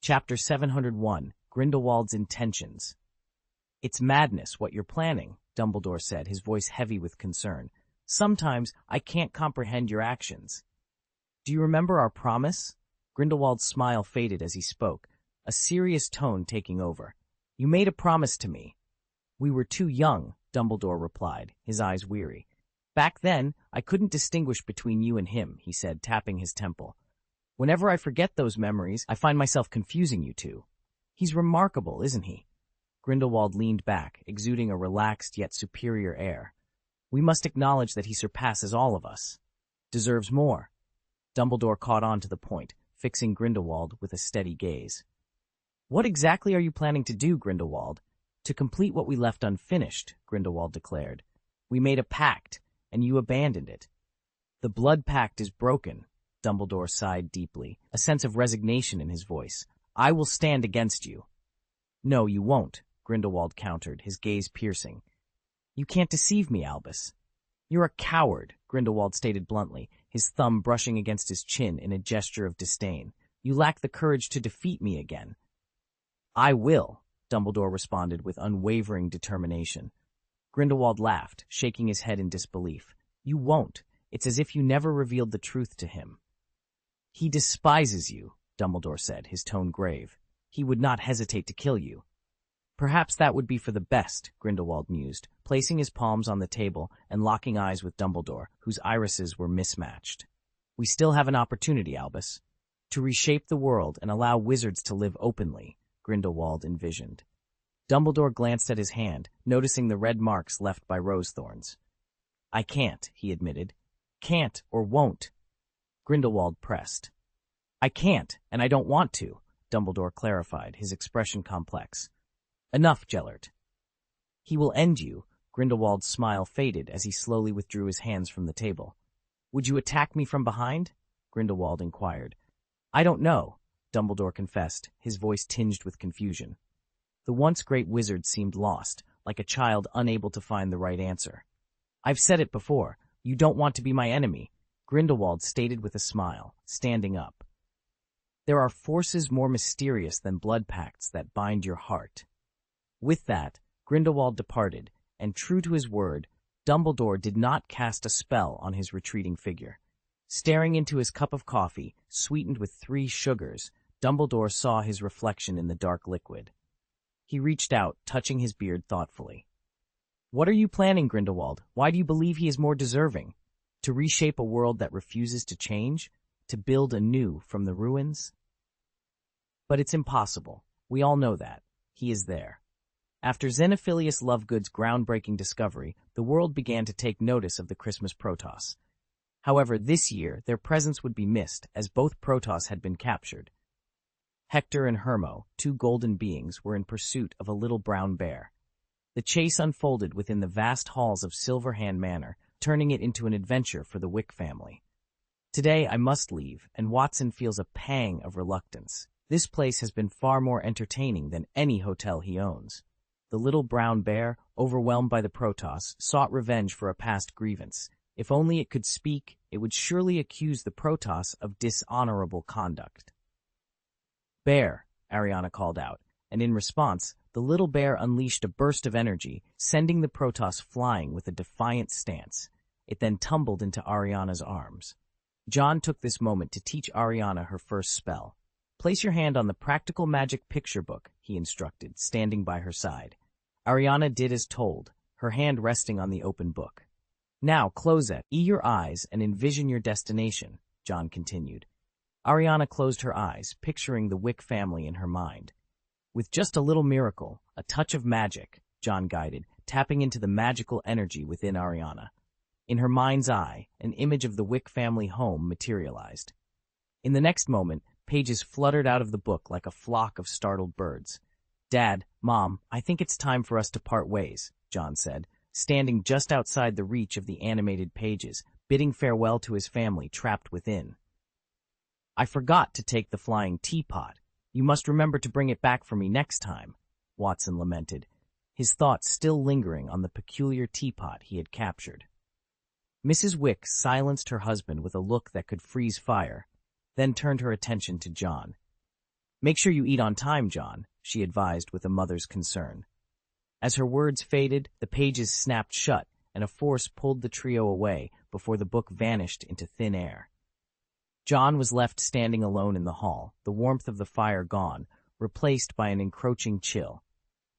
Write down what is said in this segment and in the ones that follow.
Chapter 701, Grindelwald's Intentions. "It's madness what you're planning," Dumbledore said, his voice heavy with concern. "Sometimes I can't comprehend your actions." "Do you remember our promise?" Grindelwald's smile faded as he spoke, a serious tone taking over. "You made a promise to me." "We were too young," Dumbledore replied, his eyes weary. "Back then, I couldn't distinguish between you and him," he said, tapping his temple. "Whenever I forget those memories, I find myself confusing you two. He's remarkable, isn't he?" Grindelwald leaned back, exuding a relaxed yet superior air. "We must acknowledge that he surpasses all of us. Deserves more." Dumbledore caught on to the point, fixing Grindelwald with a steady gaze. "What exactly are you planning to do, Grindelwald?" "To complete what we left unfinished," Grindelwald declared. "We made a pact, and you abandoned it." "The blood pact is broken," Dumbledore sighed deeply, a sense of resignation in his voice. "I will stand against you." "No, you won't," Grindelwald countered, his gaze piercing. "You can't deceive me, Albus." "You're a coward," Grindelwald stated bluntly, his thumb brushing against his chin in a gesture of disdain. "You lack the courage to defeat me again." "I will," Dumbledore responded with unwavering determination. Grindelwald laughed, shaking his head in disbelief. "You won't. It's as if you never revealed the truth to him." "He despises you," Dumbledore said, his tone grave. "He would not hesitate to kill you." "Perhaps that would be for the best," Grindelwald mused, placing his palms on the table and locking eyes with Dumbledore, whose irises were mismatched. "We still have an opportunity, Albus. To reshape the world and allow wizards to live openly," Grindelwald envisioned. Dumbledore glanced at his hand, noticing the red marks left by rose thorns. "I can't," he admitted. "Can't or won't." Grindelwald pressed. "I can't, and I don't want to," Dumbledore clarified, his expression complex. "Enough, Gellert." "He will end you." Grindelwald's smile faded as he slowly withdrew his hands from the table. "Would you attack me from behind?" Grindelwald inquired. "I don't know," Dumbledore confessed, his voice tinged with confusion. The once great wizard seemed lost, like a child unable to find the right answer. "I've said it before. You don't want to be my enemy," Grindelwald stated with a smile, standing up. "There are forces more mysterious than blood pacts that bind your heart." With that, Grindelwald departed, and true to his word, Dumbledore did not cast a spell on his retreating figure. Staring into his cup of coffee, sweetened with 3 sugars, Dumbledore saw his reflection in the dark liquid. He reached out, touching his beard thoughtfully. "What are you planning, Grindelwald? Why do you believe he is more deserving? To reshape a world that refuses to change? To build anew from the ruins?" "But it's impossible. We all know that. He is there." After Xenophilius Lovegood's groundbreaking discovery, the world began to take notice of the Christmas Protoss. However, this year, their presence would be missed, as both Protoss had been captured. Hector and Hermo, 2 golden beings, were in pursuit of a little brown bear. The chase unfolded within the vast halls of Silverhand Manor, turning it into an adventure for the Wick family. "Today I must leave, and Watson feels a pang of reluctance. This place has been far more entertaining than any hotel he owns." The little brown bear, overwhelmed by the Protoss, sought revenge for a past grievance. If only it could speak, it would surely accuse the Protoss of dishonorable conduct. "Bear," Ariana called out, and in response, the little bear unleashed a burst of energy, sending the Protoss flying with a defiant stance. It then tumbled into Ariana's arms. John took this moment to teach Ariana her first spell. "Place your hand on the practical magic picture book," he instructed, standing by her side. Ariana did as told, her hand resting on the open book. "Now, close your eyes and envision your destination," John continued. Ariana closed her eyes, picturing the Wick family in her mind. "With just a little miracle, a touch of magic," John guided, tapping into the magical energy within Ariana. In her mind's eye, an image of the Wick family home materialized. In the next moment, pages fluttered out of the book like a flock of startled birds. "Dad, Mom, I think it's time for us to part ways," John said, standing just outside the reach of the animated pages, bidding farewell to his family trapped within. "I forgot to take the flying teapot. You must remember to bring it back for me next time," Watson lamented, his thoughts still lingering on the peculiar teapot he had captured. Mrs. Wick silenced her husband with a look that could freeze fire, then turned her attention to John. Make sure you eat on time, John, she advised with a mother's concern. As her words faded, the pages snapped shut, and a force pulled the trio away before the book vanished into thin air. John was left standing alone in the hall, the warmth of the fire gone, replaced by an encroaching chill.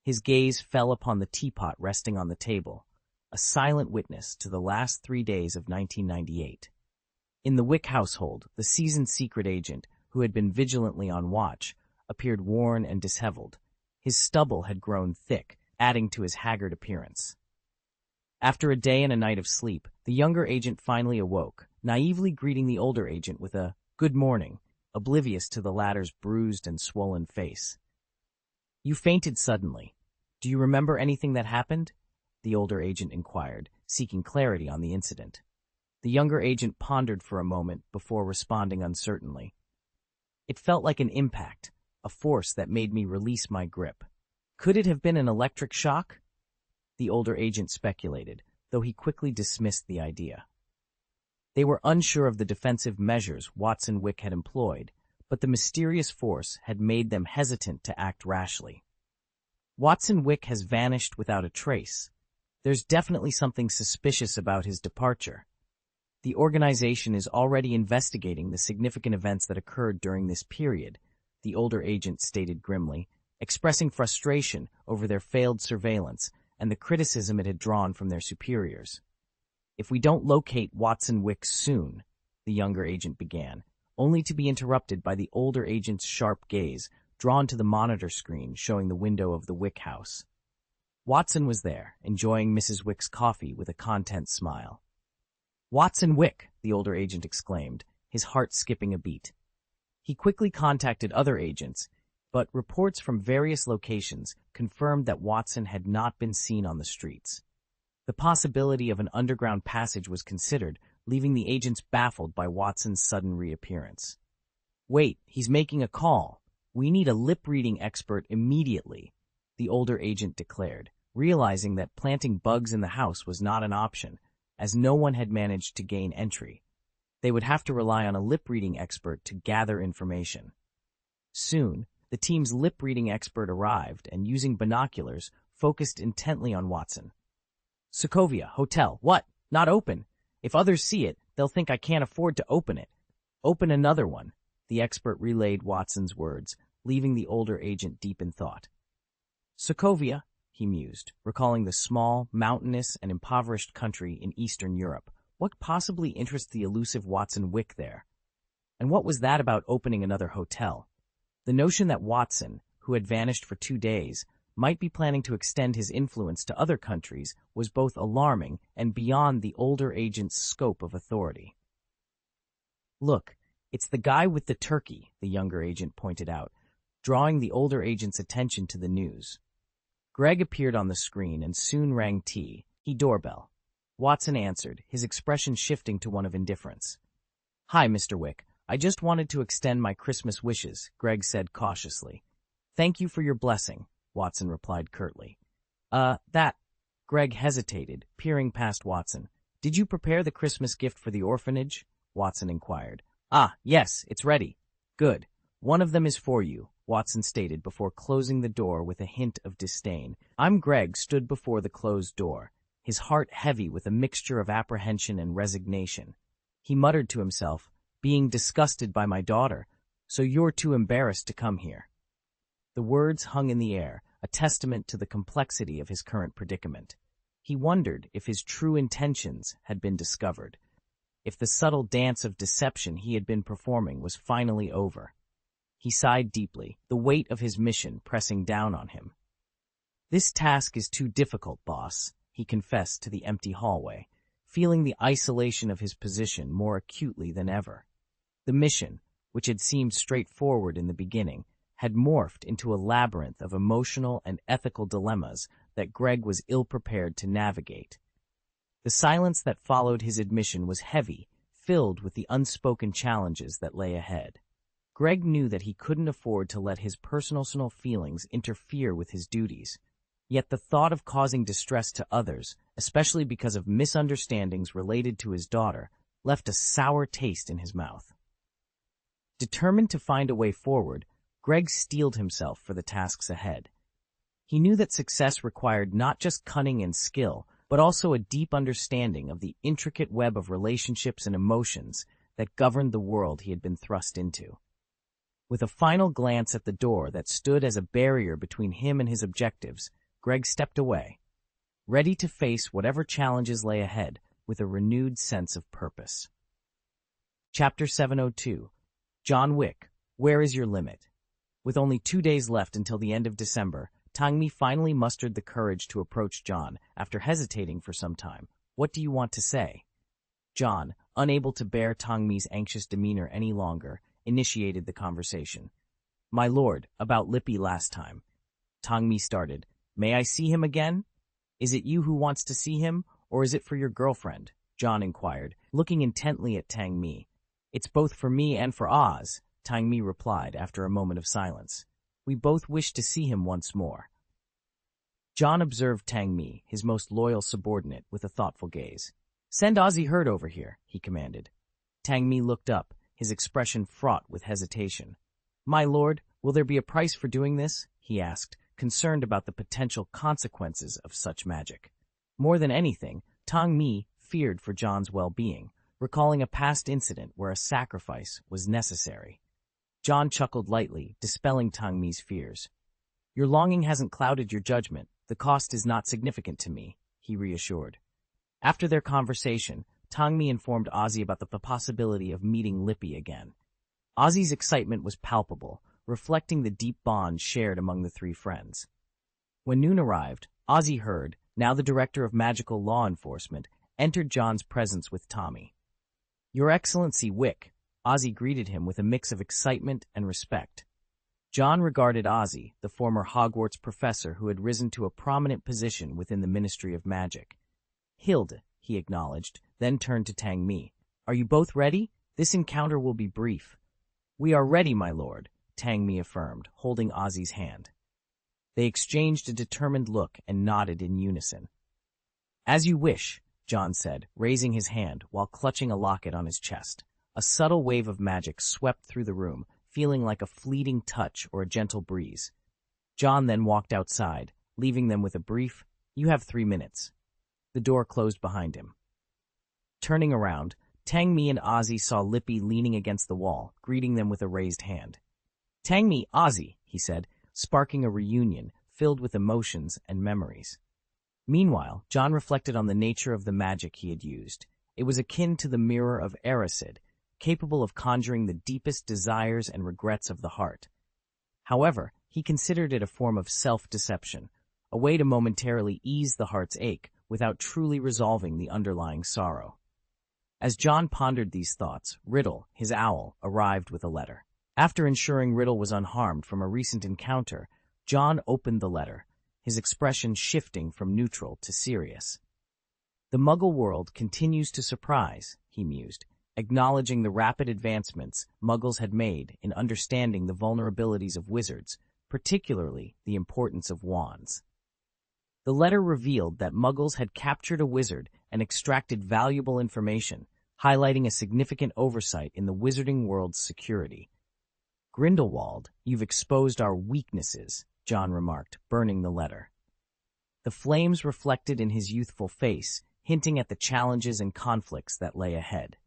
His gaze fell upon the teapot resting on the table, a silent witness to the last 3 days of 1998. In the Wick household, the seasoned secret agent, who had been vigilantly on watch, appeared worn and disheveled. His stubble had grown thick, adding to his haggard appearance. After a day and a night of sleep, the younger agent finally awoke, naively greeting the older agent with a "good morning," oblivious to the latter's bruised and swollen face. "You fainted suddenly. Do you remember anything that happened?" the older agent inquired, seeking clarity on the incident. The younger agent pondered for a moment before responding uncertainly. "It felt like an impact, a force that made me release my grip. Could it have been an electric shock?" the older agent speculated, though he quickly dismissed the idea. They were unsure of the defensive measures Watson Wick had employed, but the mysterious force had made them hesitant to act rashly. "Watson Wick has vanished without a trace. There's definitely something suspicious about his departure. The organization is already investigating the significant events that occurred during this period," the older agent stated grimly, expressing frustration over their failed surveillance and the criticism it had drawn from their superiors. "If we don't locate Watson Wick soon," the younger agent began, only to be interrupted by the older agent's sharp gaze, drawn to the monitor screen showing the window of the Wick house. Watson was there, enjoying Mrs. Wick's coffee with a content smile. "Watson Wick!" the older agent exclaimed, his heart skipping a beat. He quickly contacted other agents, but reports from various locations confirmed that Watson had not been seen on the streets. The possibility of an underground passage was considered, leaving the agents baffled by Watson's sudden reappearance. "Wait, he's making a call. We need a lip-reading expert immediately," the older agent declared, realizing that planting bugs in the house was not an option, as no one had managed to gain entry. They would have to rely on a lip-reading expert to gather information. Soon, the team's lip-reading expert arrived and, using binoculars, focused intently on Watson. "Sokovia, hotel. What? Not open? If others see it, they'll think I can't afford to open it. Open another one," the expert relayed Watson's words, leaving the older agent deep in thought. "Sokovia," he mused, recalling the small, mountainous, and impoverished country in Eastern Europe. What possibly interests the elusive Watson Wick there? And what was that about opening another hotel? The notion that Watson, who had vanished for 2 days, might be planning to extend his influence to other countries was both alarming and beyond the older agent's scope of authority. "Look, it's the guy with the turkey," the younger agent pointed out, drawing the older agent's attention to the news. Greg appeared on the screen and soon rang he doorbell. Watson answered, his expression shifting to one of indifference. "Hi, Mr. Wick. I just wanted to extend my Christmas wishes," Greg said cautiously. "Thank you for your blessing," Watson replied curtly. That..." Greg hesitated, peering past Watson. "Did you prepare the Christmas gift for the orphanage?" Watson inquired. "Ah, yes, it's ready." "Good. One of them is for you," Watson stated before closing the door with a hint of disdain. Greg stood before the closed door, his heart heavy with a mixture of apprehension and resignation. He muttered to himself, "Being disgusted by my daughter, so you're too embarrassed to come here." The words hung in the air, a testament to the complexity of his current predicament. He wondered if his true intentions had been discovered, if the subtle dance of deception he had been performing was finally over. He sighed deeply, the weight of his mission pressing down on him. "This task is too difficult, boss," he confessed to the empty hallway, feeling the isolation of his position more acutely than ever. The mission, which had seemed straightforward in the beginning, had morphed into a labyrinth of emotional and ethical dilemmas that Greg was ill-prepared to navigate. The silence that followed his admission was heavy, filled with the unspoken challenges that lay ahead. Greg knew that he couldn't afford to let his personal feelings interfere with his duties, yet the thought of causing distress to others, especially because of misunderstandings related to his daughter, left a sour taste in his mouth. Determined to find a way forward, Greg steeled himself for the tasks ahead. He knew that success required not just cunning and skill, but also a deep understanding of the intricate web of relationships and emotions that governed the world he had been thrust into. With a final glance at the door that stood as a barrier between him and his objectives, Greg stepped away, ready to face whatever challenges lay ahead with a renewed sense of purpose. Chapter 702. John Wick, Where is Your Limit? With only 2 days left until the end of December, Tangmi finally mustered the courage to approach John after hesitating for some time. What do you want to say? John, unable to bear Tangmi's anxious demeanor any longer, initiated the conversation. My lord, about Lippy last time. Tangmi started. May I see him again? Is it you who wants to see him, or is it for your girlfriend? John inquired, looking intently at Tangmi. It's both for me and for Oz, Tangmi replied after a moment of silence. We both wish to see him once more. John observed Tangmi, his most loyal subordinate, with a thoughtful gaze. Send Ozzy Herd over here, he commanded. Tangmi looked up, his expression fraught with hesitation. My lord, will there be a price for doing this? He asked, concerned about the potential consequences of such magic. More than anything, Tangmi feared for John's well-being, recalling a past incident where a sacrifice was necessary. John chuckled lightly, dispelling Tangmi's fears. Your longing hasn't clouded your judgment. The cost is not significant to me, he reassured. After their conversation, Tangmi informed Ozzy about the possibility of meeting Lippy again. Ozzy's excitement was palpable, reflecting the deep bond shared among the three friends. When noon arrived, Ozzy Herd, now the director of magical law enforcement, entered John's presence with Tommy. Your Excellency Wick, Ozzy greeted him with a mix of excitement and respect. John regarded Ozzy, the former Hogwarts professor who had risen to a prominent position within the Ministry of Magic. Hilde, he acknowledged, then turned to Tangmi. Are you both ready? This encounter will be brief. We are ready, my lord, Tangmi affirmed, holding Ozzy's hand. They exchanged a determined look and nodded in unison. As you wish, John said, raising his hand while clutching a locket on his chest. A subtle wave of magic swept through the room, feeling like a fleeting touch or a gentle breeze. John then walked outside, leaving them with a brief, "You have 3 minutes." The door closed behind him. Turning around, Tangmi and Ozzy saw Lippy leaning against the wall, greeting them with a raised hand. Tangmi, Ozzy, he said, sparking a reunion filled with emotions and memories. Meanwhile, John reflected on the nature of the magic he had used. It was akin to the mirror of Erised, capable of conjuring the deepest desires and regrets of the heart. However, he considered it a form of self-deception, a way to momentarily ease the heart's ache without truly resolving the underlying sorrow. As John pondered these thoughts, Riddle, his owl, arrived with a letter. After ensuring Riddle was unharmed from a recent encounter, John opened the letter, his expression shifting from neutral to serious. The Muggle world continues to surprise, he mused, acknowledging the rapid advancements Muggles had made in understanding the vulnerabilities of wizards, particularly the importance of wands. The letter revealed that Muggles had captured a wizard and extracted valuable information, highlighting a significant oversight in the wizarding world's security. Grindelwald, you've exposed our weaknesses, John remarked, burning the letter. The flames reflected in his youthful face, hinting at the challenges and conflicts that lay ahead.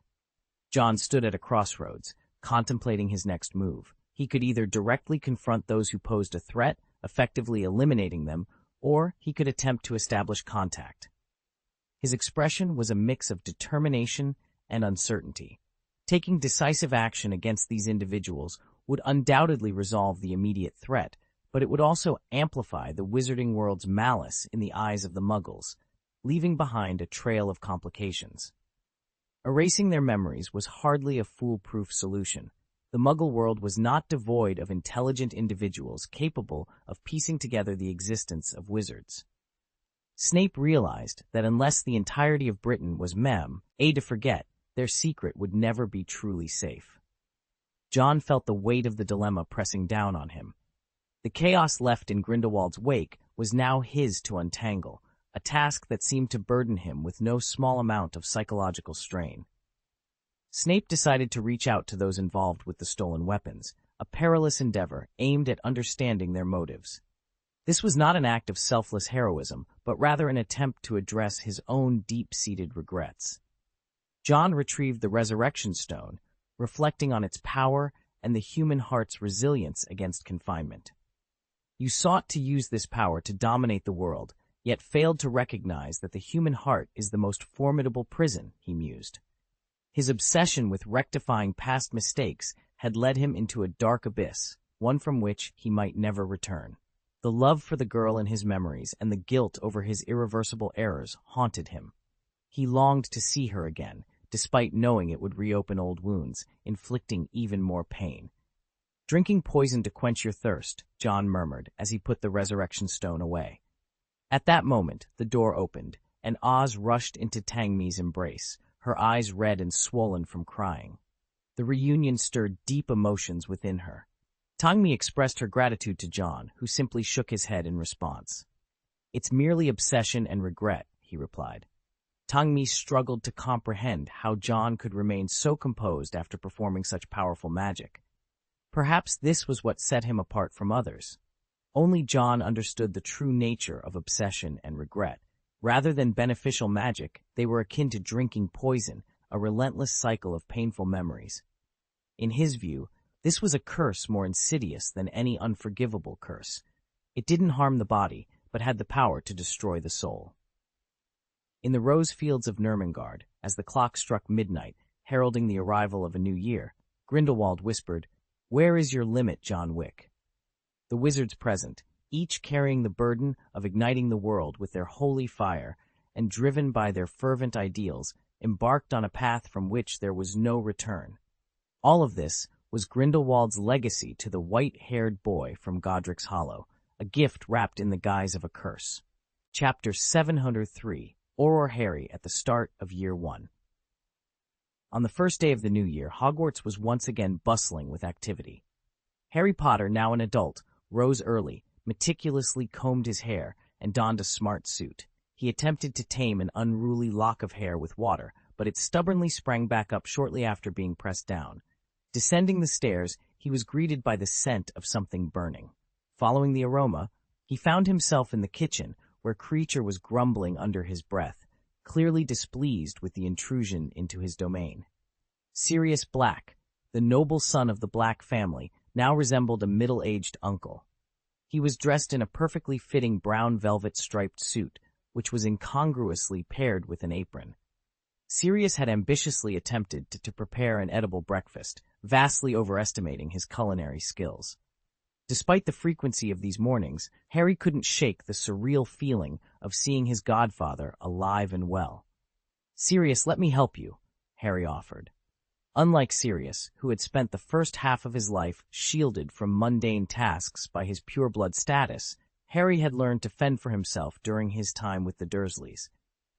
John stood at a crossroads, contemplating his next move. He could either directly confront those who posed a threat, effectively eliminating them, or he could attempt to establish contact. His expression was a mix of determination and uncertainty. Taking decisive action against these individuals would undoubtedly resolve the immediate threat, but it would also amplify the wizarding world's malice in the eyes of the Muggles, leaving behind a trail of complications. Erasing their memories was hardly a foolproof solution. The Muggle world was not devoid of intelligent individuals capable of piecing together the existence of wizards. Snape realized that unless the entirety of Britain was to forget, their secret would never be truly safe. John felt the weight of the dilemma pressing down on him. The chaos left in Grindelwald's wake was now his to untangle, a task that seemed to burden him with no small amount of psychological strain. Snape decided to reach out to those involved with the stolen weapons, a perilous endeavor aimed at understanding their motives. This was not an act of selfless heroism, but rather an attempt to address his own deep-seated regrets. John retrieved the Resurrection Stone, reflecting on its power and the human heart's resilience against confinement. You sought to use this power to dominate the world, yet failed to recognize that the human heart is the most formidable prison, he mused. His obsession with rectifying past mistakes had led him into a dark abyss, one from which he might never return. The love for the girl in his memories and the guilt over his irreversible errors haunted him. He longed to see her again, despite knowing it would reopen old wounds, inflicting even more pain. "Drinking poison to quench your thirst," John murmured as he put the Resurrection Stone away. At that moment, the door opened, and Oz rushed into Tangmi's embrace, her eyes red and swollen from crying. The reunion stirred deep emotions within her. Tangmi expressed her gratitude to John, who simply shook his head in response. "It's merely obsession and regret," he replied. Tangmi struggled to comprehend how John could remain so composed after performing such powerful magic. Perhaps this was what set him apart from others. Only John understood the true nature of obsession and regret. Rather than beneficial magic, they were akin to drinking poison, a relentless cycle of painful memories. In his view, this was a curse more insidious than any unforgivable curse. It didn't harm the body, but had the power to destroy the soul. In the rose fields of Nurmengard, as the clock struck midnight, heralding the arrival of a new year, Grindelwald whispered, "Where is your limit, John Wick?" The wizards present, each carrying the burden of igniting the world with their holy fire and driven by their fervent ideals, embarked on a path from which there was no return. All of this was Grindelwald's legacy to the white-haired boy from Godric's Hollow, a gift wrapped in the guise of a curse. Chapter 703, Auror Harry at the start of Year 1. On the first day of the new year, Hogwarts was once again bustling with activity. Harry Potter, now an adult, rose early, meticulously combed his hair, and donned a smart suit. He attempted to tame an unruly lock of hair with water, but it stubbornly sprang back up shortly after being pressed down. Descending the stairs, he was greeted by the scent of something burning. Following the aroma, he found himself in the kitchen, where Kreacher was grumbling under his breath, clearly displeased with the intrusion into his domain. Sirius Black, the noble son of the Black family, now resembled a middle-aged uncle. He was dressed in a perfectly fitting brown velvet striped suit, which was incongruously paired with an apron. Sirius had ambitiously attempted to prepare an edible breakfast, vastly overestimating his culinary skills. Despite the frequency of these mornings, Harry couldn't shake the surreal feeling of seeing his godfather alive and well. "Sirius, let me help you," Harry offered. Unlike Sirius, who had spent the first half of his life shielded from mundane tasks by his pureblood status, Harry had learned to fend for himself during his time with the Dursleys.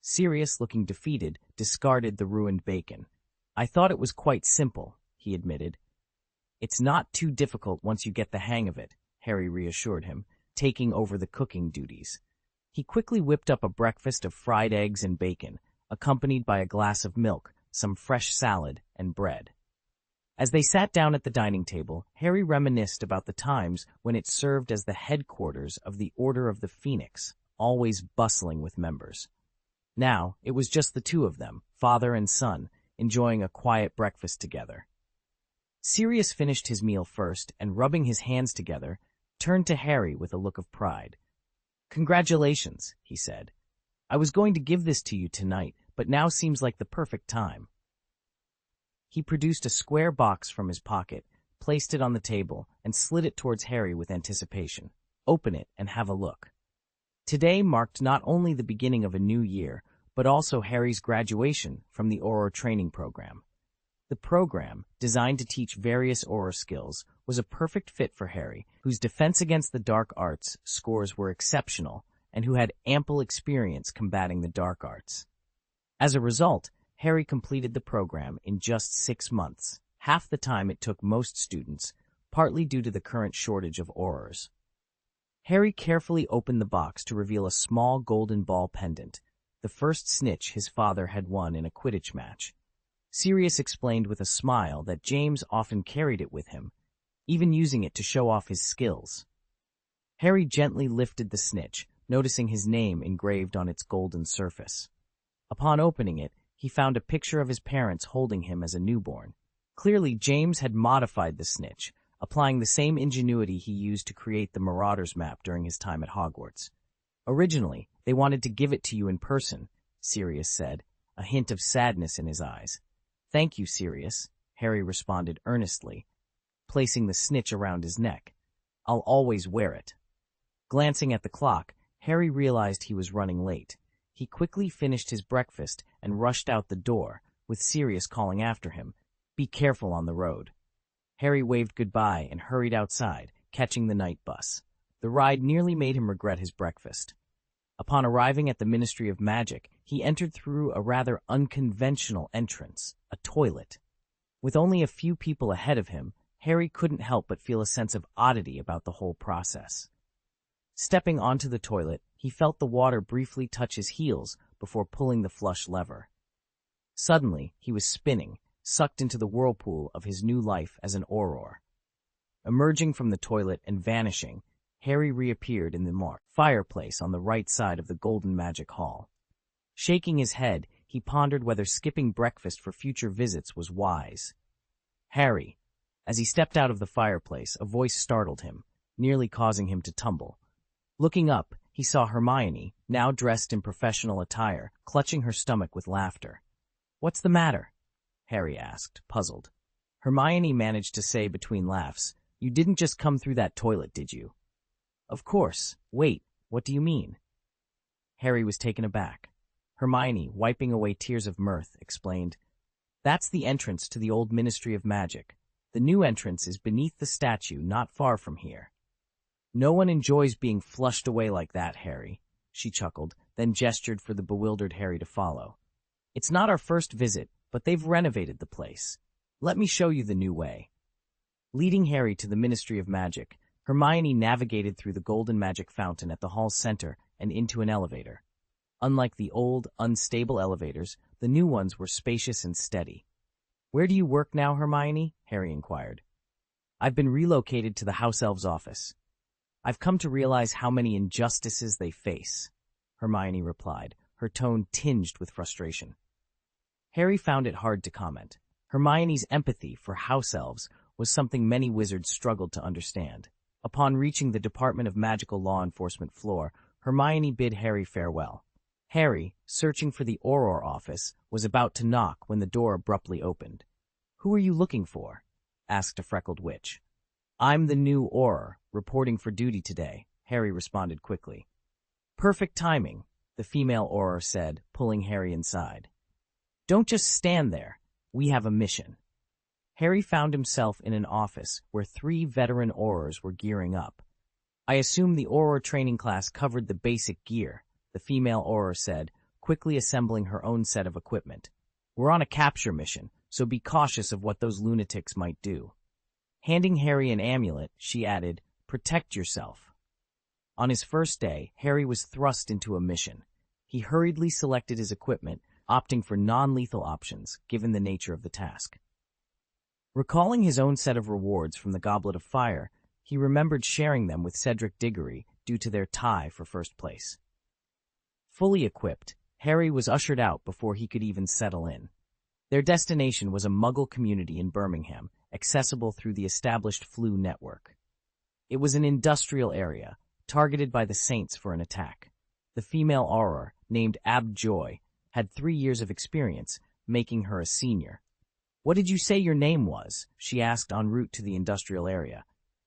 Sirius, looking defeated, discarded the ruined bacon. "I thought it was quite simple," he admitted. "It's not too difficult once you get the hang of it," Harry reassured him, taking over the cooking duties. He quickly whipped up a breakfast of fried eggs and bacon, accompanied by a glass of milk, some fresh salad, and bread. As they sat down at the dining table, Harry reminisced about the times when it served as the headquarters of the Order of the Phoenix, always bustling with members. Now, it was just the two of them, father and son, enjoying a quiet breakfast together. Sirius finished his meal first and, rubbing his hands together, turned to Harry with a look of pride. "Congratulations," he said. "I was going to give this to you tonight, but now seems like the perfect time." He produced a square box from his pocket, placed it on the table, and slid it towards Harry with anticipation. "Open it and have a look." Today marked not only the beginning of a new year, but also Harry's graduation from the Auror training program. The program, designed to teach various Auror skills, was a perfect fit for Harry, whose defense against the dark arts scores were exceptional and who had ample experience combating the dark arts. As a result, Harry completed the program in just 6 months, half the time it took most students, partly due to the current shortage of Aurors. Harry carefully opened the box to reveal a small golden ball pendant, the first snitch his father had won in a Quidditch match. Sirius explained with a smile that James often carried it with him. even using it to show off his skills. Harry gently lifted the snitch, noticing his name engraved on its golden surface. Upon opening it, he found a picture of his parents holding him as a newborn. Clearly, James had modified the snitch, applying the same ingenuity he used to create the Marauders map during his time at Hogwarts. Originally, they wanted to give it to you in person, Sirius said, a hint of sadness in his eyes. Thank you, Sirius, Harry responded earnestly, placing the snitch around his neck. I'll always wear it. Glancing at the clock, Harry realized he was running late. He quickly finished his breakfast and rushed out the door, with Sirius calling after him, "Be careful on the road." Harry waved goodbye and hurried outside, catching the night bus. The ride nearly made him regret his breakfast. Upon arriving at the Ministry of Magic, he entered through a rather unconventional entrance, a toilet. With only a few people ahead of him, Harry couldn't help but feel a sense of oddity about the whole process. Stepping onto the toilet, he felt the water briefly touch his heels before pulling the flush lever. Suddenly, he was spinning, sucked into the whirlpool of his new life as an Auror. Emerging from the toilet and vanishing, Harry reappeared in the fireplace on the right side of the Golden Magic Hall. Shaking his head, he pondered whether skipping breakfast for future visits was wise. Harry. As he stepped out of the fireplace, a voice startled him, nearly causing him to tumble. Looking up, he saw Hermione, now dressed in professional attire, clutching her stomach with laughter. "What's the matter?" Harry asked, puzzled. Hermione managed to say between laughs, "You didn't just come through that toilet, did you?" "Of course. Wait, what do you mean?" Harry was taken aback. Hermione, wiping away tears of mirth, explained, "That's the entrance to the old Ministry of Magic. The new entrance is beneath the statue, not far from here." "No one enjoys being flushed away like that, Harry," she chuckled, then gestured for the bewildered Harry to follow. "It's not our first visit, but they've renovated the place. Let me show you the new way." Leading Harry to the Ministry of Magic, Hermione navigated through the golden magic fountain at the hall's center and into an elevator. Unlike the old, unstable elevators, the new ones were spacious and steady. "Where do you work now, Hermione?" Harry inquired. "I've been relocated to the House Elves' office. I've come to realize how many injustices they face," Hermione replied, her tone tinged with frustration. Harry found it hard to comment. Hermione's empathy for house elves was something many wizards struggled to understand. Upon reaching the Department of Magical Law Enforcement floor, Hermione bid Harry farewell. Harry, searching for the Auror office, was about to knock when the door abruptly opened. "Who are you looking for?" asked a freckled witch. "I'm the new Auror, reporting for duty today," Harry responded quickly. "Perfect timing," the female Auror said, pulling Harry inside. "Don't just stand there. We have a mission." Harry found himself in an office where 3 veteran Aurors were gearing up. "I assume the Auror training class covered the basic gear," the female Auror said, quickly assembling her own set of equipment. "We're on a capture mission, so be cautious of what those lunatics might do." Handing Harry an amulet, she added, "Protect yourself." On his first day, Harry was thrust into a mission. He hurriedly selected his equipment, opting for non-lethal options, given the nature of the task. Recalling his own set of rewards from the Goblet of Fire, he remembered sharing them with Cedric Diggory due to their tie for first place. Fully equipped, Harry was ushered out before he could even settle in. Their destination was a Muggle community in Birmingham, accessible through the established Floo network. It was an industrial area, targeted by the Saints for an attack. The female Auror, named Ab Joy, had 3 years of experience, making her a senior. "What did you say your name was?" she asked en route to the industrial area.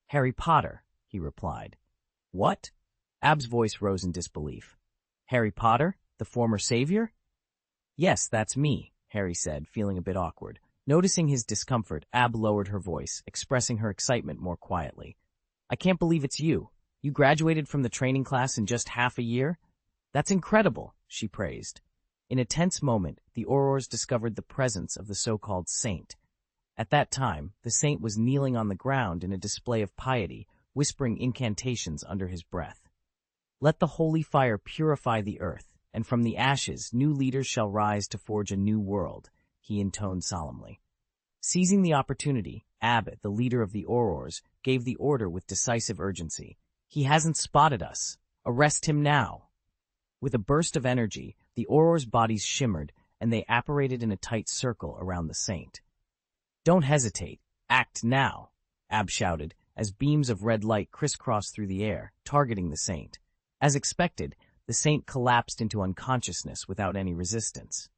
"Harry Potter," he replied. "What?" Ab's voice rose in disbelief. "Harry Potter, the former savior?" "Yes, that's me," Harry said, feeling a bit awkward. Noticing his discomfort, Ab lowered her voice, expressing her excitement more quietly. "I can't believe it's you. You graduated from the training class in just half a year? That's incredible," she praised. In a tense moment, the Aurors discovered the presence of the so-called saint. At that time, the saint was kneeling on the ground in a display of piety, whispering incantations under his breath. "Let the holy fire purify the earth, and from the ashes new leaders shall rise to forge a new world," he intoned solemnly. Seizing the opportunity, Abbott, the leader of the Aurors, gave the order with decisive urgency. "He hasn't spotted us. Arrest him now." With a burst of energy, the Aurors' bodies shimmered, and they apparated in a tight circle around the saint. "Don't hesitate. Act now," Ab shouted, as beams of red light crisscrossed through the air, targeting the saint. As expected, the saint collapsed into unconsciousness without any resistance.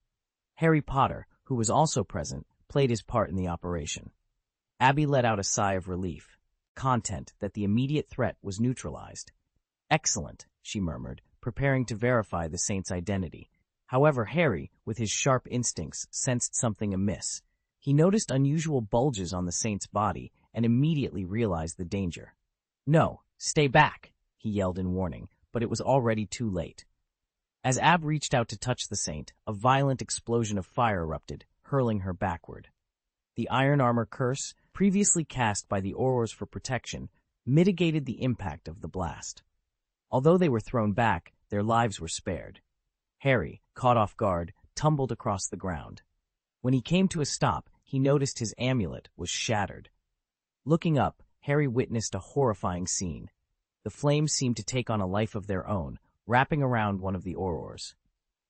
Harry Potter, who was also present, played his part in the operation. Abby let out a sigh of relief, content that the immediate threat was neutralized. "Excellent," she murmured, preparing to verify the saint's identity. However, Harry, with his sharp instincts, sensed something amiss. He noticed unusual bulges on the saint's body and immediately realized the danger. "No, stay back," he yelled in warning, but it was already too late. As Ab reached out to touch the saint, a violent explosion of fire erupted, hurling her backward. The iron armor curse, previously cast by the Aurors for protection, mitigated the impact of the blast. Although they were thrown back, their lives were spared. Harry, caught off guard, tumbled across the ground. When he came to a stop, he noticed his amulet was shattered. Looking up, Harry witnessed a horrifying scene. The flames seemed to take on a life of their own, wrapping around one of the Aurors.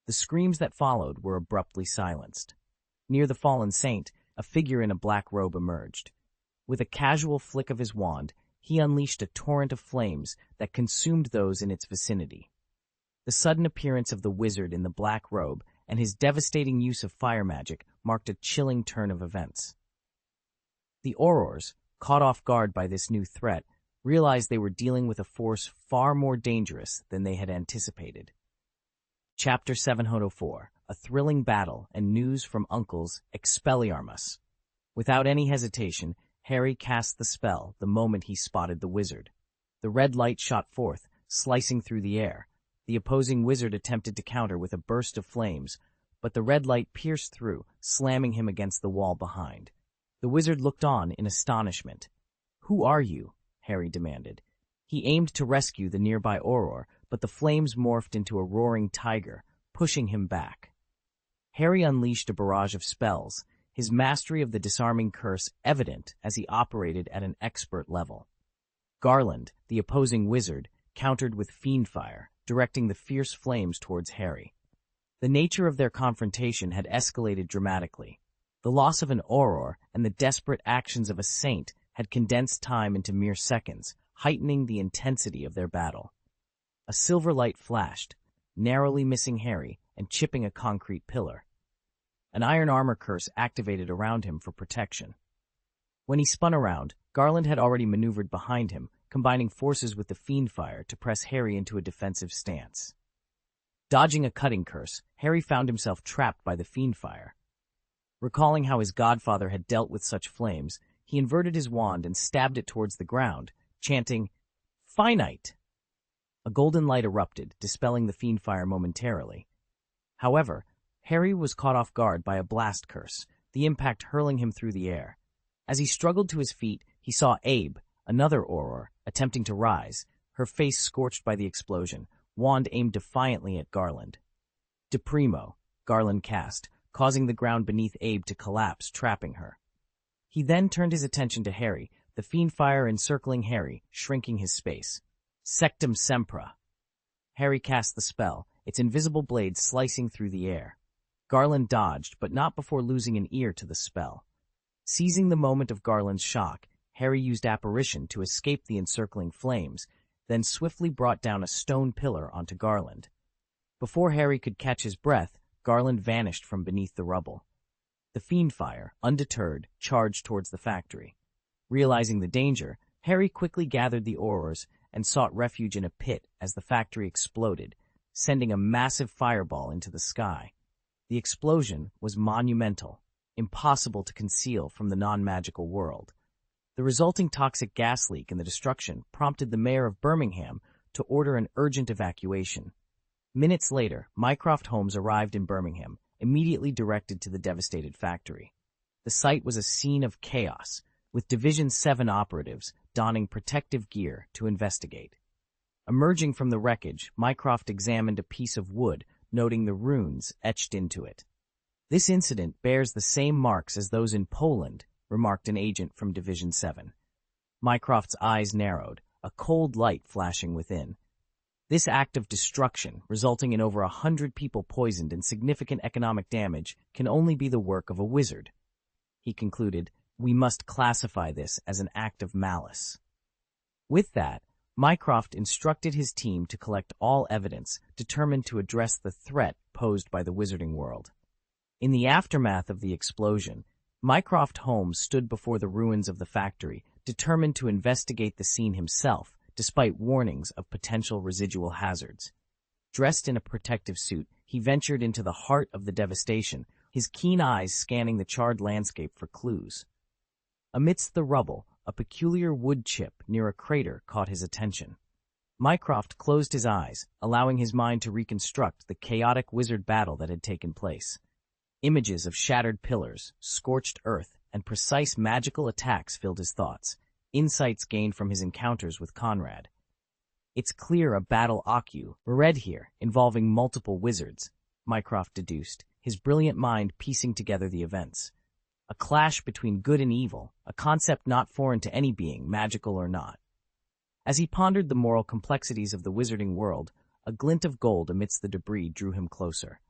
The screams that followed were abruptly silenced. Near the fallen saint, a figure in a black robe emerged. With a casual flick of his wand, he unleashed a torrent of flames that consumed those in its vicinity. The sudden appearance of the wizard in the black robe and his devastating use of fire magic marked a chilling turn of events. The Aurors, caught off guard by this new threat, realized they were dealing with a force far more dangerous than they had anticipated. Chapter 704, A Thrilling Battle and News from Uncle's Expelliarmus. Without any hesitation, Harry cast the spell the moment he spotted the wizard. The red light shot forth, slicing through the air. The opposing wizard attempted to counter with a burst of flames, but the red light pierced through, slamming him against the wall behind. The wizard looked on in astonishment. "Who are you?" Harry demanded. He aimed to rescue the nearby Auror, but the flames morphed into a roaring tiger, pushing him back. Harry unleashed a barrage of spells, his mastery of the disarming curse evident as he operated at an expert level. Garland, the opposing wizard, countered with fiendfire, directing the fierce flames towards Harry. The nature of their confrontation had escalated dramatically. The loss of an Auror and the desperate actions of a saint had condensed time into mere seconds, heightening the intensity of their battle. A silver light flashed, narrowly missing Harry and chipping a concrete pillar. An iron armor curse activated around him for protection. When he spun around, Garland had already maneuvered behind him, combining forces with the fiendfire to press Harry into a defensive stance. Dodging a cutting curse, Harry found himself trapped by the fiendfire. Recalling how his godfather had dealt with such flames, he inverted his wand and stabbed it towards the ground, chanting, "Finite!" A golden light erupted, dispelling the fiendfire momentarily. However, Harry was caught off guard by a blast curse, the impact hurling him through the air. As he struggled to his feet, he saw Abe, another Auror, attempting to rise, her face scorched by the explosion, wand aimed defiantly at Garland. De Primo, Garland cast, causing the ground beneath Abe to collapse, trapping her. He then turned his attention to Harry, the fiendfire encircling Harry, shrinking his space. Sectum Sempra. Harry cast the spell, its invisible blade slicing through the air. Garland dodged, but not before losing an ear to the spell. Seizing the moment of Garland's shock, Harry used apparition to escape the encircling flames, then swiftly brought down a stone pillar onto Garland. Before Harry could catch his breath, Garland vanished from beneath the rubble. The fiendfire, undeterred, charged towards the factory. Realizing the danger, Harry quickly gathered the Aurors and sought refuge in a pit as the factory exploded, sending a massive fireball into the sky. The explosion was monumental, impossible to conceal from the non-magical world. The resulting toxic gas leak and the destruction prompted the mayor of Birmingham to order an urgent evacuation. Minutes later, Mycroft Holmes arrived in Birmingham, immediately directed to the devastated factory. The site was a scene of chaos, with Division 7 operatives donning protective gear to investigate. Emerging from the wreckage, Mycroft examined a piece of wood, noting the runes etched into it. This incident bears the same marks as those in Poland, remarked an agent from Division 7. Mycroft's eyes narrowed, a cold light flashing within. This act of destruction, resulting in over 100 people poisoned and significant economic damage, can only be the work of a wizard. He concluded, "We must classify this as an act of malice." With that, Mycroft instructed his team to collect all evidence, determined to address the threat posed by the wizarding world. In the aftermath of the explosion, Mycroft Holmes stood before the ruins of the factory, determined to investigate the scene himself, despite warnings of potential residual hazards. Dressed in a protective suit, he ventured into the heart of the devastation, his keen eyes scanning the charred landscape for clues. Amidst the rubble, a peculiar wood chip near a crater caught his attention. Mycroft closed his eyes, allowing his mind to reconstruct the chaotic wizard battle that had taken place. Images of shattered pillars, scorched earth, and precise magical attacks filled his thoughts, insights gained from his encounters with Conrad. "It's clear a battle occurred here, involving multiple wizards," Mycroft deduced, his brilliant mind piecing together the events. "A clash between good and evil, a concept not foreign to any being, magical or not." As he pondered the moral complexities of the wizarding world, a glint of gold amidst the debris drew him closer.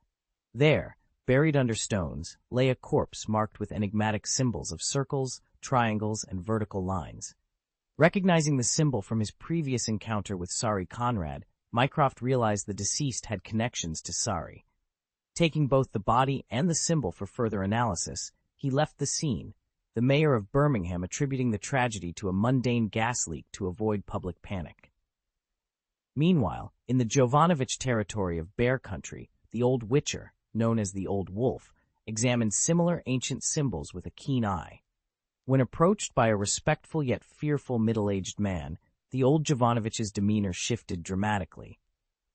There, buried under stones, lay a corpse marked with enigmatic symbols of circles, triangles, and vertical lines. Recognizing the symbol from his previous encounter with Sorry Conrad, Mycroft realized the deceased had connections to Sorry. Taking both the body and the symbol for further analysis, he left the scene, the mayor of Birmingham attributing the tragedy to a mundane gas leak to avoid public panic. Meanwhile, in the Jovanovich territory of Bear Country, the old Witcher, known as the Old Wolf, examined similar ancient symbols with a keen eye. When approached by a respectful yet fearful middle-aged man, the old Jovanovich's demeanor shifted dramatically.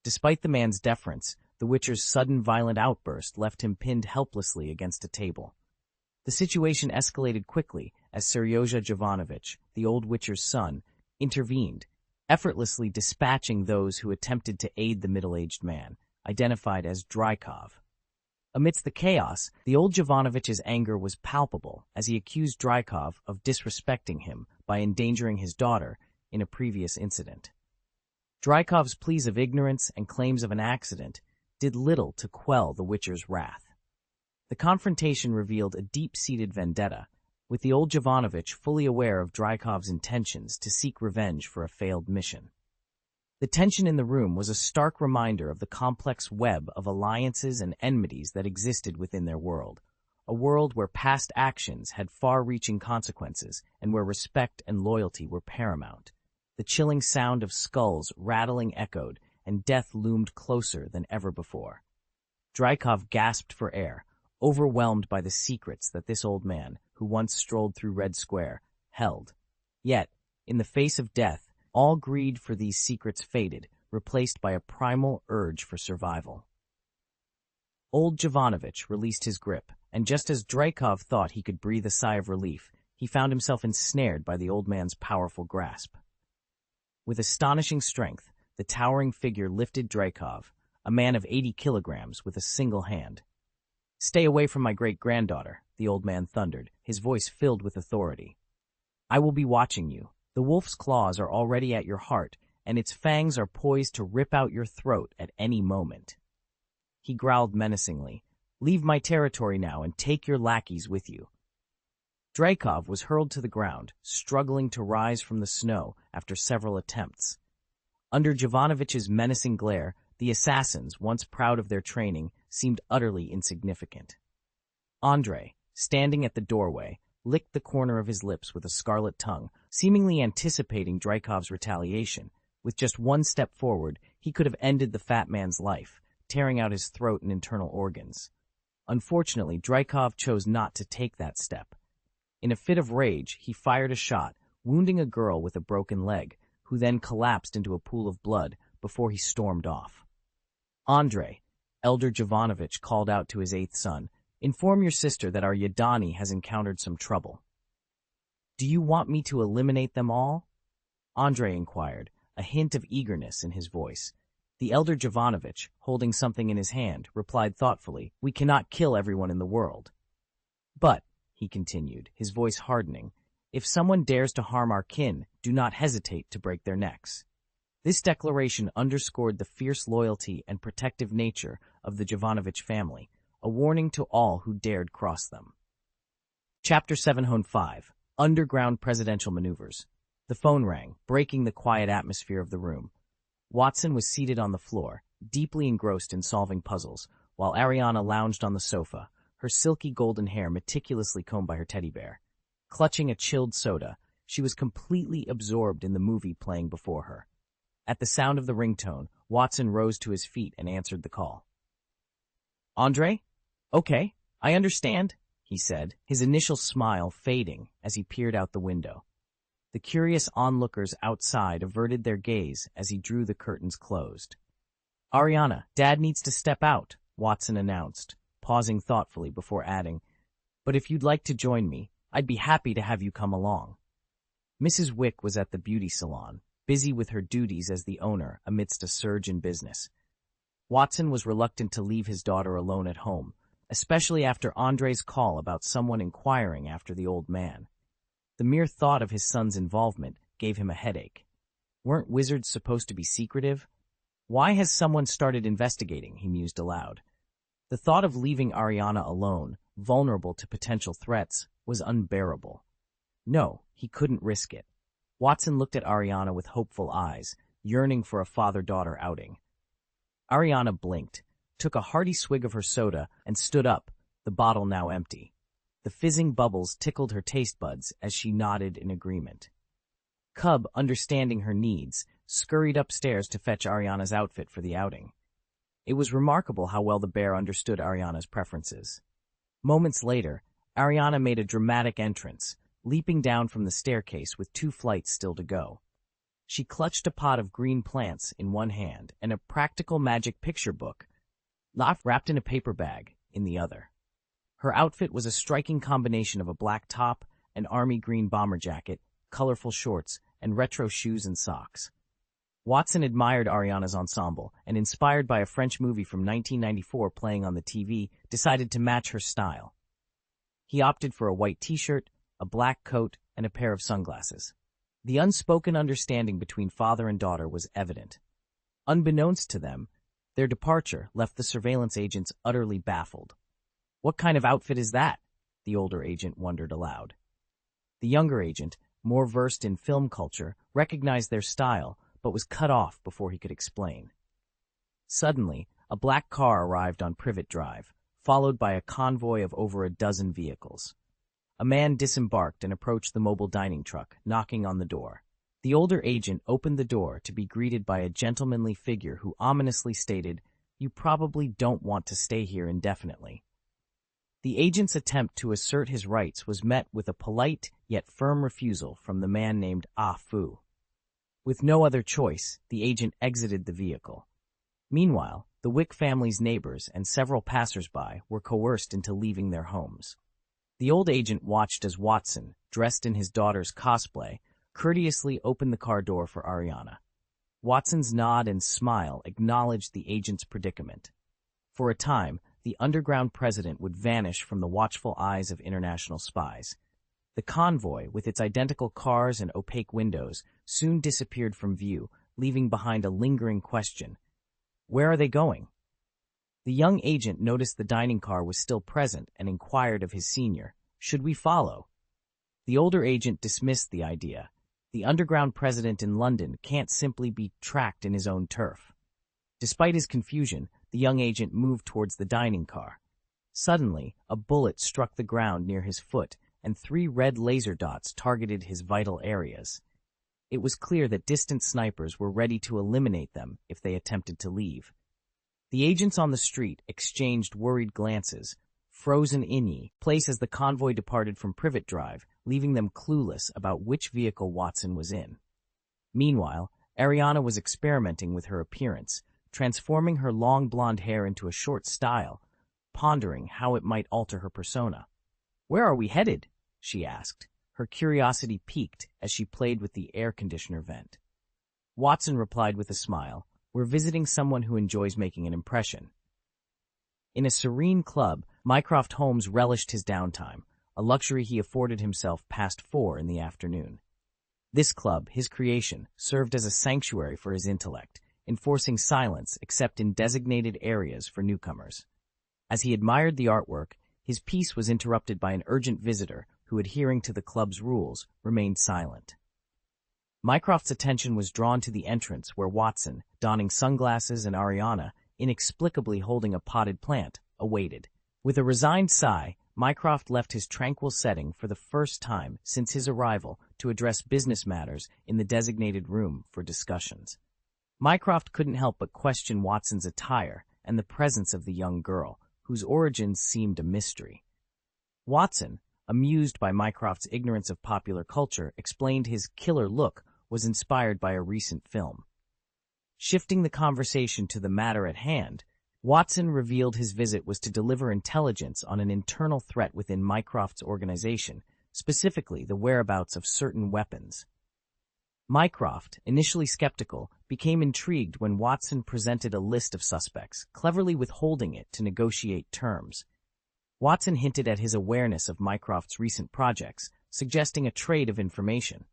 Despite the man's deference, the Witcher's sudden violent outburst left him pinned helplessly against a table. The situation escalated quickly as Seryozha Jovanovich, the old Witcher's son, intervened, effortlessly dispatching those who attempted to aid the middle-aged man, identified as Drykov. Amidst the chaos, the old Jovanovich's anger was palpable as he accused Drykov of disrespecting him by endangering his daughter in a previous incident. Drykov's pleas of ignorance and claims of an accident did little to quell the Witcher's wrath. The confrontation revealed a deep-seated vendetta, with the old Jovanovich fully aware of Drykov's intentions to seek revenge for a failed mission. The tension in the room was a stark reminder of the complex web of alliances and enmities that existed within their world, a world where past actions had far-reaching consequences and where respect and loyalty were paramount. The chilling sound of skulls rattling echoed, and death loomed closer than ever before. Drykov gasped for air, overwhelmed by the secrets that this old man, who once strolled through Red Square, held. Yet, in the face of death, all greed for these secrets faded, replaced by a primal urge for survival. Old Jovanovich released his grip, and just as Drykov thought he could breathe a sigh of relief, he found himself ensnared by the old man's powerful grasp. With astonishing strength, the towering figure lifted Drykov, a man of 80 kilograms, with a single hand. "Stay away from my great-granddaughter," the old man thundered, his voice filled with authority. "I will be watching you. The wolf's claws are already at your heart, and its fangs are poised to rip out your throat at any moment." He growled menacingly, "Leave my territory now and take your lackeys with you." Drykov was hurled to the ground, struggling to rise from the snow after several attempts. Under Jovanovich's menacing glare, the assassins, once proud of their training, seemed utterly insignificant. Andrei, standing at the doorway, licked the corner of his lips with a scarlet tongue, seemingly anticipating Drykov's retaliation. With just one step forward, he could have ended the fat man's life, tearing out his throat and internal organs. Unfortunately, Drykov chose not to take that step. In a fit of rage, he fired a shot, wounding a girl with a broken leg, who then collapsed into a pool of blood before he stormed off. "Andrei," Elder Jovanovich called out to his 8th son, "inform your sister that our Yadani has encountered some trouble." "Do you want me to eliminate them all?" Andrei inquired, a hint of eagerness in his voice. The elder Jovanovich, holding something in his hand, replied thoughtfully, "We cannot kill everyone in the world." "But," he continued, his voice hardening. If someone dares to harm our kin, do not hesitate to break their necks. This declaration underscored the fierce loyalty and protective nature of the Jovanovich family, a warning to all who dared cross them. Chapter 705. Underground Presidential Maneuvers. The phone rang, breaking the quiet atmosphere of the room. Watson was seated on the floor, deeply engrossed in solving puzzles, while Ariana lounged on the sofa, her silky golden hair meticulously combed by her teddy bear. Clutching a chilled soda, she was completely absorbed in the movie playing before her. At the sound of the ringtone, Watson rose to his feet and answered the call. "Andre? Okay, I understand," he said, his initial smile fading as he peered out the window. The curious onlookers outside averted their gaze as he drew the curtains closed. "Ariana, Dad needs to step out," Watson announced, pausing thoughtfully before adding, "But if you'd like to join me, I'd be happy to have you come along." Mrs. Wick was at the beauty salon, busy with her duties as the owner amidst a surge in business. Watson was reluctant to leave his daughter alone at home, especially after Andre's call about someone inquiring after the old man. The mere thought of his son's involvement gave him a headache. Weren't wizards supposed to be secretive? Why has someone started investigating, he mused aloud. The thought of leaving Ariana alone, vulnerable to potential threats, was unbearable. No, he couldn't risk it. Watson looked at Ariana with hopeful eyes, yearning for a father-daughter outing. Ariana blinked, took a hearty swig of her soda, and stood up, the bottle now empty. The fizzing bubbles tickled her taste buds as she nodded in agreement. Cub, understanding her needs, scurried upstairs to fetch Ariana's outfit for the outing. It was remarkable how well the bear understood Ariana's preferences. Moments later, Ariana made a dramatic entrance, leaping down from the staircase with 2 flights still to go. She clutched a pot of green plants in one hand and a practical magic picture book, wrapped in a paper bag, in the other. Her outfit was a striking combination of a black top, an army green bomber jacket, colorful shorts, and retro shoes and socks. Watson admired Ariana's ensemble and, inspired by a French movie from 1994 playing on the TV, decided to match her style. He opted for a white t-shirt, a black coat, and a pair of sunglasses. The unspoken understanding between father and daughter was evident. Unbeknownst to them, their departure left the surveillance agents utterly baffled. "What kind of outfit is that?" the older agent wondered aloud. The younger agent, more versed in film culture, recognized their style, but was cut off before he could explain. Suddenly, a black car arrived on Privet Drive, followed by a convoy of over a dozen vehicles. A man disembarked and approached the mobile dining truck, knocking on the door. The older agent opened the door to be greeted by a gentlemanly figure who ominously stated, "You probably don't want to stay here indefinitely." The agent's attempt to assert his rights was met with a polite yet firm refusal from the man named Ah Fu. With no other choice, the agent exited the vehicle. Meanwhile, the Wick family's neighbors and several passers-by were coerced into leaving their homes. The old agent watched as Watson, dressed in his daughter's cosplay, courteously opened the car door for Ariana. Watson's nod and smile acknowledged the agent's predicament. For a time, the underground president would vanish from the watchful eyes of international spies. The convoy, with its identical cars and opaque windows, soon disappeared from view, leaving behind a lingering question. Where are they going? The young agent noticed the dining car was still present and inquired of his senior, "Should we follow?" The older agent dismissed the idea. The underground president in London can't simply be tracked in his own turf. Despite his confusion, the young agent moved towards the dining car. Suddenly, a bullet struck the ground near his foot, and 3 red laser dots targeted his vital areas. It was clear that distant snipers were ready to eliminate them if they attempted to leave. The agents on the street exchanged worried glances, frozen in place as the convoy departed from Privet Drive, leaving them clueless about which vehicle Watson was in. Meanwhile, Ariana was experimenting with her appearance, transforming her long blonde hair into a short style, pondering how it might alter her persona. "Where are we headed?" she asked, her curiosity piqued as she played with the air conditioner vent. Watson replied with a smile, "We're visiting someone who enjoys making an impression." In a serene club, Mycroft Holmes relished his downtime, a luxury he afforded himself past 4 in the afternoon. This club, his creation, served as a sanctuary for his intellect, enforcing silence except in designated areas for newcomers. As he admired the artwork, his peace was interrupted by an urgent visitor who, adhering to the club's rules, remained silent. Mycroft's attention was drawn to the entrance where Watson, donning sunglasses, and Ariana, inexplicably holding a potted plant, awaited. With a resigned sigh, Mycroft left his tranquil setting for the first time since his arrival to address business matters in the designated room for discussions. Mycroft couldn't help but question Watson's attire and the presence of the young girl, whose origins seemed a mystery. Watson, amused by Mycroft's ignorance of popular culture, explained his killer look was inspired by a recent film. Shifting the conversation to the matter at hand, Watson revealed his visit was to deliver intelligence on an internal threat within Mycroft's organization, specifically the whereabouts of certain weapons. Mycroft, initially skeptical, became intrigued when Watson presented a list of suspects, cleverly withholding it to negotiate terms. Watson hinted at his awareness of Mycroft's recent projects, suggesting a trade of information.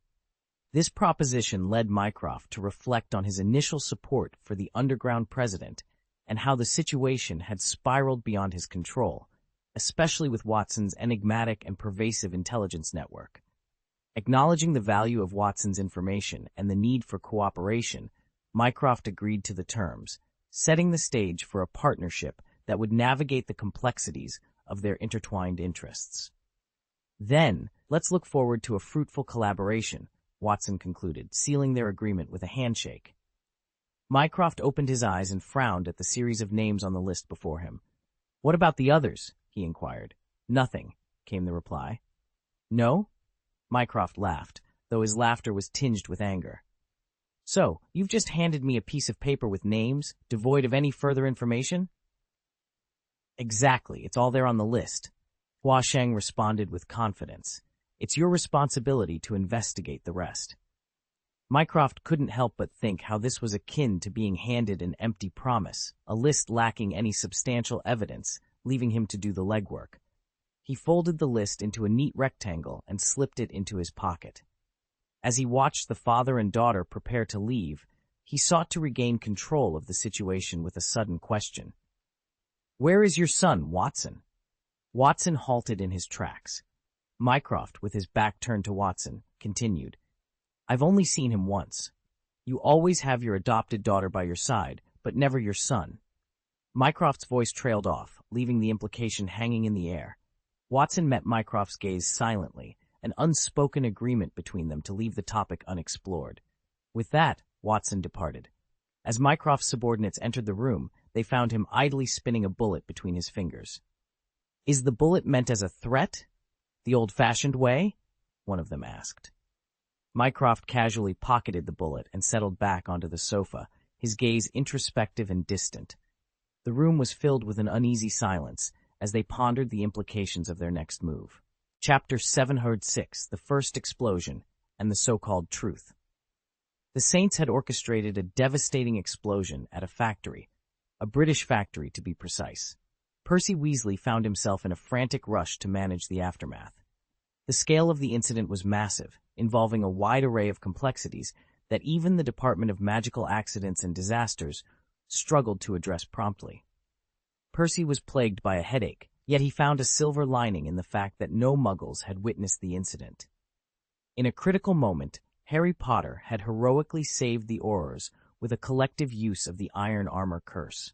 This proposition led Mycroft to reflect on his initial support for the underground president and how the situation had spiraled beyond his control, especially with Watson's enigmatic and pervasive intelligence network. Acknowledging the value of Watson's information and the need for cooperation, Mycroft agreed to the terms, setting the stage for a partnership that would navigate the complexities of their intertwined interests. "Then, let's look forward to a fruitful collaboration," Watson concluded, sealing their agreement with a handshake. Mycroft opened his eyes and frowned at the series of names on the list before him. "What about the others?" he inquired. "Nothing," came the reply. "No?" Mycroft laughed, though his laughter was tinged with anger. "So, you've just handed me a piece of paper with names, devoid of any further information?" "Exactly, it's all there on the list," Hua Sheng responded with confidence. "It's your responsibility to investigate the rest." Mycroft couldn't help but think how this was akin to being handed an empty promise, a list lacking any substantial evidence, leaving him to do the legwork. He folded the list into a neat rectangle and slipped it into his pocket. As he watched the father and daughter prepare to leave, he sought to regain control of the situation with a sudden question. "Where is your son, Watson?" Watson halted in his tracks. Mycroft, with his back turned to Watson, continued, "I've only seen him once. You always have your adopted daughter by your side, but never your son." Mycroft's voice trailed off, leaving the implication hanging in the air. Watson met Mycroft's gaze silently, an unspoken agreement between them to leave the topic unexplored. With that, Watson departed. As Mycroft's subordinates entered the room, they found him idly spinning a bullet between his fingers. "Is the bullet meant as a threat? The old-fashioned way?" one of them asked. Mycroft casually pocketed the bullet and settled back onto the sofa, his gaze introspective and distant. The room was filled with an uneasy silence as they pondered the implications of their next move. Chapter 706, The First Explosion, and the So-Called Truth. The Saints had orchestrated a devastating explosion at a factory, a British factory to be precise. Percy Weasley found himself in a frantic rush to manage the aftermath. The scale of the incident was massive, involving a wide array of complexities that even the Department of Magical Accidents and Disasters struggled to address promptly. Percy was plagued by a headache, yet he found a silver lining in the fact that no Muggles had witnessed the incident. In a critical moment, Harry Potter had heroically saved the Aurors with a collective use of the Iron Armor curse.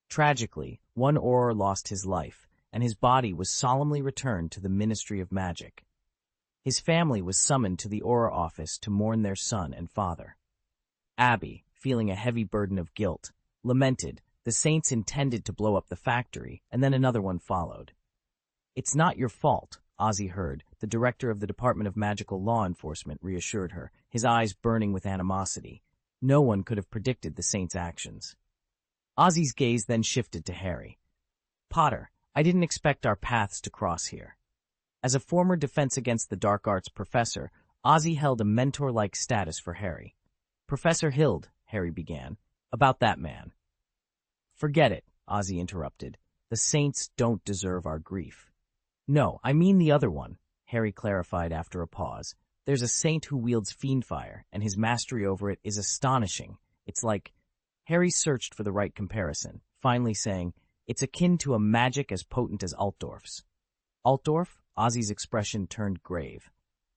Tragically, one Auror lost his life, and his body was solemnly returned to the Ministry of Magic. His family was summoned to the Auror office to mourn their son and father. Abby, feeling a heavy burden of guilt, lamented, "The Saints intended to blow up the factory, and then another one followed." "It's not your fault," Ozzy Hurd, the director of the Department of Magical Law Enforcement, reassured her, his eyes burning with animosity. "No one could have predicted the Saints' actions." Ozzy's gaze then shifted to Harry. "Potter, I didn't expect our paths to cross here." As a former Defense Against the Dark Arts professor, Ozzy held a mentor-like status for Harry. "Professor Hild," Harry began, "about that man." "Forget it," Ozzy interrupted. "The Saints don't deserve our grief." No, I mean the other one, Harry clarified after a pause. There's a saint who wields fiendfire, and his mastery over it is astonishing. It's like... Harry searched for the right comparison, finally saying, it's akin to a magic as potent as Altdorf's. Altdorf? Ozzy's expression turned grave.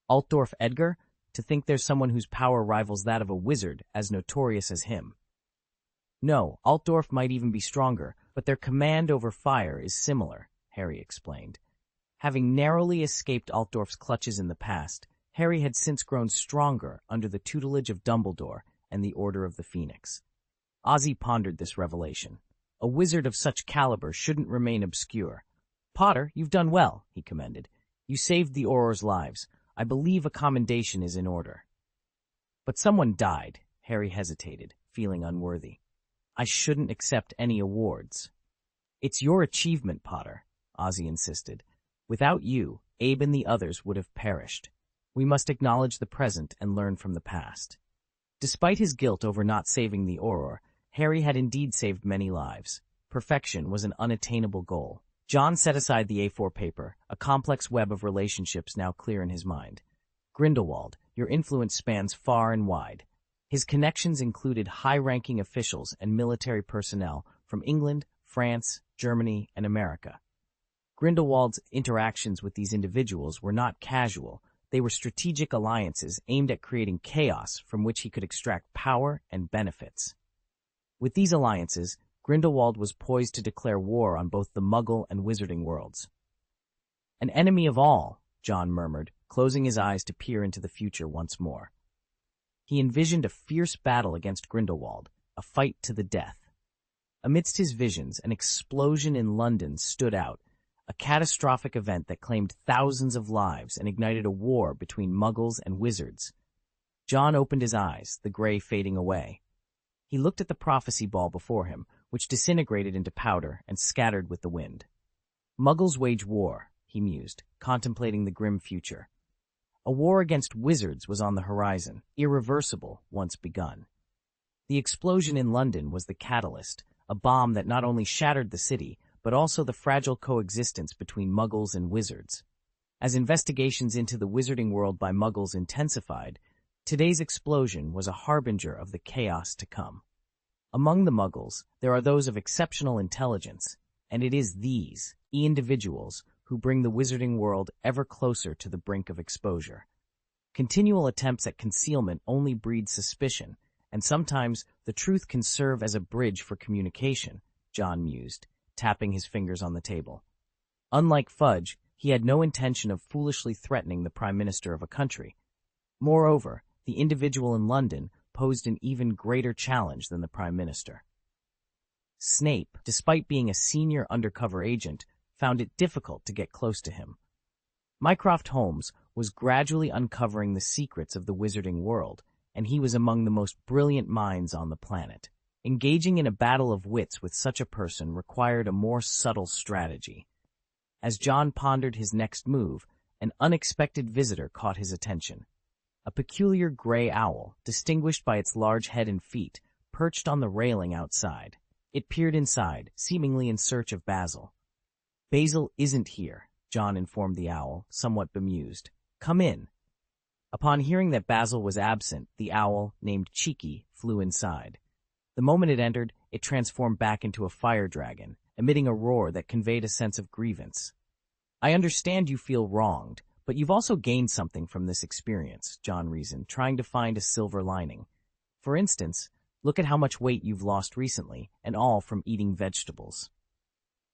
Altdorf Edgar? To think there's someone whose power rivals that of a wizard as notorious as him. No, Altdorf might even be stronger, but their command over fire is similar, Harry explained. Having narrowly escaped Altdorf's clutches in the past, Harry had since grown stronger under the tutelage of Dumbledore and the Order of the Phoenix. Ozzy pondered this revelation. A wizard of such caliber shouldn't remain obscure. Potter, you've done well, he commended. You saved the Auror's lives. I believe a commendation is in order. But someone died, Harry hesitated, feeling unworthy. I shouldn't accept any awards. It's your achievement, Potter, Ozzy insisted. Without you, Abe and the others would have perished. We must acknowledge the present and learn from the past. Despite his guilt over not saving the Auror, Harry had indeed saved many lives. Perfection was an unattainable goal. John set aside the A4 paper, a complex web of relationships now clear in his mind. Grindelwald, your influence spans far and wide. His connections included high-ranking officials and military personnel from England, France, Germany, and America. Grindelwald's interactions with these individuals were not casual. They were strategic alliances aimed at creating chaos from which he could extract power and benefits. With these alliances, Grindelwald was poised to declare war on both the Muggle and Wizarding worlds. An enemy of all, John murmured, closing his eyes to peer into the future once more. He envisioned a fierce battle against Grindelwald, a fight to the death. Amidst his visions, an explosion in London stood out, a catastrophic event that claimed thousands of lives and ignited a war between Muggles and Wizards. John opened his eyes, the gray fading away. He looked at the prophecy ball before him, which disintegrated into powder and scattered with the wind. Muggles wage war, he mused, contemplating the grim future. A war against wizards was on the horizon, irreversible once begun. The explosion in London was the catalyst, a bomb that not only shattered the city, but also the fragile coexistence between Muggles and wizards. As investigations into the wizarding world by Muggles intensified, today's explosion was a harbinger of the chaos to come. Among the Muggles, there are those of exceptional intelligence, and it is these individuals who bring the wizarding world ever closer to the brink of exposure. Continual attempts at concealment only breed suspicion, and sometimes the truth can serve as a bridge for communication, John mused, tapping his fingers on the table. Unlike Fudge, he had no intention of foolishly threatening the Prime Minister of a country. Moreover, the individual in London posed an even greater challenge than the Prime Minister. Snape, despite being a senior undercover agent, found it difficult to get close to him. Mycroft Holmes was gradually uncovering the secrets of the wizarding world, and he was among the most brilliant minds on the planet. Engaging in a battle of wits with such a person required a more subtle strategy. As John pondered his next move, an unexpected visitor caught his attention. A peculiar gray owl, distinguished by its large head and feet, perched on the railing outside. It peered inside, seemingly in search of Basil. "Basil isn't here," John informed the owl, somewhat bemused. "Come in." Upon hearing that Basil was absent, the owl, named Cheeky, flew inside. The moment it entered, it transformed back into a fire dragon, emitting a roar that conveyed a sense of grievance. "I understand you feel wronged, but you've also gained something from this experience," John reasoned, trying to find a silver lining. "For instance, look at how much weight you've lost recently, and all from eating vegetables."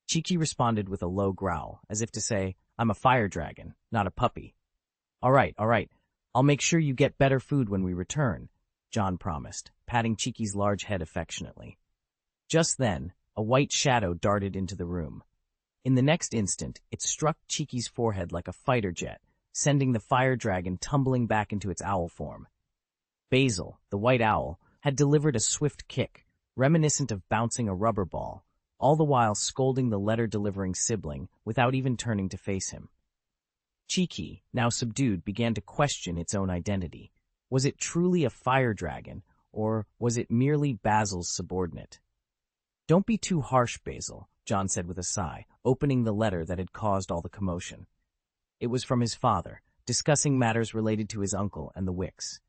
Cheeky responded with a low growl, as if to say, "I'm a fire dragon, not a puppy." All right. I'll make sure you get better food when we return," John promised, patting Cheeky's large head affectionately. Just then, a white shadow darted into the room. In the next instant, it struck Cheeky's forehead like a fighter jet, sending the fire dragon tumbling back into its owl form. Basil, the white owl, had delivered a swift kick, reminiscent of bouncing a rubber ball, all the while scolding the letter-delivering sibling without even turning to face him. Cheeky, now subdued, began to question its own identity. Was it truly a fire dragon, or was it merely Basil's subordinate? "Don't be too harsh, Basil," John said with a sigh, opening the letter that had caused all the commotion. It was from his father, discussing matters related to his uncle and the Wicks.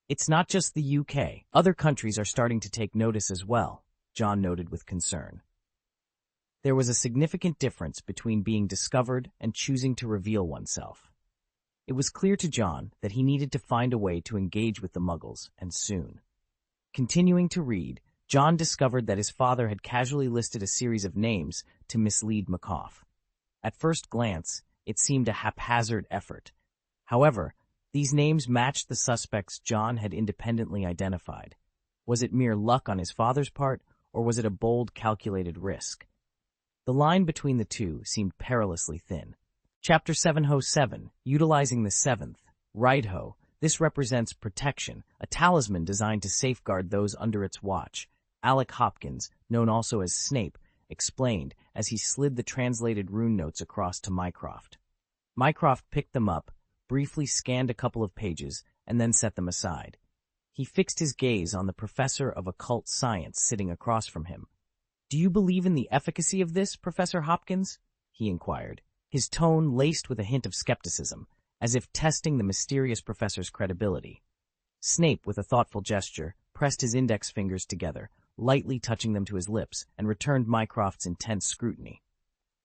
It's not just the UK. Other countries are starting to take notice as well, John noted with concern. There was a significant difference between being discovered and choosing to reveal oneself. It was clear to John that he needed to find a way to engage with the Muggles, and soon. Continuing to read, John discovered that his father had casually listed a series of names to mislead McCoff. At first glance, it seemed a haphazard effort. However, these names matched the suspects John had independently identified. Was it mere luck on his father's part, or was it a bold, calculated risk? The line between the two seemed perilously thin. Chapter 707, Utilizing the Seventh. Right-ho, this represents protection, a talisman designed to safeguard those under its watch. Alec Hopkins, known also as Snape, explained as he slid the translated rune notes across to Mycroft. Mycroft picked them up, briefly scanned a couple of pages, and then set them aside. He fixed his gaze on the professor of occult science sitting across from him. "Do you believe in the efficacy of this, Professor Hopkins?" he inquired, his tone laced with a hint of skepticism, as if testing the mysterious professor's credibility. Snape, with a thoughtful gesture, pressed his index fingers together, lightly touching them to his lips, and returned Mycroft's intense scrutiny.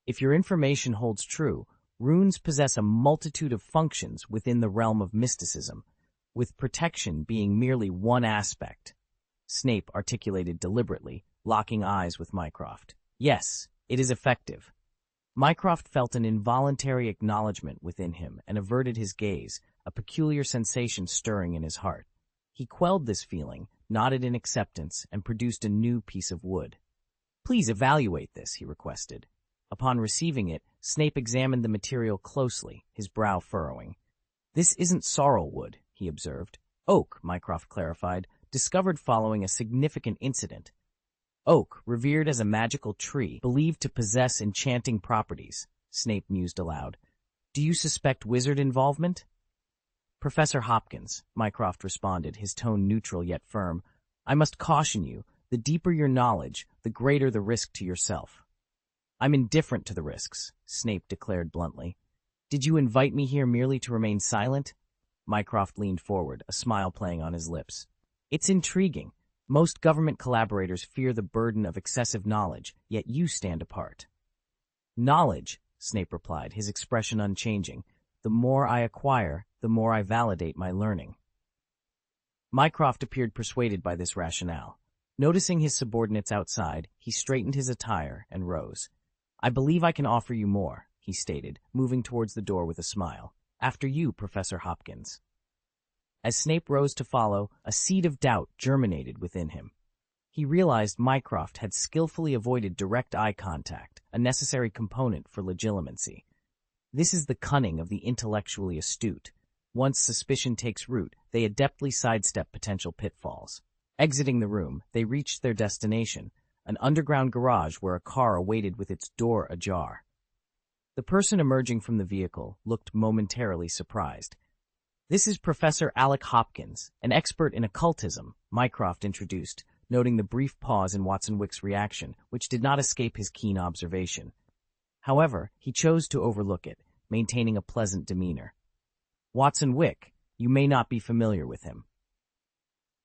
"If your information holds true, runes possess a multitude of functions within the realm of mysticism, with protection being merely one aspect," Snape articulated deliberately, locking eyes with Mycroft. "Yes, it is effective." Mycroft felt an involuntary acknowledgement within him and averted his gaze, a peculiar sensation stirring in his heart. He quelled this feeling, nodded in acceptance, and produced a new piece of wood. "Please evaluate this," he requested. Upon receiving it, Snape examined the material closely, his brow furrowing. "This isn't sorrel wood," he observed. "Oak," Mycroft clarified, discovered following a significant incident. "Oak, revered as a magical tree, believed to possess enchanting properties," Snape mused aloud. "Do you suspect wizard involvement?" "Professor Hopkins," Mycroft responded, his tone neutral yet firm, "I must caution you, the deeper your knowledge, the greater the risk to yourself." "I'm indifferent to the risks," Snape declared bluntly. "Did you invite me here merely to remain silent?" Mycroft leaned forward, a smile playing on his lips. "It's intriguing. Most government collaborators fear the burden of excessive knowledge, yet you stand apart." "Knowledge," Snape replied, his expression unchanging. "The more I acquire, the more I validate my learning." Mycroft appeared persuaded by this rationale. Noticing his subordinates outside, he straightened his attire and rose. "I believe I can offer you more," he stated, moving towards the door with a smile. "After you, Professor Hopkins." As Snape rose to follow, a seed of doubt germinated within him. He realized Mycroft had skillfully avoided direct eye contact, a necessary component for legitimacy. This is the cunning of the intellectually astute. Once suspicion takes root, they adeptly sidestep potential pitfalls. Exiting the room, they reached their destination, an underground garage where a car awaited with its door ajar. The person emerging from the vehicle looked momentarily surprised. "This is Professor Alec Hopkins, an expert in occultism," Mycroft introduced, noting the brief pause in Watson Wick's reaction, which did not escape his keen observation. However, he chose to overlook it, maintaining a pleasant demeanor. "Watson Wick, you may not be familiar with him."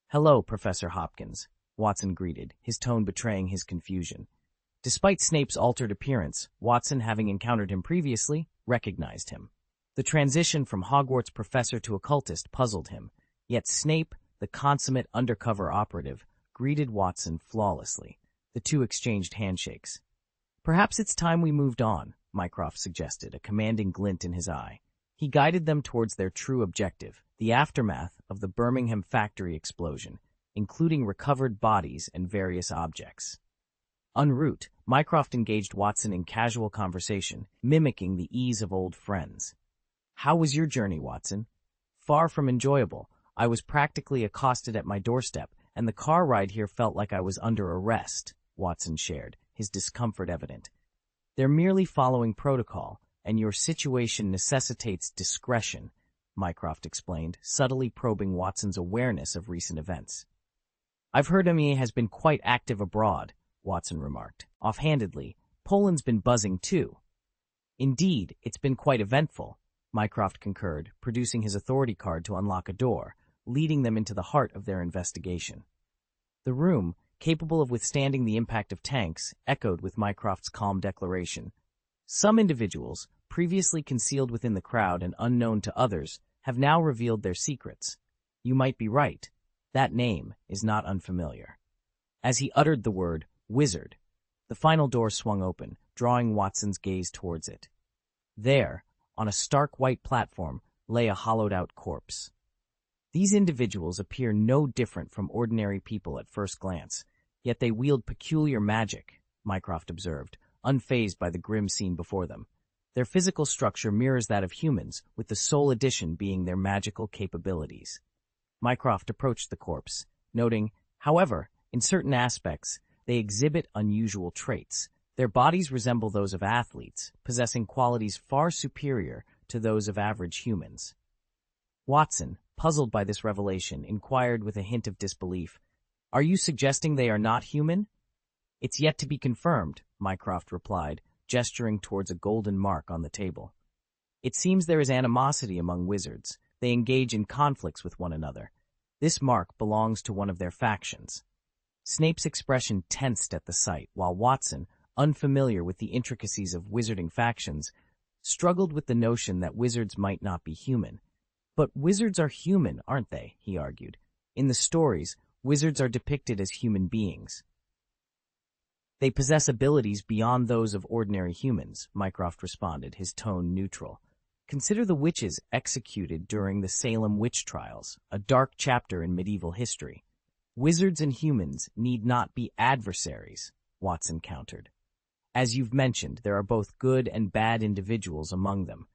"Hello, Professor Hopkins," Watson greeted, his tone betraying his confusion. Despite Snape's altered appearance, Watson, having encountered him previously, recognized him. The transition from Hogwarts professor to occultist puzzled him, yet Snape, the consummate undercover operative, greeted Watson flawlessly. The two exchanged handshakes. "Perhaps it's time we moved on," Mycroft suggested, a commanding glint in his eye. He guided them towards their true objective, the aftermath of the Birmingham factory explosion, including recovered bodies and various objects. En route, Mycroft engaged Watson in casual conversation, mimicking the ease of old friends. "How was your journey, Watson?" "Far from enjoyable. I was practically accosted at my doorstep, and the car ride here felt like I was under arrest," Watson shared, his discomfort evident. "They're merely following protocol, and your situation necessitates discretion," Mycroft explained, subtly probing Watson's awareness of recent events. "I've heard Emmy has been quite active abroad," Watson remarked, offhandedly, Poland's been buzzing too. Indeed, it's been quite eventful, Mycroft concurred, producing his authority card to unlock a door, leading them into the heart of their investigation. The room, capable of withstanding the impact of tanks, echoed with Mycroft's calm declaration. Some individuals, previously concealed within the crowd and unknown to others, have now revealed their secrets. You might be right. That name is not unfamiliar. As he uttered the word, wizard, the final door swung open, drawing Watson's gaze towards it. There, on a stark white platform, lay a hollowed-out corpse. These individuals appear no different from ordinary people at first glance, yet they wield peculiar magic, Mycroft observed, unfazed by the grim scene before them. Their physical structure mirrors that of humans, with the sole addition being their magical capabilities. Mycroft approached the corpse, noting, however, in certain aspects, they exhibit unusual traits. Their bodies resemble those of athletes, possessing qualities far superior to those of average humans. Watson, puzzled by this revelation, inquired with a hint of disbelief, "Are you suggesting they are not human?" "It's yet to be confirmed," Mycroft replied, gesturing towards a golden mark on the table. "It seems there is animosity among wizards. They engage in conflicts with one another. This mark belongs to one of their factions." Snape's expression tensed at the sight, while Watson, unfamiliar with the intricacies of wizarding factions, struggled with the notion that wizards might not be human. "But wizards are human, aren't they?" he argued. "In the stories, wizards are depicted as human beings." "They possess abilities beyond those of ordinary humans," Mycroft responded, his tone neutral. "Consider the witches executed during the Salem witch trials, a dark chapter in medieval history. Wizards and humans need not be adversaries," Watson countered. "As you've mentioned, there are both good and bad individuals among them.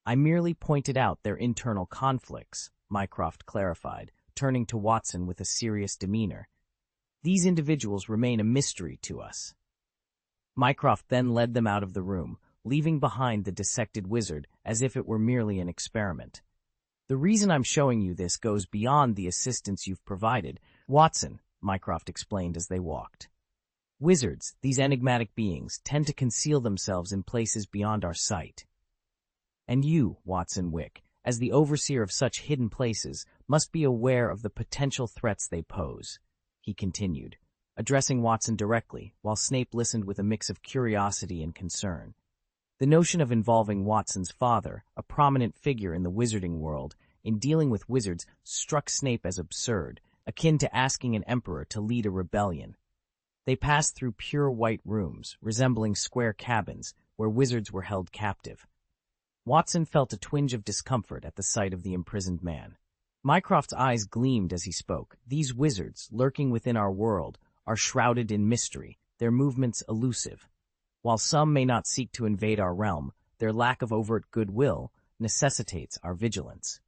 I merely pointed out their internal conflicts," Mycroft clarified, turning to Watson with a serious demeanor. "These individuals remain a mystery to us." Mycroft then led them out of the room, leaving behind the dissected wizard as if it were merely an experiment. "The reason I'm showing you this goes beyond the assistance you've provided, Watson," Mycroft explained as they walked. "Wizards, these enigmatic beings, tend to conceal themselves in places beyond our sight. And you, Watson Wick, as the overseer of such hidden places, must be aware of the potential threats they pose," he continued, addressing Watson directly, while Snape listened with a mix of curiosity and concern. The notion of involving Watson's father, a prominent figure in the wizarding world, in dealing with wizards struck Snape as absurd, akin to asking an emperor to lead a rebellion. They passed through pure white rooms, resembling square cabins, where wizards were held captive. Watson felt a twinge of discomfort at the sight of the imprisoned man. Mycroft's eyes gleamed as he spoke. "These wizards, lurking within our world, are shrouded in mystery, their movements elusive. While some may not seek to invade our realm, their lack of overt goodwill necessitates our vigilance.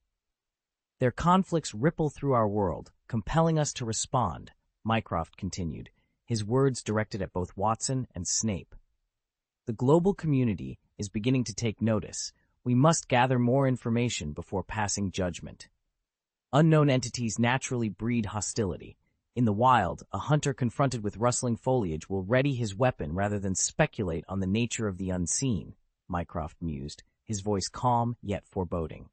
Their conflicts ripple through our world, compelling us to respond," Mycroft continued, his words directed at both Watson and Snape. "The global community is beginning to take notice. We must gather more information before passing judgment. Unknown entities naturally breed hostility. In the wild, a hunter confronted with rustling foliage will ready his weapon rather than speculate on the nature of the unseen," Mycroft mused, his voice calm yet foreboding.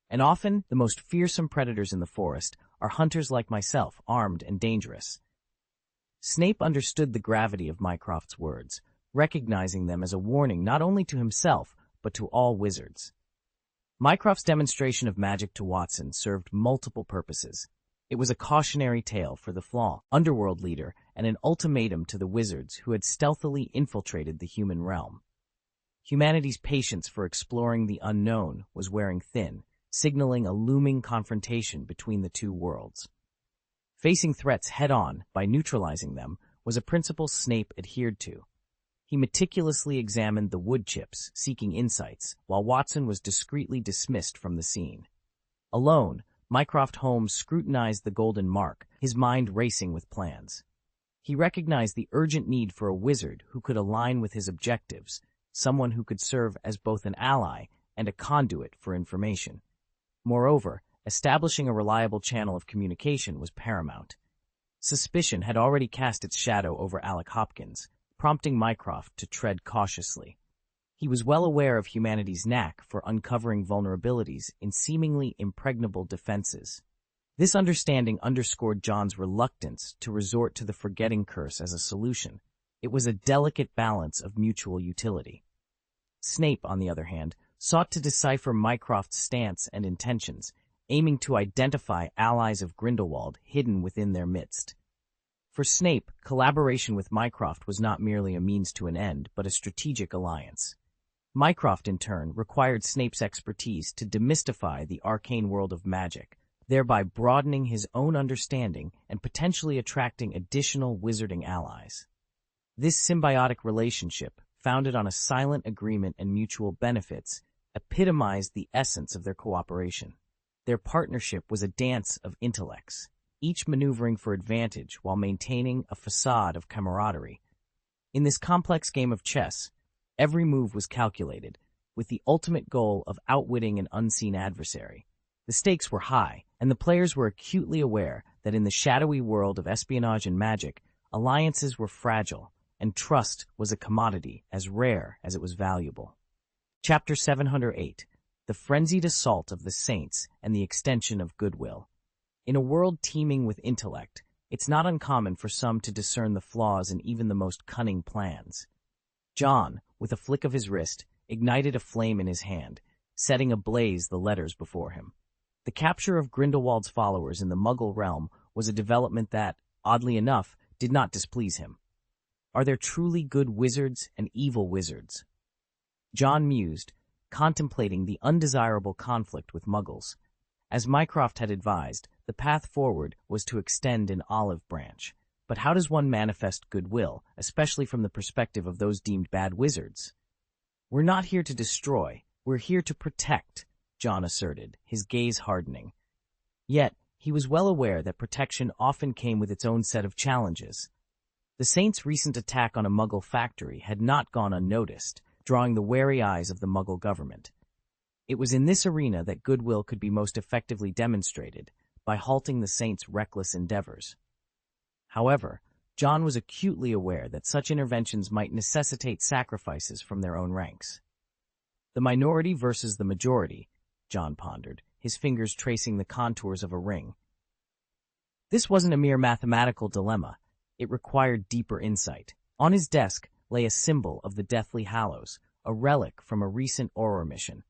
"And often, the most fearsome predators in the forest are hunters like myself, armed and dangerous." Snape understood the gravity of Mycroft's words, recognizing them as a warning not only to himself, but to all wizards. Mycroft's demonstration of magic to Watson served multiple purposes. It was a cautionary tale for the Flaw underworld leader and an ultimatum to the wizards who had stealthily infiltrated the human realm. Humanity's patience for exploring the unknown was wearing thin, signaling a looming confrontation between the two worlds. Facing threats head-on by neutralizing them was a principle Snape adhered to. He meticulously examined the wood chips, seeking insights, while Watson was discreetly dismissed from the scene. Alone, Mycroft Holmes scrutinized the golden mark, his mind racing with plans. He recognized the urgent need for a wizard who could align with his objectives, someone who could serve as both an ally and a conduit for information. Moreover, establishing a reliable channel of communication was paramount. Suspicion had already cast its shadow over Alec Hopkins, prompting Mycroft to tread cautiously. He was well aware of humanity's knack for uncovering vulnerabilities in seemingly impregnable defenses. This understanding underscored John's reluctance to resort to the forgetting curse as a solution. It was a delicate balance of mutual utility. Snape, on the other hand, sought to decipher Mycroft's stance and intentions, aiming to identify allies of Grindelwald hidden within their midst. For Snape, collaboration with Mycroft was not merely a means to an end, but a strategic alliance. Mycroft, in turn, required Snape's expertise to demystify the arcane world of magic, thereby broadening his own understanding and potentially attracting additional wizarding allies. This symbiotic relationship, founded on a silent agreement and mutual benefits, epitomized the essence of their cooperation. Their partnership was a dance of intellects, each maneuvering for advantage while maintaining a facade of camaraderie. In this complex game of chess, every move was calculated, with the ultimate goal of outwitting an unseen adversary. The stakes were high, and the players were acutely aware that in the shadowy world of espionage and magic, alliances were fragile, and trust was a commodity as rare as it was valuable. Chapter 708, The Frenzied Assault of the Saints and the Extension of Goodwill. In a world teeming with intellect, it's not uncommon for some to discern the flaws in even the most cunning plans. John, with a flick of his wrist, ignited a flame in his hand, setting ablaze the letters before him. The capture of Grindelwald's followers in the Muggle realm was a development that, oddly enough, did not displease him. Are there truly good wizards and evil wizards? John mused, contemplating the undesirable conflict with Muggles. As Mycroft had advised, the path forward was to extend an olive branch. But how does one manifest goodwill, especially from the perspective of those deemed bad wizards? We're not here to destroy, we're here to protect, John asserted, his gaze hardening. Yet, he was well aware that protection often came with its own set of challenges. The Saints' recent attack on a Muggle factory had not gone unnoticed, drawing the wary eyes of the Muggle government. It was in this arena that goodwill could be most effectively demonstrated, by halting the Saints' reckless endeavors. However, John was acutely aware that such interventions might necessitate sacrifices from their own ranks. The minority versus the majority, John pondered, his fingers tracing the contours of a ring. This wasn't a mere mathematical dilemma. It required deeper insight. On his desk lay a symbol of the Deathly Hallows, a relic from a recent Auror mission.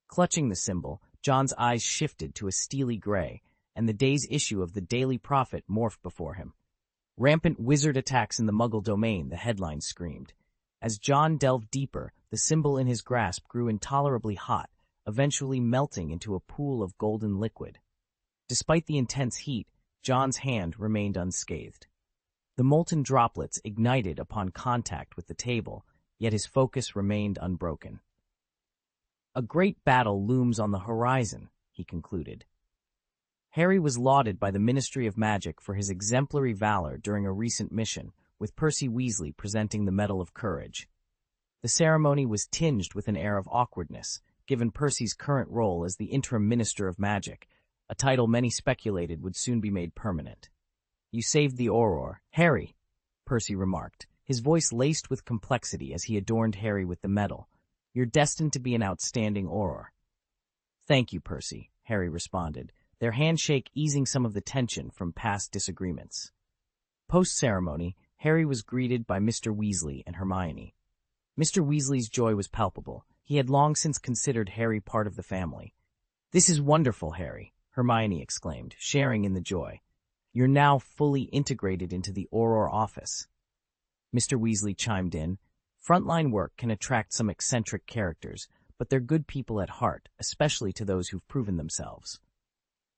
Clutching the symbol, John's eyes shifted to a steely gray, and the day's issue of the Daily Prophet morphed before him. Rampant wizard attacks in the Muggle domain, the headline screamed. As John delved deeper, the symbol in his grasp grew intolerably hot, eventually melting into a pool of golden liquid. Despite the intense heat, John's hand remained unscathed. The molten droplets ignited upon contact with the table, yet his focus remained unbroken. A great battle looms on the horizon, he concluded. Harry was lauded by the Ministry of Magic for his exemplary valor during a recent mission, with Percy Weasley presenting the Medal of Courage. The ceremony was tinged with an air of awkwardness, given Percy's current role as the interim Minister of Magic, a title many speculated would soon be made permanent. "You saved the Auror, Harry," Percy remarked, his voice laced with complexity as he adorned Harry with the medal. "You're destined to be an outstanding Auror." "Thank you, Percy," Harry responded, their handshake easing some of the tension from past disagreements. Post-ceremony, Harry was greeted by Mr. Weasley and Hermione. Mr. Weasley's joy was palpable. He had long since considered Harry part of the family. "This is wonderful, Harry," Hermione exclaimed, sharing in the joy. "You're now fully integrated into the Auror office." Mr. Weasley chimed in. "Frontline work can attract some eccentric characters, but they're good people at heart, especially to those who've proven themselves."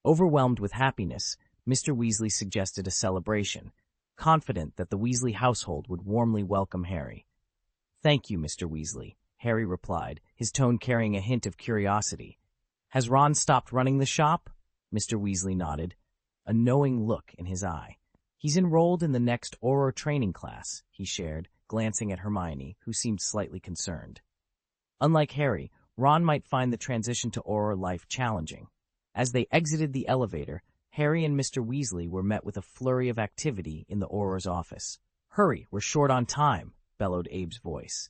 Overwhelmed with happiness, Mr. Weasley suggested a celebration, confident that the Weasley household would warmly welcome Harry. "Thank you, Mr. Weasley," Harry replied, his tone carrying a hint of curiosity. "Has Ron stopped running the shop?" Mr. Weasley nodded, a knowing look in his eye. "He's enrolled in the next Auror training class," he shared, glancing at Hermione, who seemed slightly concerned. Unlike Harry, Ron might find the transition to Auror life challenging. As they exited the elevator, Harry and Mr. Weasley were met with a flurry of activity in the Auror's office. "Hurry, we're short on time," bellowed Abe's voice.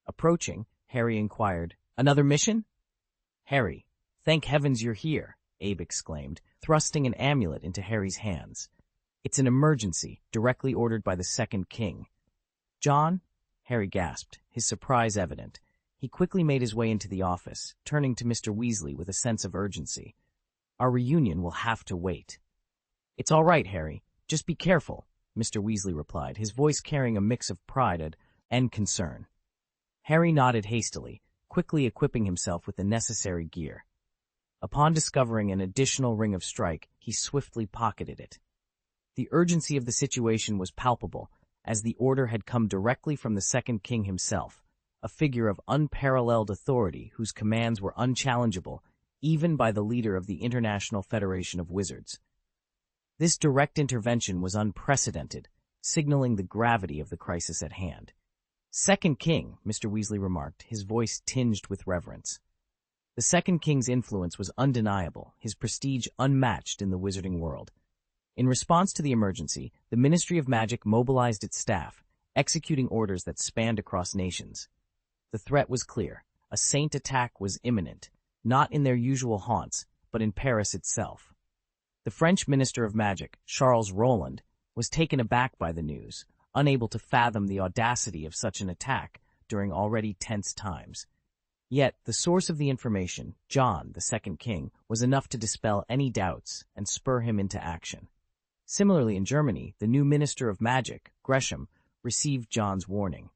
Approaching, Harry inquired, "Another mission?" "Harry, thank heavens you're here," Abe exclaimed, thrusting an amulet into Harry's hands. "It's an emergency, directly ordered by the Second King." "John?" Harry gasped, his surprise evident. He quickly made his way into the office, turning to Mr. Weasley with a sense of urgency. "Our reunion will have to wait." "It's all right, Harry. Just be careful," Mr. Weasley replied, his voice carrying a mix of pride and concern. Harry nodded hastily, quickly equipping himself with the necessary gear. Upon discovering an additional ring of strike, he swiftly pocketed it. The urgency of the situation was palpable, as the order had come directly from the Second King himself, a figure of unparalleled authority whose commands were unchallengeable, even by the leader of the International Federation of Wizards. This direct intervention was unprecedented, signaling the gravity of the crisis at hand. "Second King," Mr. Weasley remarked, his voice tinged with reverence. The Second King's influence was undeniable, his prestige unmatched in the wizarding world. In response to the emergency, the Ministry of Magic mobilized its staff, executing orders that spanned across nations. The threat was clear. A saint attack was imminent, not in their usual haunts, but in Paris itself. The French Minister of Magic, Charles Roland, was taken aback by the news, unable to fathom the audacity of such an attack during already tense times. Yet, the source of the information, John, the Second King, was enough to dispel any doubts and spur him into action. Similarly, in Germany, the new Minister of Magic, Gresham, received John's warning.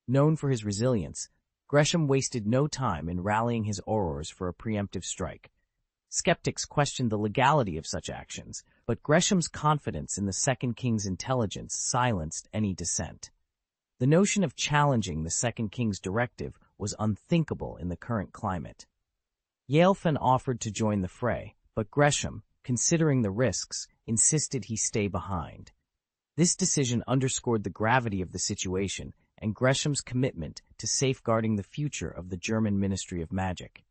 Known for his resilience, Gresham wasted no time in rallying his aurors for a preemptive strike. Skeptics questioned the legality of such actions, but Gresham's confidence in the Second King's intelligence silenced any dissent. The notion of challenging the Second King's directive was unthinkable in the current climate. Yalefen offered to join the fray, but Gresham, considering the risks, insisted he stay behind. This decision underscored the gravity of the situation and Gresham's commitment to safeguarding the future of the German Ministry of Magic.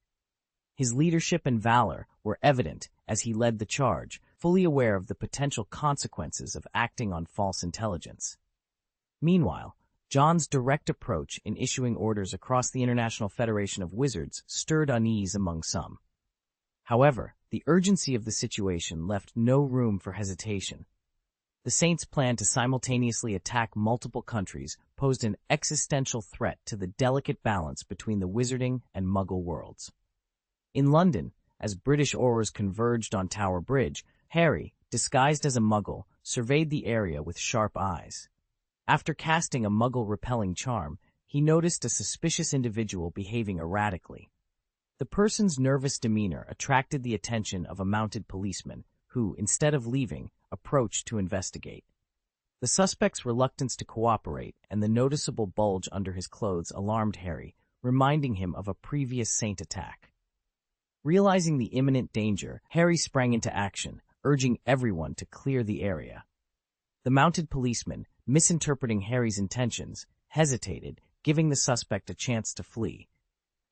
His leadership and valor were evident as he led the charge, fully aware of the potential consequences of acting on false intelligence. Meanwhile, John's direct approach in issuing orders across the International Federation of Wizards stirred unease among some. However, the urgency of the situation left no room for hesitation. The Saints' plan to simultaneously attack multiple countries posed an existential threat to the delicate balance between the wizarding and Muggle worlds. In London, as British aurors converged on Tower Bridge, Harry, disguised as a Muggle, surveyed the area with sharp eyes. After casting a Muggle-repelling charm, he noticed a suspicious individual behaving erratically. The person's nervous demeanor attracted the attention of a mounted policeman, who, instead of leaving, approached to investigate. The suspect's reluctance to cooperate and the noticeable bulge under his clothes alarmed Harry, reminding him of a previous Saint attack. Realizing the imminent danger, Harry sprang into action, urging everyone to clear the area. The mounted policeman, misinterpreting Harry's intentions, hesitated, giving the suspect a chance to flee.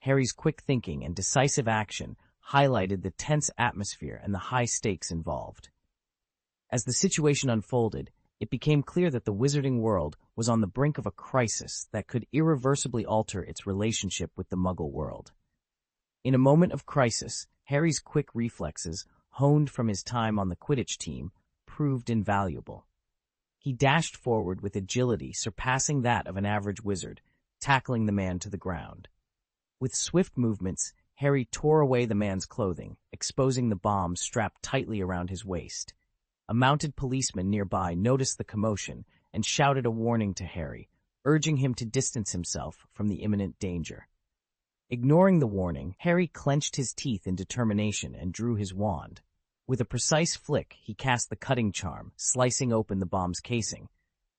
Harry's quick thinking and decisive action highlighted the tense atmosphere and the high stakes involved. As the situation unfolded, it became clear that the wizarding world was on the brink of a crisis that could irreversibly alter its relationship with the Muggle world. In a moment of crisis, Harry's quick reflexes, honed from his time on the Quidditch team, proved invaluable. He dashed forward with agility surpassing that of an average wizard, tackling the man to the ground. With swift movements, Harry tore away the man's clothing, exposing the bomb strapped tightly around his waist. A mounted policeman nearby noticed the commotion and shouted a warning to Harry, urging him to distance himself from the imminent danger. Ignoring the warning, Harry clenched his teeth in determination and drew his wand. With a precise flick, he cast the cutting charm, slicing open the bomb's casing.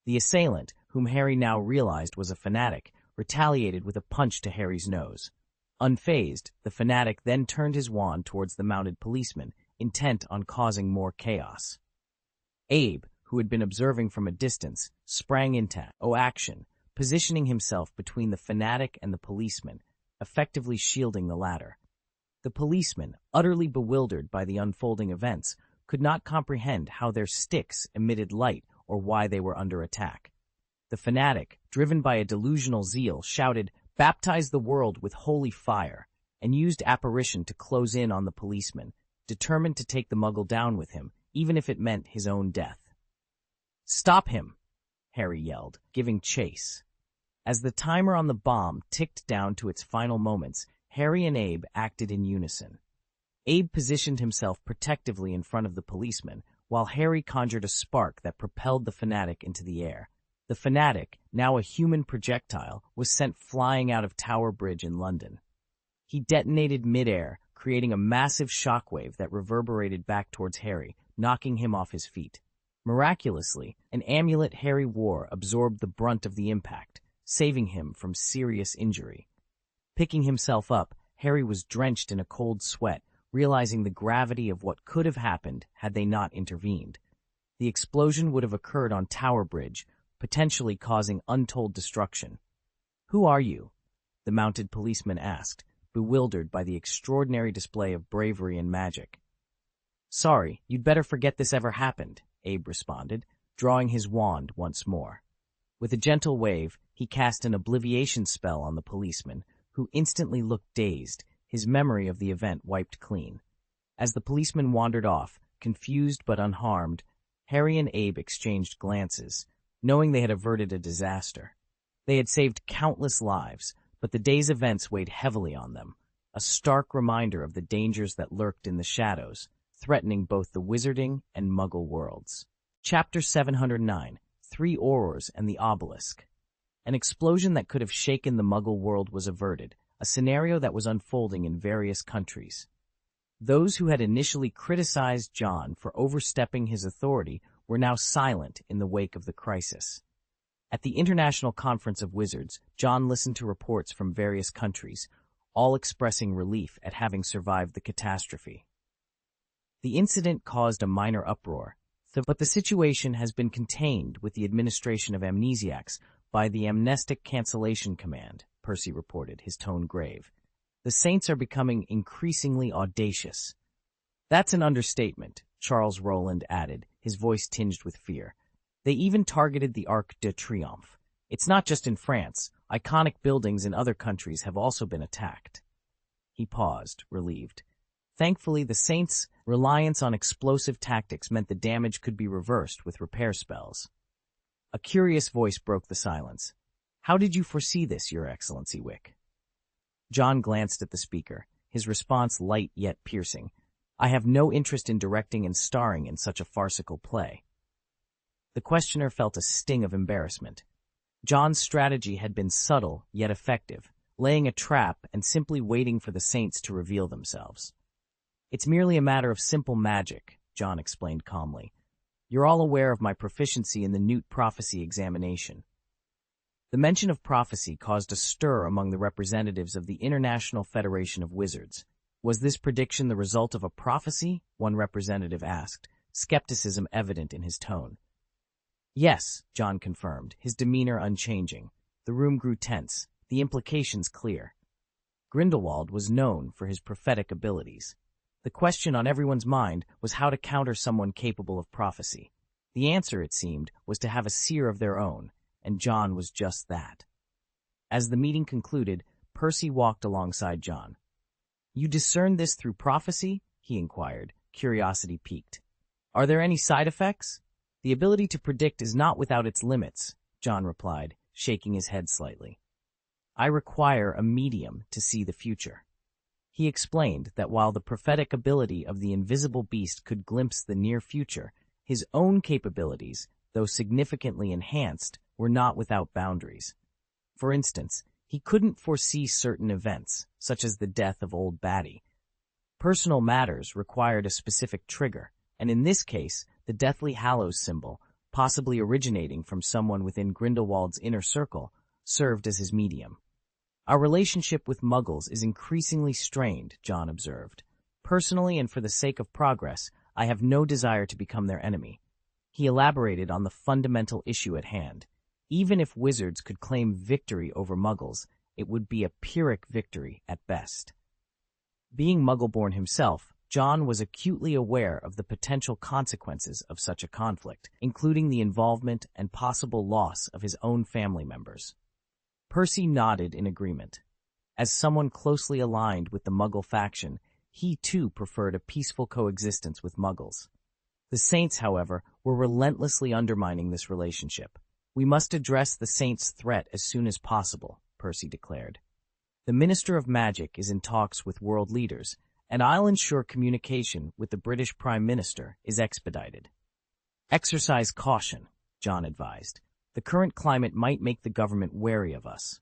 The assailant, whom Harry now realized was a fanatic, retaliated with a punch to Harry's nose. Unfazed, the fanatic then turned his wand towards the mounted policeman, intent on causing more chaos. Abe, who had been observing from a distance, sprang into action, positioning himself between the fanatic and the policeman, effectively shielding the latter. The policeman, utterly bewildered by the unfolding events, could not comprehend how their sticks emitted light or why they were under attack. The fanatic, driven by a delusional zeal, shouted, "Baptize the world with holy fire," and used apparition to close in on the policeman, determined to take the muggle down with him, even if it meant his own death. "Stop him!" Harry yelled, giving chase. As the timer on the bomb ticked down to its final moments, Harry and Abe acted in unison. Abe positioned himself protectively in front of the policeman, while Harry conjured a spark that propelled the fanatic into the air. The fanatic, now a human projectile, was sent flying out of Tower Bridge in London. He detonated mid-air, creating a massive shockwave that reverberated back towards Harry, knocking him off his feet. Miraculously, an amulet Harry wore absorbed the brunt of the impact, saving him from serious injury. Picking himself up, Harry was drenched in a cold sweat, realizing the gravity of what could have happened had they not intervened. The explosion would have occurred on Tower Bridge, potentially causing untold destruction. "Who are you?" the mounted policeman asked, bewildered by the extraordinary display of bravery and magic. "Sorry, you'd better forget this ever happened," Abe responded, drawing his wand once more. With a gentle wave, he cast an obliviation spell on the policeman, who instantly looked dazed, his memory of the event wiped clean. As the policeman wandered off, confused but unharmed, Harry and Abe exchanged glances, knowing they had averted a disaster. They had saved countless lives, but the day's events weighed heavily on them, a stark reminder of the dangers that lurked in the shadows, threatening both the wizarding and muggle worlds. Chapter 709, 3 Aurors and the Obelisk. An explosion that could have shaken the muggle world was averted, a scenario that was unfolding in various countries. Those who had initially criticized John for overstepping his authority were now silent in the wake of the crisis. At the International Conference of Wizards, John listened to reports from various countries, all expressing relief at having survived the catastrophe. The incident caused a minor uproar, but the situation has been contained with the administration of amnesiacs by the Amnestic Cancellation Command, Percy reported, his tone grave. The Saints are becoming increasingly audacious. "That's an understatement," Charles Rowland added, his voice tinged with fear. "They even targeted the Arc de Triomphe. It's not just in France. Iconic buildings in other countries have also been attacked." He paused, relieved. Thankfully, the Saints' reliance on explosive tactics meant the damage could be reversed with repair spells. A curious voice broke the silence. "How did you foresee this, Your Excellency, Wick?" John glanced at the speaker, his response light yet piercing. "I have no interest in directing and starring in such a farcical play." The questioner felt a sting of embarrassment. John's strategy had been subtle yet effective, laying a trap and simply waiting for the Saints to reveal themselves. "It's merely a matter of simple magic," John explained calmly. "You're all aware of my proficiency in the Newt prophecy examination." The mention of prophecy caused a stir among the representatives of the International Federation of Wizards. Was this prediction the result of a prophecy? One representative asked, skepticism evident in his tone. "Yes," John confirmed, his demeanor unchanging. The room grew tense, the implications clear. Grindelwald was known for his prophetic abilities. The question on everyone's mind was how to counter someone capable of prophecy. The answer, it seemed, was to have a seer of their own, and John was just that. As the meeting concluded, Percy walked alongside John. "You discern this through prophecy?" he inquired, curiosity piqued. "Are there any side effects?" "The ability to predict is not without its limits," John replied, shaking his head slightly. "I require a medium to see the future." He explained that while the prophetic ability of the invisible beast could glimpse the near future, his own capabilities, though significantly enhanced, were not without boundaries. For instance, he couldn't foresee certain events, such as the death of Old Batty. Personal matters required a specific trigger, and in this case, the Deathly Hallows symbol, possibly originating from someone within Grindelwald's inner circle, served as his medium. "Our relationship with Muggles is increasingly strained," John observed. "Personally and for the sake of progress, I have no desire to become their enemy." He elaborated on the fundamental issue at hand. Even if wizards could claim victory over Muggles, it would be a Pyrrhic victory at best. Being Muggle-born himself, John was acutely aware of the potential consequences of such a conflict, including the involvement and possible loss of his own family members. Percy nodded in agreement. As someone closely aligned with the Muggle faction, he too preferred a peaceful coexistence with Muggles. The Saints, however, were relentlessly undermining this relationship. "We must address the Saints' threat as soon as possible," Percy declared. "The Minister of Magic is in talks with world leaders, and I'll ensure communication with the British Prime Minister is expedited." "Exercise caution," John advised. "The current climate might make the government wary of us."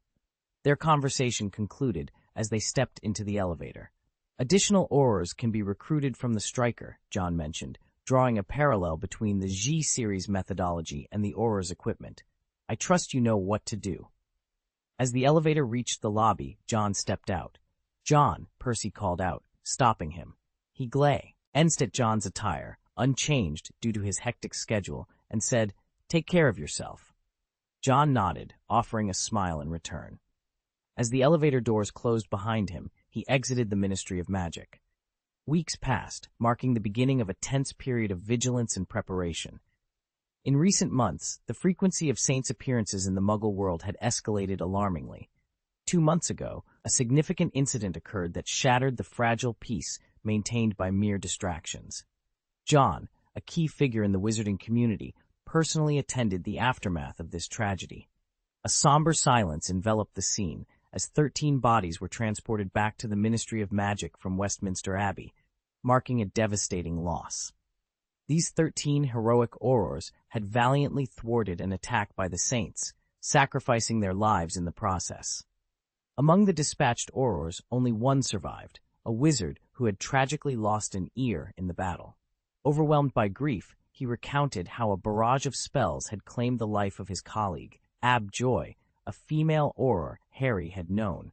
Their conversation concluded as they stepped into the elevator. "Additional Aurors can be recruited from the Striker," John mentioned, drawing a parallel between the G-series methodology and the Auror's equipment. "I trust you know what to do." As the elevator reached the lobby, John stepped out. "John," Percy called out, stopping him. He glanced at John's attire, unchanged due to his hectic schedule, and said, "Take care of yourself." John nodded, offering a smile in return. As the elevator doors closed behind him, he exited the Ministry of Magic. Weeks passed, marking the beginning of a tense period of vigilance and preparation. In recent months, the frequency of Saints' appearances in the Muggle world had escalated alarmingly. 2 months ago, a significant incident occurred that shattered the fragile peace maintained by mere distractions. John, a key figure in the wizarding community, personally attended the aftermath of this tragedy. A somber silence enveloped the scene as 13 bodies were transported back to the Ministry of Magic from Westminster Abbey, marking a devastating loss. These 13 heroic Aurors had valiantly thwarted an attack by the Saints, sacrificing their lives in the process. Among the dispatched Aurors, only one survived, a wizard who had tragically lost an ear in the battle. Overwhelmed by grief, he recounted how a barrage of spells had claimed the life of his colleague, Ab Joy, a female Auror Harry had known.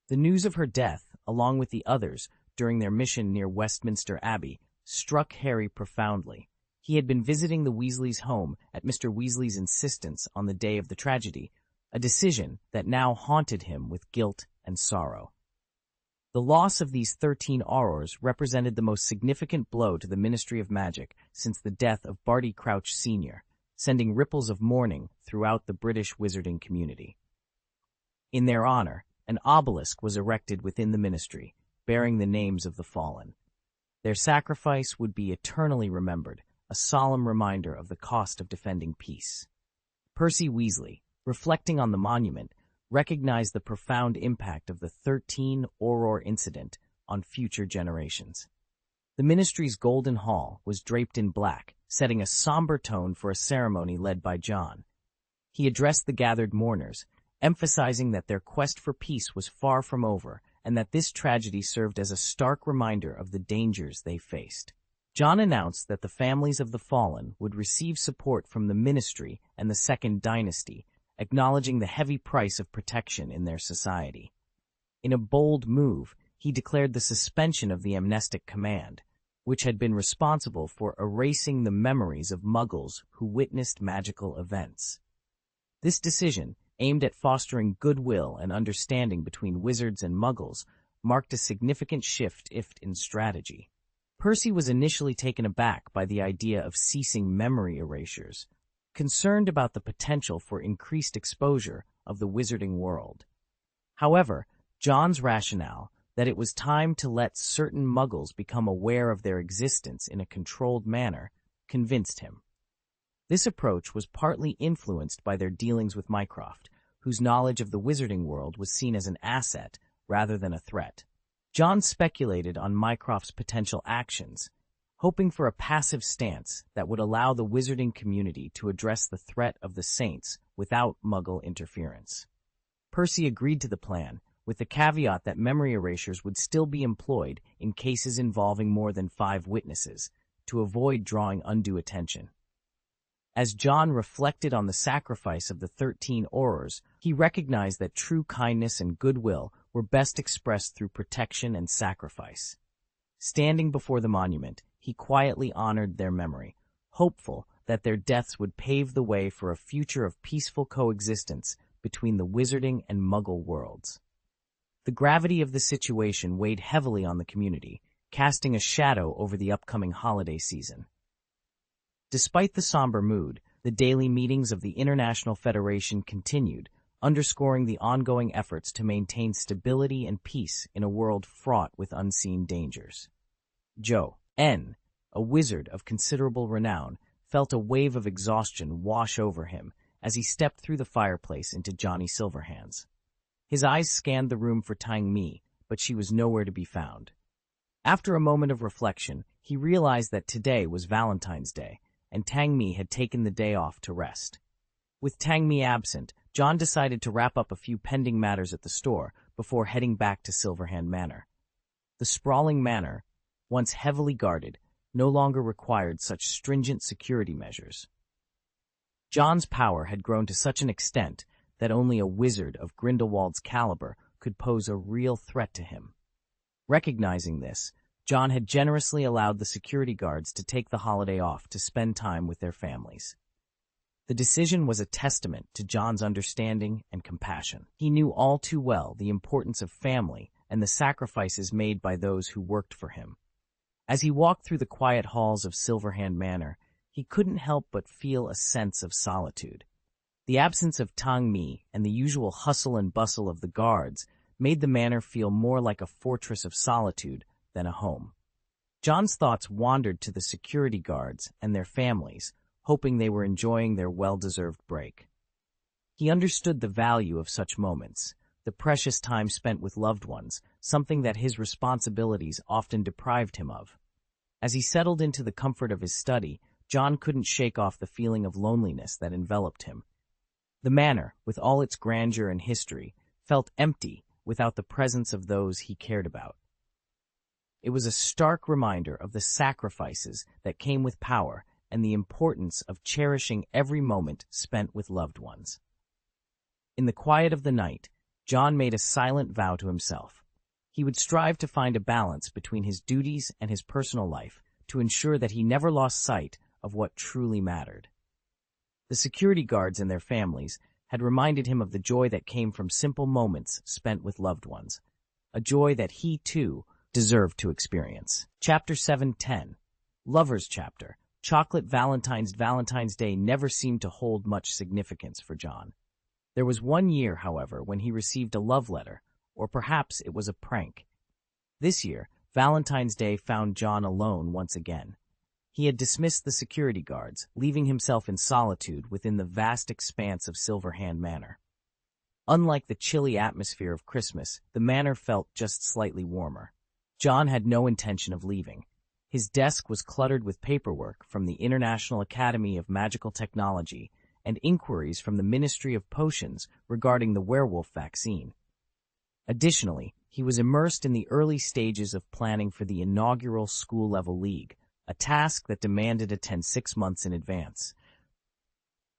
The news of her death, along with the others, during their mission near Westminster Abbey, struck Harry profoundly. He had been visiting the Weasleys' home at Mr. Weasley's insistence on the day of the tragedy, a decision that now haunted him with guilt and sorrow. The loss of these 13 Aurors represented the most significant blow to the Ministry of Magic since the death of Barty Crouch Sr., sending ripples of mourning throughout the British wizarding community. In their honor, an obelisk was erected within the ministry, bearing the names of the fallen. Their sacrifice would be eternally remembered, a solemn reminder of the cost of defending peace. Percy Weasley, reflecting on the monument, recognized the profound impact of the 13 Auror incident on future generations. The ministry's Golden Hall was draped in black, setting a somber tone for a ceremony led by John. He addressed the gathered mourners, emphasizing that their quest for peace was far from over and that this tragedy served as a stark reminder of the dangers they faced. John announced that the families of the fallen would receive support from the ministry and the Second Dynasty, acknowledging the heavy price of protection in their society. In a bold move, he declared the suspension of the amnestic command, which had been responsible for erasing the memories of Muggles who witnessed magical events. This decision, aimed at fostering goodwill and understanding between wizards and Muggles, marked a significant shift in strategy. Percy was initially taken aback by the idea of ceasing memory erasures, concerned about the potential for increased exposure of the wizarding world. However, John's rationale that it was time to let certain Muggles become aware of their existence in a controlled manner convinced him. This approach was partly influenced by their dealings with Mycroft, whose knowledge of the wizarding world was seen as an asset rather than a threat. John speculated on Mycroft's potential actions, hoping for a passive stance that would allow the wizarding community to address the threat of the Saints without Muggle interference. Percy agreed to the plan, with the caveat that memory erasures would still be employed in cases involving more than 5 witnesses, to avoid drawing undue attention. As John reflected on the sacrifice of the 13 Aurors, he recognized that true kindness and goodwill were best expressed through protection and sacrifice. Standing before the monument, he quietly honored their memory, hopeful that their deaths would pave the way for a future of peaceful coexistence between the wizarding and Muggle worlds. The gravity of the situation weighed heavily on the community, casting a shadow over the upcoming holiday season. Despite the somber mood, the daily meetings of the International Federation continued, underscoring the ongoing efforts to maintain stability and peace in a world fraught with unseen dangers. Joe N., a wizard of considerable renown, felt a wave of exhaustion wash over him as he stepped through the fireplace into Johnny Silverhand's. His eyes scanned the room for Tang Mi, but she was nowhere to be found. After a moment of reflection, he realized that today was Valentine's Day, and Tang Mi had taken the day off to rest. With Tang Mi absent, John decided to wrap up a few pending matters at the store before heading back to Silverhand Manor. The sprawling manor, once heavily guarded, no longer required such stringent security measures. John's power had grown to such an extent that only a wizard of Grindelwald's caliber could pose a real threat to him. Recognizing this, John had generously allowed the security guards to take the holiday off to spend time with their families. The decision was a testament to John's understanding and compassion. He knew all too well the importance of family and the sacrifices made by those who worked for him. As he walked through the quiet halls of Silverhand Manor, he couldn't help but feel a sense of solitude. The absence of Tang Mi and the usual hustle and bustle of the guards made the manor feel more like a fortress of solitude than a home. John's thoughts wandered to the security guards and their families, hoping they were enjoying their well-deserved break. He understood the value of such moments, the precious time spent with loved ones, something that his responsibilities often deprived him of. As he settled into the comfort of his study, John couldn't shake off the feeling of loneliness that enveloped him. The manor, with all its grandeur and history, felt empty without the presence of those he cared about. It was a stark reminder of the sacrifices that came with power and the importance of cherishing every moment spent with loved ones. In the quiet of the night, John made a silent vow to himself. He would strive to find a balance between his duties and his personal life to ensure that he never lost sight of what truly mattered. The security guards and their families had reminded him of the joy that came from simple moments spent with loved ones, a joy that he, too, deserved to experience. Chapter 7:10, Lover's Chapter. Chocolate Valentine's Day never seemed to hold much significance for John. There was one year, however, when he received a love letter, or perhaps it was a prank. This year, Valentine's Day found John alone once again. He had dismissed the security guards, leaving himself in solitude within the vast expanse of Silverhand Manor. Unlike the chilly atmosphere of Christmas, the manor felt just slightly warmer. John had no intention of leaving. His desk was cluttered with paperwork from the International Academy of Magical Technology and inquiries from the Ministry of Potions regarding the werewolf vaccine. Additionally, he was immersed in the early stages of planning for the inaugural school-level league, a task that demanded attend 6 months in advance.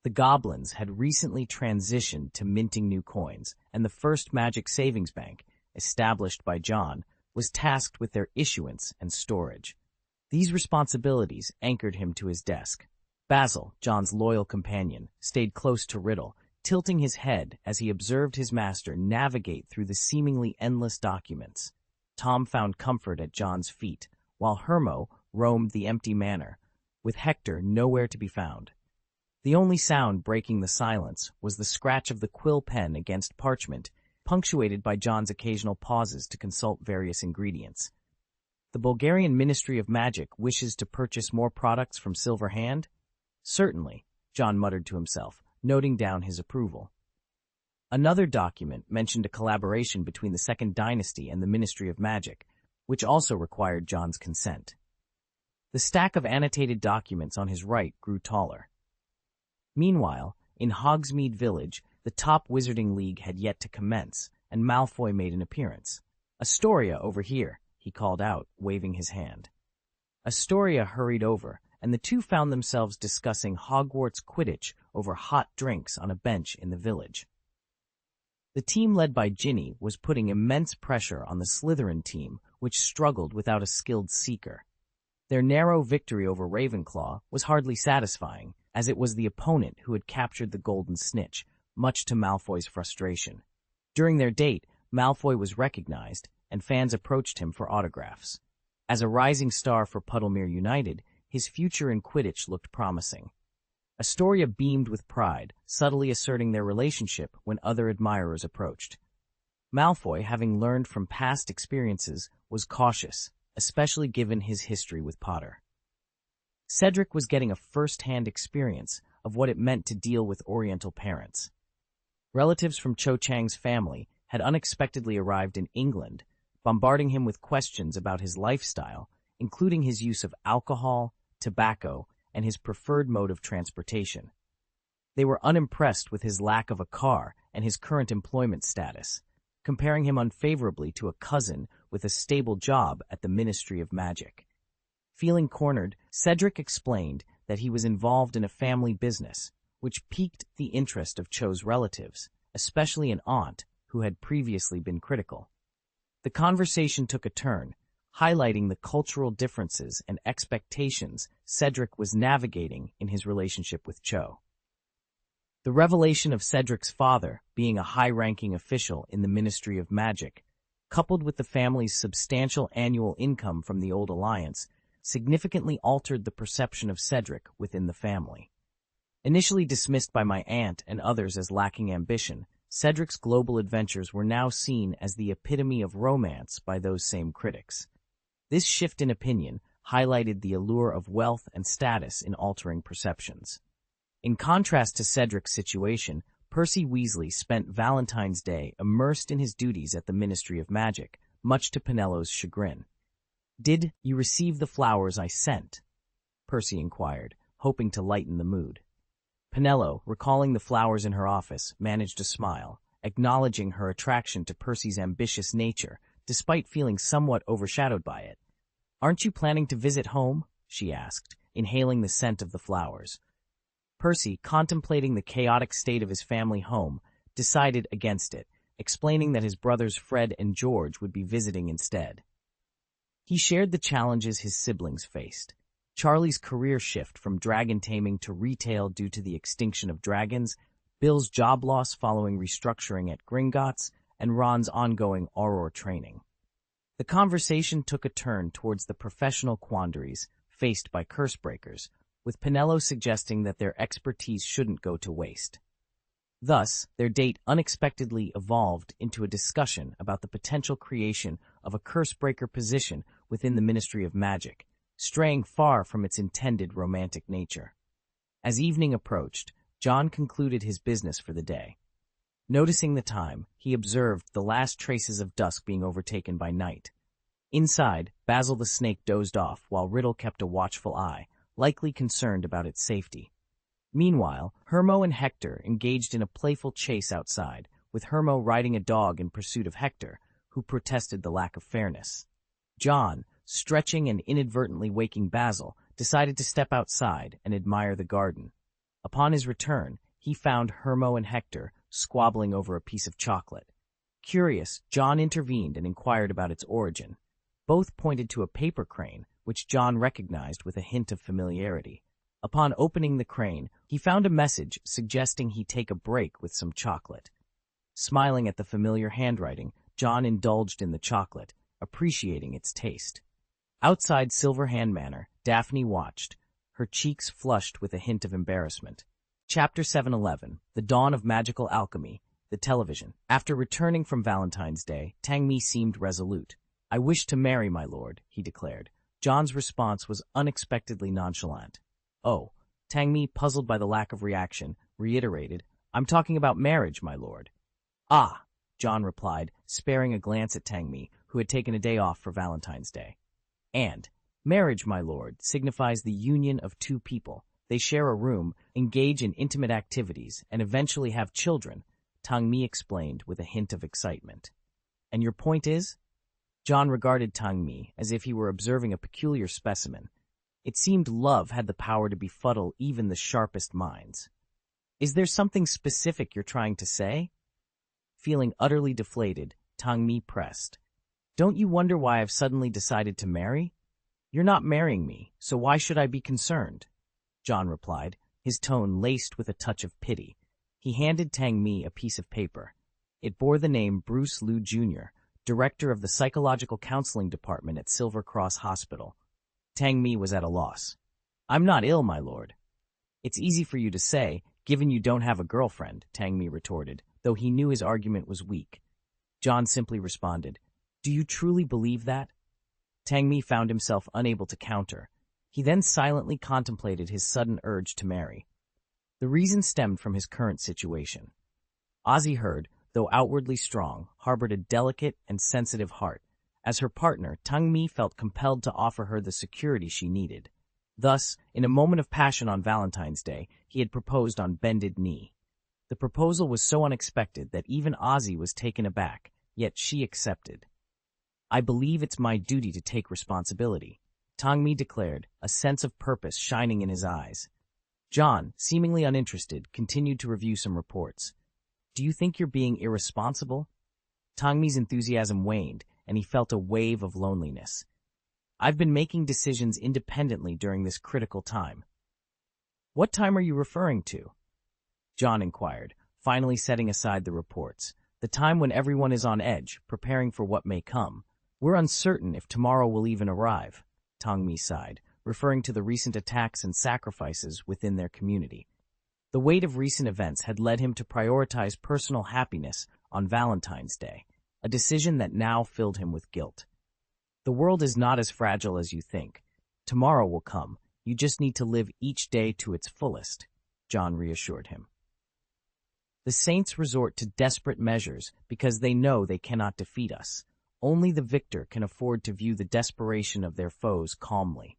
The goblins had recently transitioned to minting new coins, and the first magic savings bank, established by John, was tasked with their issuance and storage. These responsibilities anchored him to his desk. Basil, John's loyal companion, stayed close to Riddle, tilting his head as he observed his master navigate through the seemingly endless documents. Tom found comfort at John's feet, while Hermo roamed the empty manor, with Hector nowhere to be found. The only sound breaking the silence was the scratch of the quill pen against parchment, punctuated by John's occasional pauses to consult various ingredients. The Bulgarian Ministry of Magic wishes to purchase more products from Silverhand? Certainly, John muttered to himself, noting down his approval. Another document mentioned a collaboration between the Second Dynasty and the Ministry of Magic, which also required John's consent. The stack of annotated documents on his right grew taller. Meanwhile, in Hogsmeade Village, the top Wizarding League had yet to commence, and Malfoy made an appearance. "Astoria, over here," he called out, waving his hand. Astoria hurried over, and the two found themselves discussing Hogwarts Quidditch over hot drinks on a bench in the village. The team led by Ginny was putting immense pressure on the Slytherin team, which struggled without a skilled seeker. Their narrow victory over Ravenclaw was hardly satisfying, as it was the opponent who had captured the Golden Snitch, much to Malfoy's frustration. During their date, Malfoy was recognized, and fans approached him for autographs. As a rising star for Puddlemere United, his future in Quidditch looked promising. Astoria beamed with pride, subtly asserting their relationship when other admirers approached. Malfoy, having learned from past experiences, was cautious, especially given his history with Potter. Cedric was getting a first-hand experience of what it meant to deal with Oriental parents. Relatives from Cho Chang's family had unexpectedly arrived in England, bombarding him with questions about his lifestyle, including his use of alcohol, tobacco, and his preferred mode of transportation. They were unimpressed with his lack of a car and his current employment status, comparing him unfavorably to a cousin with a stable job at the Ministry of Magic. Feeling cornered, Cedric explained that he was involved in a family business, which piqued the interest of Cho's relatives, especially an aunt who had previously been critical. The conversation took a turn, highlighting the cultural differences and expectations Cedric was navigating in his relationship with Cho. The revelation of Cedric's father being a high-ranking official in the Ministry of Magic, coupled with the family's substantial annual income from the Old Alliance, significantly altered the perception of Cedric within the family. Initially dismissed by my aunt and others as lacking ambition, Cedric's global adventures were now seen as the epitome of romance by those same critics. This shift in opinion highlighted the allure of wealth and status in altering perceptions. In contrast to Cedric's situation, Percy Weasley spent Valentine's Day immersed in his duties at the Ministry of Magic, much to Penello's chagrin. "Did you receive the flowers I sent?" Percy inquired, hoping to lighten the mood. Penello, recalling the flowers in her office, managed a smile, acknowledging her attraction to Percy's ambitious nature, despite feeling somewhat overshadowed by it. "Aren't you planning to visit home?" she asked, inhaling the scent of the flowers. Percy, contemplating the chaotic state of his family home, decided against it, explaining that his brothers Fred and George would be visiting instead. He shared the challenges his siblings faced. Charlie's career shift from dragon taming to retail due to the extinction of dragons, Bill's job loss following restructuring at Gringotts, and Ron's ongoing Auror training. The conversation took a turn towards the professional quandaries faced by cursebreakers, with Penello suggesting that their expertise shouldn't go to waste. Thus, their date unexpectedly evolved into a discussion about the potential creation of a cursebreaker position within the Ministry of Magic, straying far from its intended romantic nature. As evening approached, John concluded his business for the day. Noticing the time, he observed the last traces of dusk being overtaken by night. Inside, Basil the Snake dozed off while Riddle kept a watchful eye, likely concerned about its safety. Meanwhile, Hermo and Hector engaged in a playful chase outside, with Hermo riding a dog in pursuit of Hector, who protested the lack of fairness. John, stretching and inadvertently waking Basil, decided to step outside and admire the garden. Upon his return, he found Hermo and Hector squabbling over a piece of chocolate. Curious, John intervened and inquired about its origin. Both pointed to a paper crane, which John recognized with a hint of familiarity. Upon opening the crane, he found a message suggesting he take a break with some chocolate. Smiling at the familiar handwriting, John indulged in the chocolate, appreciating its taste. Outside Silverhand Manor, Daphne watched, her cheeks flushed with a hint of embarrassment. Chapter 711, The Dawn of Magical Alchemy, the television. After returning from Valentine's Day, Tangmi seemed resolute. "I wish to marry, my lord," he declared. John's response was unexpectedly nonchalant. "Oh," Tangmi, puzzled by the lack of reaction, reiterated, "I'm talking about marriage, my lord." "Ah," John replied, sparing a glance at Tangmi, who had taken a day off for Valentine's Day. "And marriage, my lord, signifies the union of two people. They share a room, engage in intimate activities, and eventually have children," Tangmi explained with a hint of excitement. "And your point is?" John regarded Tangmi as if he were observing a peculiar specimen. It seemed love had the power to befuddle even the sharpest minds. "Is there something specific you're trying to say?" Feeling utterly deflated, Tangmi pressed. "Don't you wonder why I've suddenly decided to marry?" "You're not marrying me, so why should I be concerned?" John replied, his tone laced with a touch of pity. He handed Tangmi a piece of paper. It bore the name Bruce Liu Jr., director of the psychological counseling department at Silver Cross Hospital. Tang Mi was at a loss. "I'm not ill, my lord." "It's easy for you to say, given you don't have a girlfriend," Tang Mi retorted, though he knew his argument was weak. John simply responded, "Do you truly believe that?" Tang Mi found himself unable to counter. He then silently contemplated his sudden urge to marry. The reason stemmed from his current situation. Ozzy Hurd, though outwardly strong, harbored a delicate and sensitive heart. As her partner, Tang Mi felt compelled to offer her the security she needed. Thus, in a moment of passion on Valentine's Day, he had proposed on bended knee. The proposal was so unexpected that even Ozzy was taken aback, yet she accepted. "I believe it's my duty to take responsibility," Tang Mi declared, a sense of purpose shining in his eyes. John, seemingly uninterested, continued to review some reports. "Do you think you're being irresponsible?" Tang Mi's enthusiasm waned, and he felt a wave of loneliness. "I've been making decisions independently during this critical time." "What time are you referring to?" John inquired, finally setting aside the reports. "The time when everyone is on edge, preparing for what may come. We're uncertain if tomorrow will even arrive," Tang Mi sighed, referring to the recent attacks and sacrifices within their community. The weight of recent events had led him to prioritize personal happiness on Valentine's Day, a decision that now filled him with guilt. "The world is not as fragile as you think. Tomorrow will come. You just need to live each day to its fullest," John reassured him. "The saints resort to desperate measures because they know they cannot defeat us. Only the victor can afford to view the desperation of their foes calmly."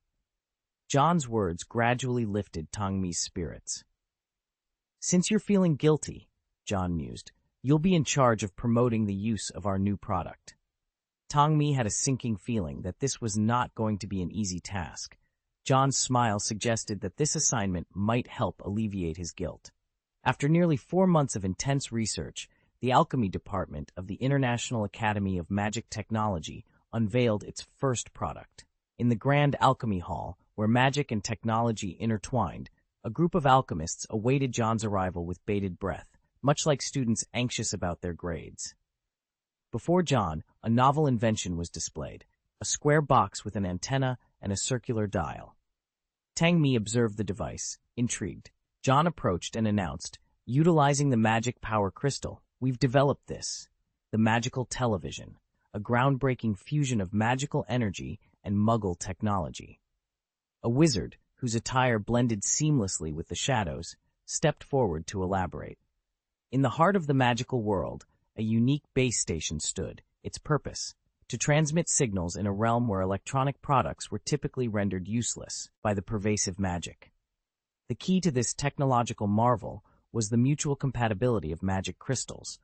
John's words gradually lifted Tang Mi's spirits. "Since you're feeling guilty," John mused, "you'll be in charge of promoting the use of our new product." Tang Mi had a sinking feeling that this was not going to be an easy task. John's smile suggested that this assignment might help alleviate his guilt. After nearly 4 months of intense research, the Alchemy Department of the International Academy of Magic Technology unveiled its first product. In the Grand Alchemy Hall, where magic and technology intertwined, a group of alchemists awaited John's arrival with bated breath, much like students anxious about their grades. Before John, a novel invention was displayed, a square box with an antenna and a circular dial. Tang Mi observed the device, intrigued. John approached and announced, "Utilizing the magic power crystal, we've developed this, the magical television, a groundbreaking fusion of magical energy and Muggle technology." A wizard, whose attire blended seamlessly with the shadows, stepped forward to elaborate. In the heart of the magical world, a unique base station stood, its purpose, to transmit signals in a realm where electronic products were typically rendered useless by the pervasive magic. The key to this technological marvel was the mutual compatibility of magic crystals,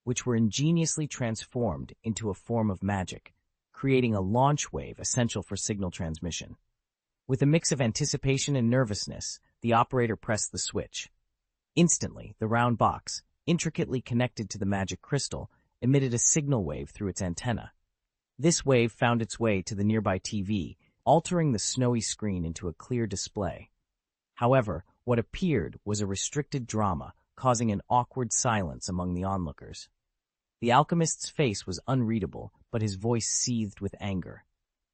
which were ingeniously transformed into a form of magic, creating a launch wave essential for signal transmission. With a mix of anticipation and nervousness, the operator pressed the switch. Instantly, the round box, intricately connected to the magic crystal, emitted a signal wave through its antenna. This wave found its way to the nearby TV, altering the snowy screen into a clear display. However, what appeared was a restricted drama, causing an awkward silence among the onlookers. The alchemist's face was unreadable, but his voice seethed with anger.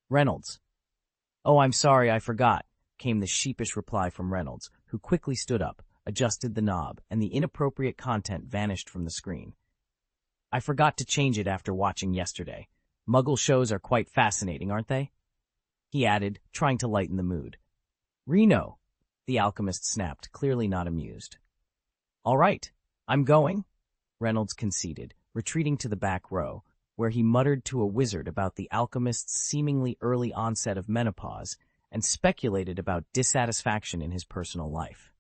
"Reynolds." "Oh, I'm sorry, I forgot," came the sheepish reply from Reynolds, who quickly stood up, adjusted the knob, and the inappropriate content vanished from the screen. "I forgot to change it after watching yesterday. Muggle shows are quite fascinating, aren't they?" he added, trying to lighten the mood. "Reno," the alchemist snapped, clearly not amused. "All right, I'm going," Reynolds conceded, retreating to the back row, where he muttered to a wizard about the alchemist's seemingly early onset of menopause and speculated about dissatisfaction in his personal life.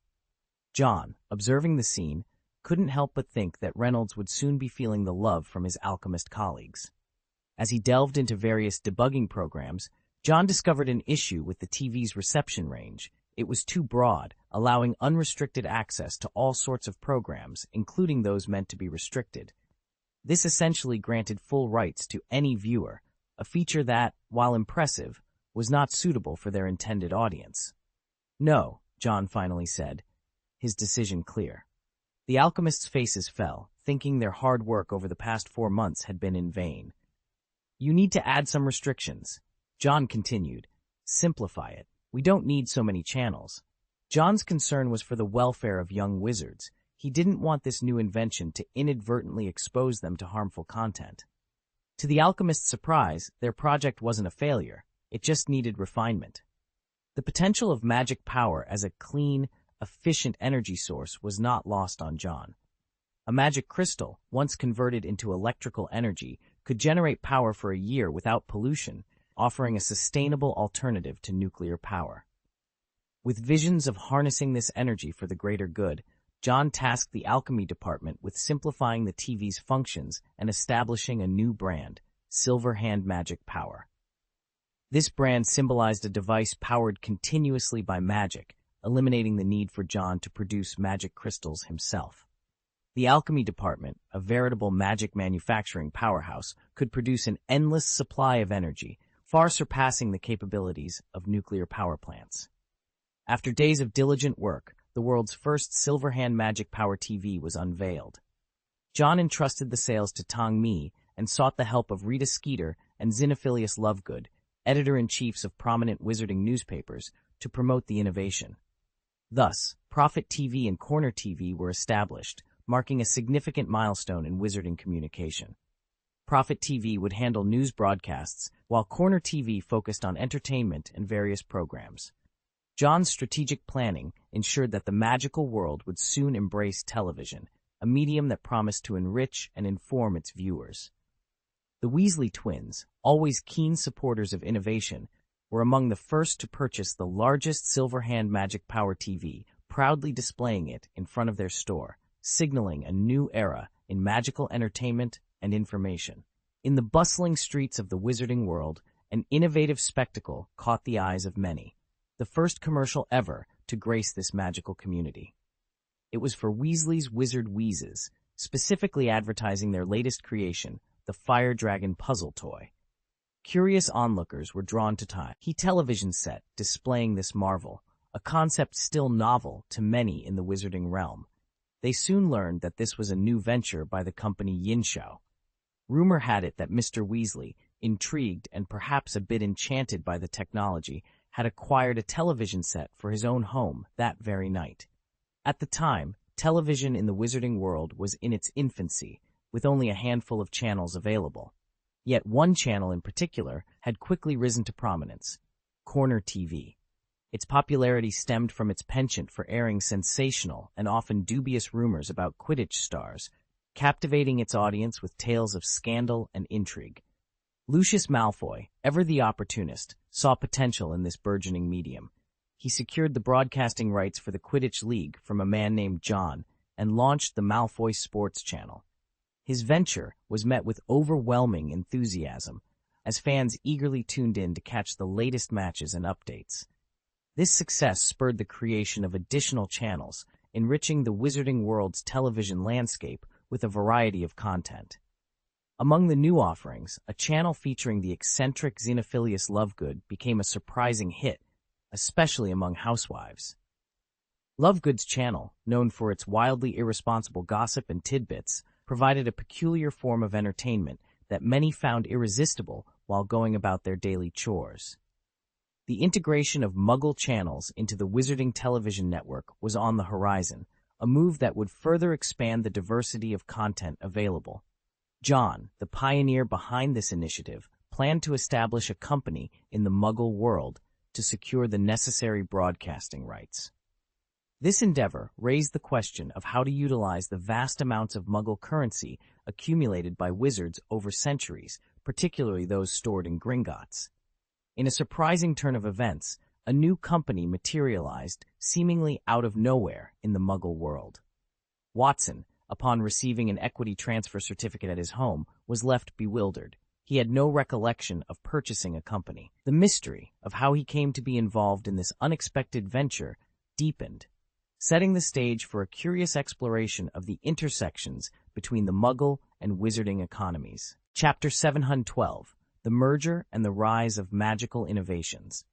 John, observing the scene, couldn't help but think that Reynolds would soon be feeling the love from his alchemist colleagues. As he delved into various debugging programs, John discovered an issue with the TV's reception range. It was too broad, allowing unrestricted access to all sorts of programs, including those meant to be restricted. This essentially granted full rights to any viewer, a feature that, while impressive, was not suitable for their intended audience. "No," John finally said, his decision clear. The alchemists' faces fell, thinking their hard work over the past 4 months had been in vain. You need to add some restrictions. John continued. Simplify it. We don't need so many channels. John's concern was for the welfare of young wizards. He didn't want this new invention to inadvertently expose them to harmful content. To the alchemist's surprise, their project wasn't a failure. It just needed refinement. The potential of magic power as a clean, efficient energy source was not lost on John. A magic crystal, once converted into electrical energy, could generate power for a year without pollution, offering a sustainable alternative to nuclear power. With visions of harnessing this energy for the greater good, John tasked the alchemy department with simplifying the TV's functions and establishing a new brand, Silver Hand Magic Power. This brand symbolized a device powered continuously by magic, eliminating the need for John to produce magic crystals himself. The alchemy department, a veritable magic manufacturing powerhouse, could produce an endless supply of energy, far surpassing the capabilities of nuclear power plants. After days of diligent work, the world's first Silverhand Magic Power TV was unveiled. John entrusted the sales to Tong Mi and sought the help of Rita Skeeter and Xenophilius Lovegood, editor-in-chiefs of prominent wizarding newspapers, to promote the innovation. Thus, Prophet TV and Corner TV were established, marking a significant milestone in wizarding communication. Prophet TV would handle news broadcasts, while Corner TV focused on entertainment and various programs. John's strategic planning ensured that the magical world would soon embrace television, a medium that promised to enrich and inform its viewers. The Weasley twins, always keen supporters of innovation, were among the first to purchase the largest Silverhand Magic Power TV, proudly displaying it in front of their store, signaling a new era in magical entertainment and information. In the bustling streets of the wizarding world, an innovative spectacle caught the eyes of many, the first commercial ever to grace this magical community. It was for Weasley's Wizard Wheezes, specifically advertising their latest creation, the Fire Dragon puzzle toy. Curious onlookers were drawn to the television set displaying this marvel, a concept still novel to many in the wizarding realm. They soon learned that this was a new venture by the company Yinshao. Rumor had it that Mr. Weasley, intrigued and perhaps a bit enchanted by the technology, had acquired a television set for his own home that very night. At the time, television in the wizarding world was in its infancy, with only a handful of channels available. Yet one channel in particular had quickly risen to prominence, Corner TV. Its popularity stemmed from its penchant for airing sensational and often dubious rumors about Quidditch stars, captivating its audience with tales of scandal and intrigue. Lucius Malfoy, ever the opportunist, saw potential in this burgeoning medium. He secured the broadcasting rights for the Quidditch League from a man named John and launched the Malfoy Sports Channel. His venture was met with overwhelming enthusiasm, as fans eagerly tuned in to catch the latest matches and updates. This success spurred the creation of additional channels, enriching the wizarding world's television landscape with a variety of content. Among the new offerings, a channel featuring the eccentric Xenophilius Lovegood became a surprising hit, especially among housewives. Lovegood's channel, known for its wildly irresponsible gossip and tidbits, provided a peculiar form of entertainment that many found irresistible while going about their daily chores. The integration of Muggle channels into the Wizarding Television Network was on the horizon, a move that would further expand the diversity of content available. John, the pioneer behind this initiative, planned to establish a company in the Muggle world to secure the necessary broadcasting rights. This endeavor raised the question of how to utilize the vast amounts of Muggle currency accumulated by wizards over centuries, particularly those stored in Gringotts. In a surprising turn of events, a new company materialized seemingly out of nowhere in the Muggle world. Watson, upon receiving an equity transfer certificate at his home, was left bewildered. He had no recollection of purchasing a company. The mystery of how he came to be involved in this unexpected venture deepened, setting the stage for a curious exploration of the intersections between the Muggle and wizarding economies. Chapter 712, The Merger and the Rise of Magical Innovations.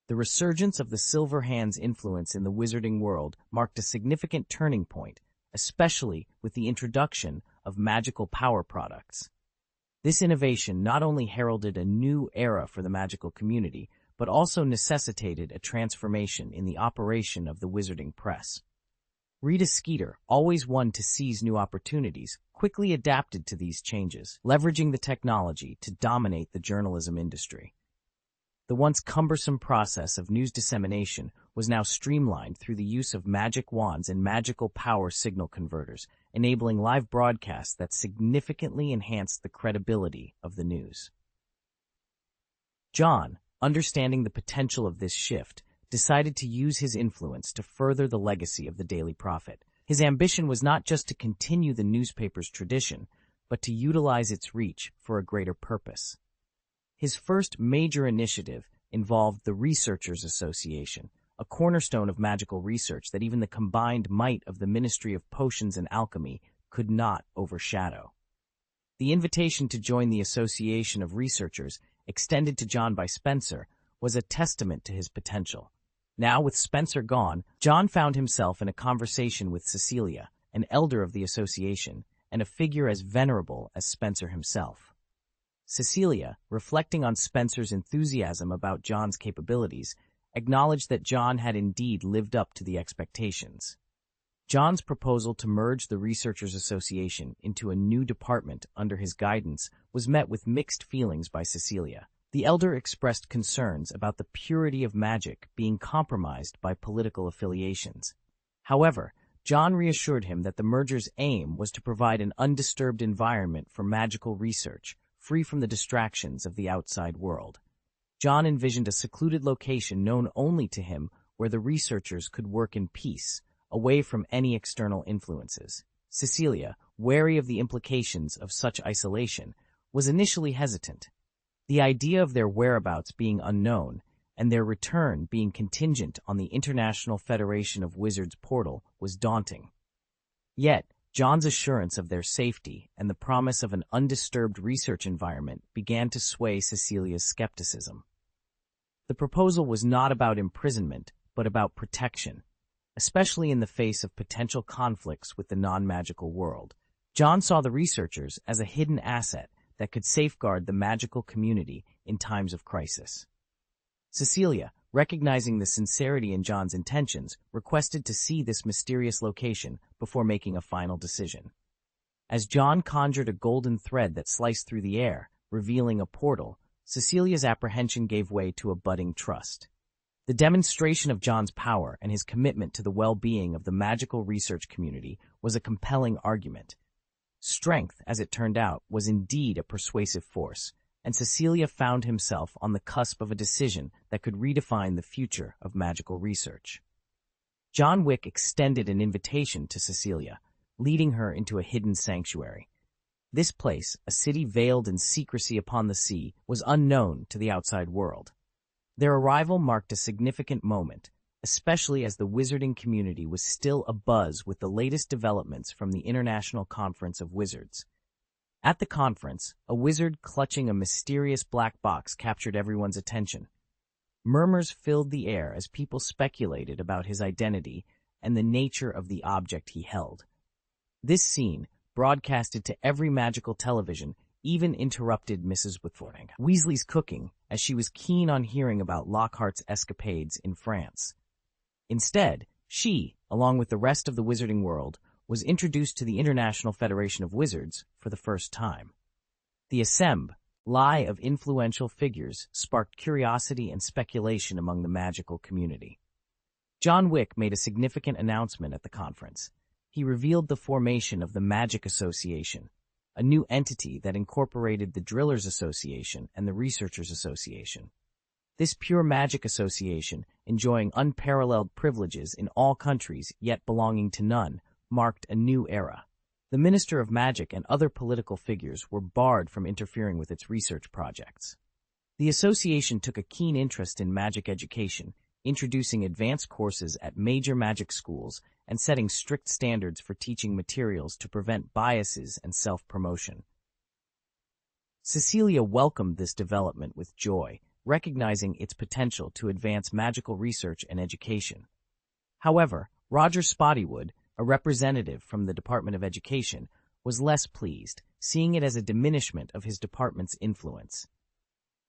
The resurgence of the Silverhand's influence in the wizarding world marked a significant turning point, especially with the introduction of magical power products. This innovation not only heralded a new era for the magical community, but also necessitated a transformation in the operation of the wizarding press. Rita Skeeter, always one to seize new opportunities, quickly adapted to these changes, leveraging the technology to dominate the journalism industry. The once cumbersome process of news dissemination was now streamlined through the use of magic wands and magical power signal converters, enabling live broadcasts that significantly enhanced the credibility of the news. John, understanding the potential of this shift, decided to use his influence to further the legacy of the Daily Prophet. His ambition was not just to continue the newspaper's tradition, but to utilize its reach for a greater purpose. His first major initiative involved the Researchers Association, a cornerstone of magical research that even the combined might of the Ministry of Potions and Alchemy could not overshadow. The invitation to join the Association of Researchers, extended to John by Spencer, was a testament to his potential. Now, with Spencer gone, John found himself in a conversation with Cecilia, an elder of the association, and a figure as venerable as Spencer himself. Cecilia, reflecting on Spencer's enthusiasm about John's capabilities, acknowledged that John had indeed lived up to the expectations. John's proposal to merge the Researchers Association into a new department under his guidance was met with mixed feelings by Cecilia. The elder expressed concerns about the purity of magic being compromised by political affiliations. However, John reassured him that the merger's aim was to provide an undisturbed environment for magical research, free from the distractions of the outside world. John envisioned a secluded location known only to him where the researchers could work in peace, away from any external influences. Cecilia, wary of the implications of such isolation, was initially hesitant. The idea of their whereabouts being unknown and their return being contingent on the International Federation of Wizards portal was daunting. Yet, John's assurance of their safety and the promise of an undisturbed research environment began to sway Cecilia's skepticism. The proposal was not about imprisonment, but about protection, especially in the face of potential conflicts with the non-magical world. John saw the researchers as a hidden asset that could safeguard the magical community in times of crisis. Cecilia, recognizing the sincerity in John's intentions, requested to see this mysterious location before making a final decision. As John conjured a golden thread that sliced through the air, revealing a portal, Cecilia's apprehension gave way to a budding trust. The demonstration of John's power and his commitment to the well-being of the magical research community was a compelling argument. Strength, as it turned out, was indeed a persuasive force, and Cecilia found himself on the cusp of a decision that could redefine the future of magical research. John Wick extended an invitation to Cecilia, leading her into a hidden sanctuary. This place, a city veiled in secrecy upon the sea, was unknown to the outside world. Their arrival marked a significant moment, especially as the wizarding community was still abuzz with the latest developments from the International Conference of Wizards. At the conference, a wizard clutching a mysterious black box captured everyone's attention. Murmurs filled the air as people speculated about his identity and the nature of the object he held. This scene, broadcasted to every magical television, even interrupted Mrs. Weasley's cooking, as she was keen on hearing about Lockhart's escapades in France. Instead, she, along with the rest of the wizarding world, was introduced to the International Federation of Wizards for the first time. The assembly of influential figures sparked curiosity and speculation among the magical community. John Wick made a significant announcement at the conference. He revealed the formation of the Magic Association, a new entity that incorporated the Drillers Association and the Researchers Association. This pure magic association, enjoying unparalleled privileges in all countries yet belonging to none, marked a new era. The Minister of Magic and other political figures were barred from interfering with its research projects. The association took a keen interest in magic education, introducing advanced courses at major magic schools and setting strict standards for teaching materials to prevent biases and self-promotion. Cecilia welcomed this development with joy, recognizing its potential to advance magical research and education. However, Roger Spottywood, a representative from the Department of Education, was less pleased, seeing it as a diminishment of his department's influence.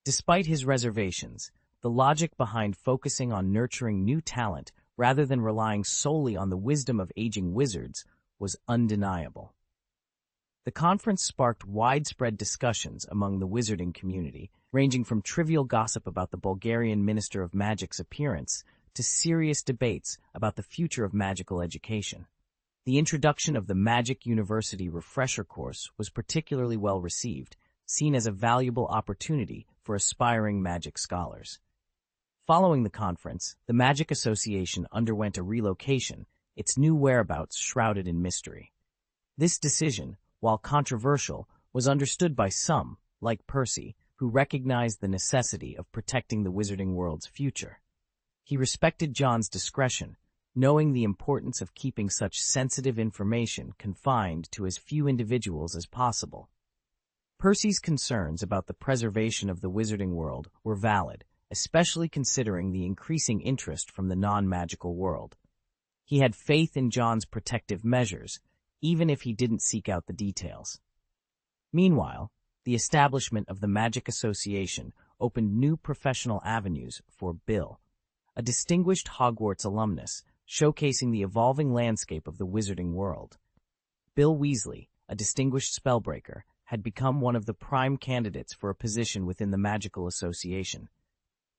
Despite his reservations, the logic behind focusing on nurturing new talent rather than relying solely on the wisdom of aging wizards was undeniable. The conference sparked widespread discussions among the wizarding community, ranging from trivial gossip about the Bulgarian Minister of Magic's appearance to serious debates about the future of magical education. The introduction of the Magic University Refresher Course was particularly well received, seen as a valuable opportunity for aspiring magic scholars. Following the conference, the Magic Association underwent a relocation, its new whereabouts shrouded in mystery. This decision, while controversial, was understood by some, like Percy, who recognized the necessity of protecting the wizarding world's future. He respected John's discretion, knowing the importance of keeping such sensitive information confined to as few individuals as possible. Percy's concerns about the preservation of the wizarding world were valid, especially considering the increasing interest from the non-magical world. He had faith in John's protective measures, even if he didn't seek out the details. Meanwhile, the establishment of the Magic Association opened new professional avenues for Bill, a distinguished Hogwarts alumnus, showcasing the evolving landscape of the wizarding world. Bill Weasley, a distinguished spellbreaker, had become one of the prime candidates for a position within the Magical Association.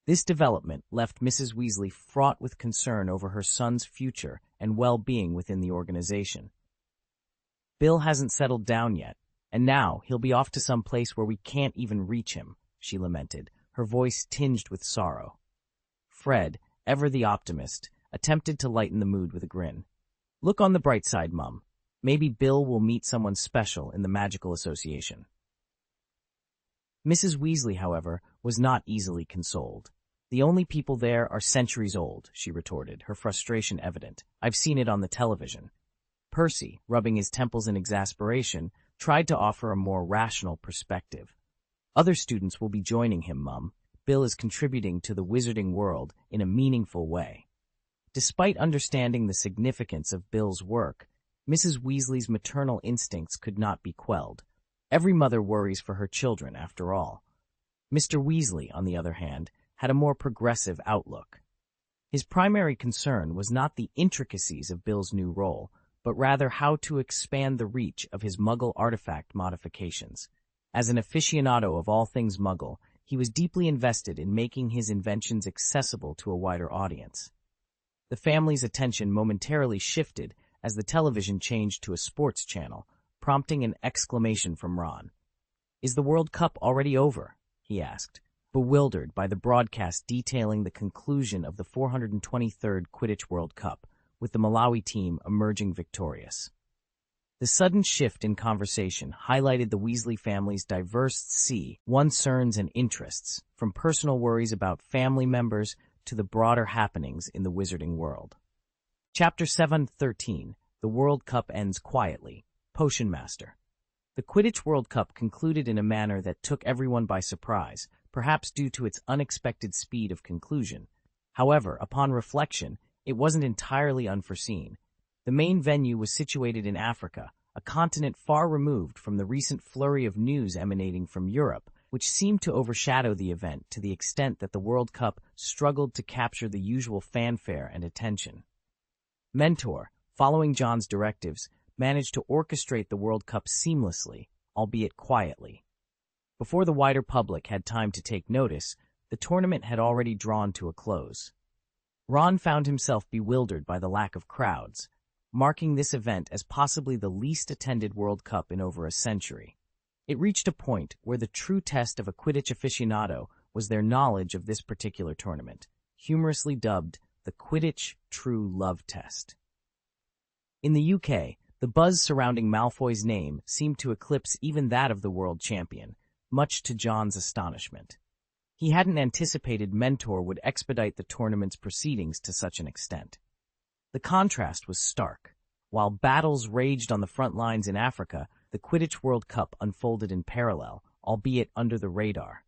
This development left Mrs. Weasley fraught with concern over her son's future and well-being within the organization. Bill hasn't settled down yet, and now he'll be off to some place where we can't even reach him, she lamented, her voice tinged with sorrow. Fred, ever the optimist, attempted to lighten the mood with a grin. Look on the bright side, Mum. Maybe Bill will meet someone special in the Magical Association. Mrs. Weasley, however, was not easily consoled. The only people there are centuries old, she retorted, her frustration evident. I've seen it on the television. Percy, rubbing his temples in exasperation, tried to offer a more rational perspective. Other students will be joining him, Mum. Bill is contributing to the wizarding world in a meaningful way. Despite understanding the significance of Bill's work, Mrs. Weasley's maternal instincts could not be quelled. Every mother worries for her children, after all. Mr. Weasley, on the other hand, had a more progressive outlook. His primary concern was not the intricacies of Bill's new role, but rather how to expand the reach of his Muggle artifact modifications. As an aficionado of all things Muggle, he was deeply invested in making his inventions accessible to a wider audience. The family's attention momentarily shifted as the television changed to a sports channel, prompting an exclamation from Ron. "Is the World Cup already over?" he asked, bewildered by the broadcast detailing the conclusion of the 423rd Quidditch World Cup, with the Malawi team emerging victorious. The sudden shift in conversation highlighted the Weasley family's diverse concerns and interests, from personal worries about family members to the broader happenings in the wizarding world. Chapter 7:13, The World Cup Ends Quietly, Potion Master. The Quidditch World Cup concluded in a manner that took everyone by surprise, perhaps due to its unexpected speed of conclusion. However, upon reflection, it wasn't entirely unforeseen. The main venue was situated in Africa, a continent far removed from the recent flurry of news emanating from Europe, which seemed to overshadow the event to the extent that the World Cup struggled to capture the usual fanfare and attention. Mentor, following John's directives, managed to orchestrate the World Cup seamlessly, albeit quietly. Before the wider public had time to take notice, the tournament had already drawn to a close. Ron found himself bewildered by the lack of crowds, marking this event as possibly the least attended World Cup in over a century. It reached a point where the true test of a Quidditch aficionado was their knowledge of this particular tournament, humorously dubbed the Quidditch True Love Test. In the UK, the buzz surrounding Malfoy's name seemed to eclipse even that of the world champion, much to John's astonishment. He hadn't anticipated Mentor would expedite the tournament's proceedings to such an extent. The contrast was stark. While battles raged on the front lines in Africa, the Quidditch World Cup unfolded in parallel, albeit under the radar.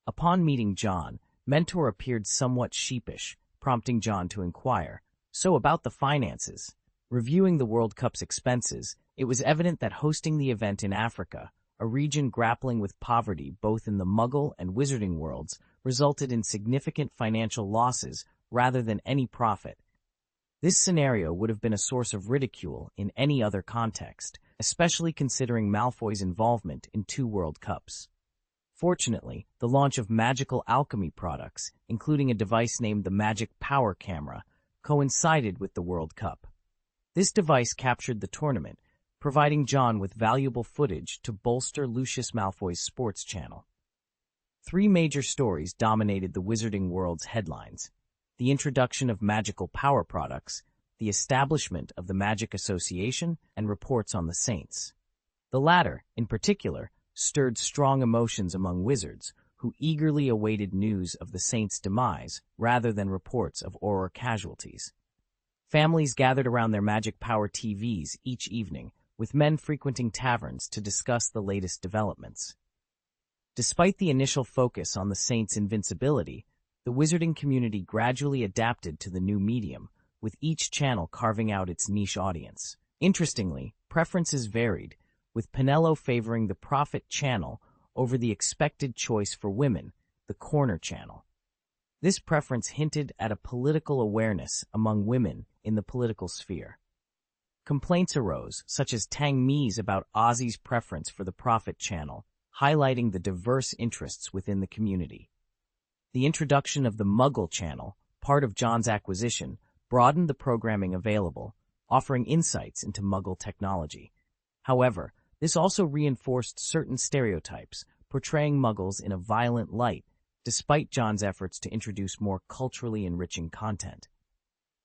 Upon meeting John, Mentor appeared somewhat sheepish, prompting John to inquire, "So about the finances. Reviewing the World Cup's expenses, it was evident that hosting the event in Africa, a region grappling with poverty both in the Muggle and Wizarding worlds, resulted in significant financial losses rather than any profit. This scenario would have been a source of ridicule in any other context, especially considering Malfoy's involvement in 2 World Cups. Fortunately, the launch of magical alchemy products, including a device named the Magic Power Camera, coincided with the World Cup. This device captured the tournament, providing John with valuable footage to bolster Lucius Malfoy's sports channel. 3 major stories dominated the Wizarding world's headlines: the introduction of magical power products, the establishment of the Magic Association, and reports on the Saints. The latter, in particular, stirred strong emotions among wizards, who eagerly awaited news of the Saints' demise rather than reports of Auror casualties. Families gathered around their Magic Power TVs each evening, with men frequenting taverns to discuss the latest developments. Despite the initial focus on the Saints' invincibility, the Wizarding community gradually adapted to the new medium, with each channel carving out its niche audience. Interestingly, preferences varied, with Penello favoring the Profit channel over the expected choice for women, the Corner channel. This preference hinted at a political awareness among women in the political sphere. Complaints arose, such as Tang Mi's about Ozzy's preference for the Profit channel, highlighting the diverse interests within the community. The introduction of the Muggle channel, part of John's acquisition, broadened the programming available, offering insights into Muggle technology. However, this also reinforced certain stereotypes, portraying Muggles in a violent light, despite John's efforts to introduce more culturally enriching content.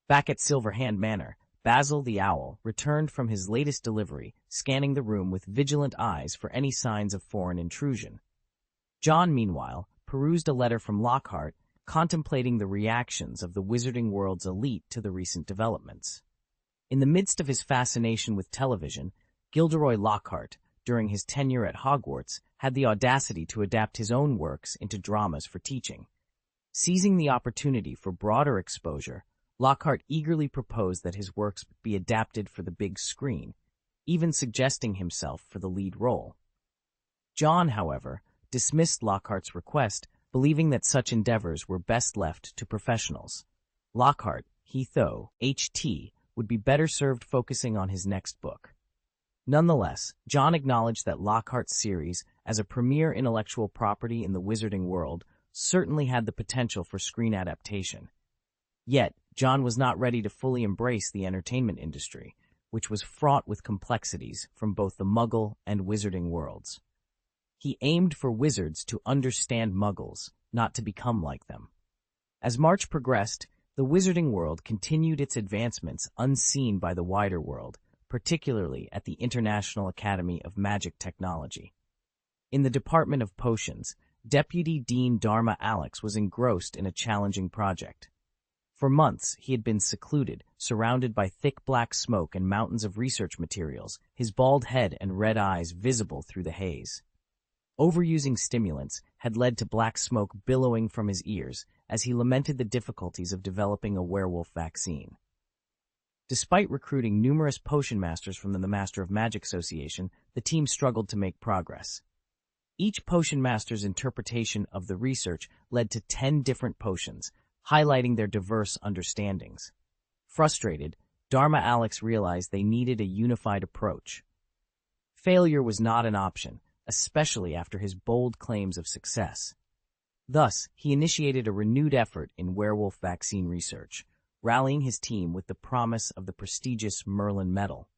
Back at Silverhand Manor, Basil the Owl returned from his latest delivery, scanning the room with vigilant eyes for any signs of foreign intrusion. John, meanwhile, perused a letter from Lockhart, contemplating the reactions of the Wizarding world's elite to the recent developments. In the midst of his fascination with television, Gilderoy Lockhart, during his tenure at Hogwarts, had the audacity to adapt his own works into dramas for teaching. Seizing the opportunity for broader exposure, Lockhart eagerly proposed that his works be adapted for the big screen, even suggesting himself for the lead role. John, however, dismissed Lockhart's request, believing that such endeavors were best left to professionals. Lockhart, he thought, H.T., would be better served focusing on his next book. Nonetheless, John acknowledged that Lockhart's series, as a premier intellectual property in the Wizarding world, certainly had the potential for screen adaptation. Yet, John was not ready to fully embrace the entertainment industry, which was fraught with complexities from both the Muggle and Wizarding worlds. He aimed for wizards to understand Muggles, not to become like them. As March progressed, the Wizarding world continued its advancements unseen by the wider world, particularly at the International Academy of Magic Technology. In the Department of Potions, Deputy Dean Dharma Alex was engrossed in a challenging project. For months, he had been secluded, surrounded by thick black smoke and mountains of research materials, his bald head and red eyes visible through the haze. Overusing stimulants had led to black smoke billowing from his ears as he lamented the difficulties of developing a werewolf vaccine. Despite recruiting numerous potion masters from the Master of Magic Association, the team struggled to make progress. Each potion master's interpretation of the research led to 10 different potions, highlighting their diverse understandings. Frustrated, Dharma Alex realized they needed a unified approach. Failure was not an option, especially after his bold claims of success. Thus, he initiated a renewed effort in werewolf vaccine research, rallying his team with the promise of the prestigious Merlin Medal.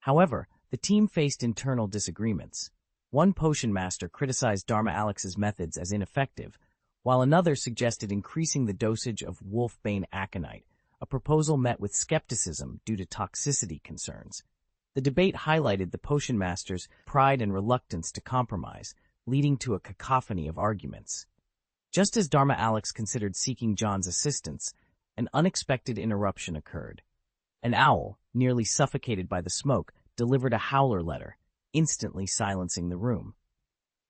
However, the team faced internal disagreements. One potion master criticized Dharma Alex's methods as ineffective, while another suggested increasing the dosage of wolfbane aconite, a proposal met with skepticism due to toxicity concerns. The debate highlighted the potion master's pride and reluctance to compromise, leading to a cacophony of arguments. Just as Dharma Alex considered seeking John's assistance, an unexpected interruption occurred. An owl, nearly suffocated by the smoke, delivered a howler letter, instantly silencing the room.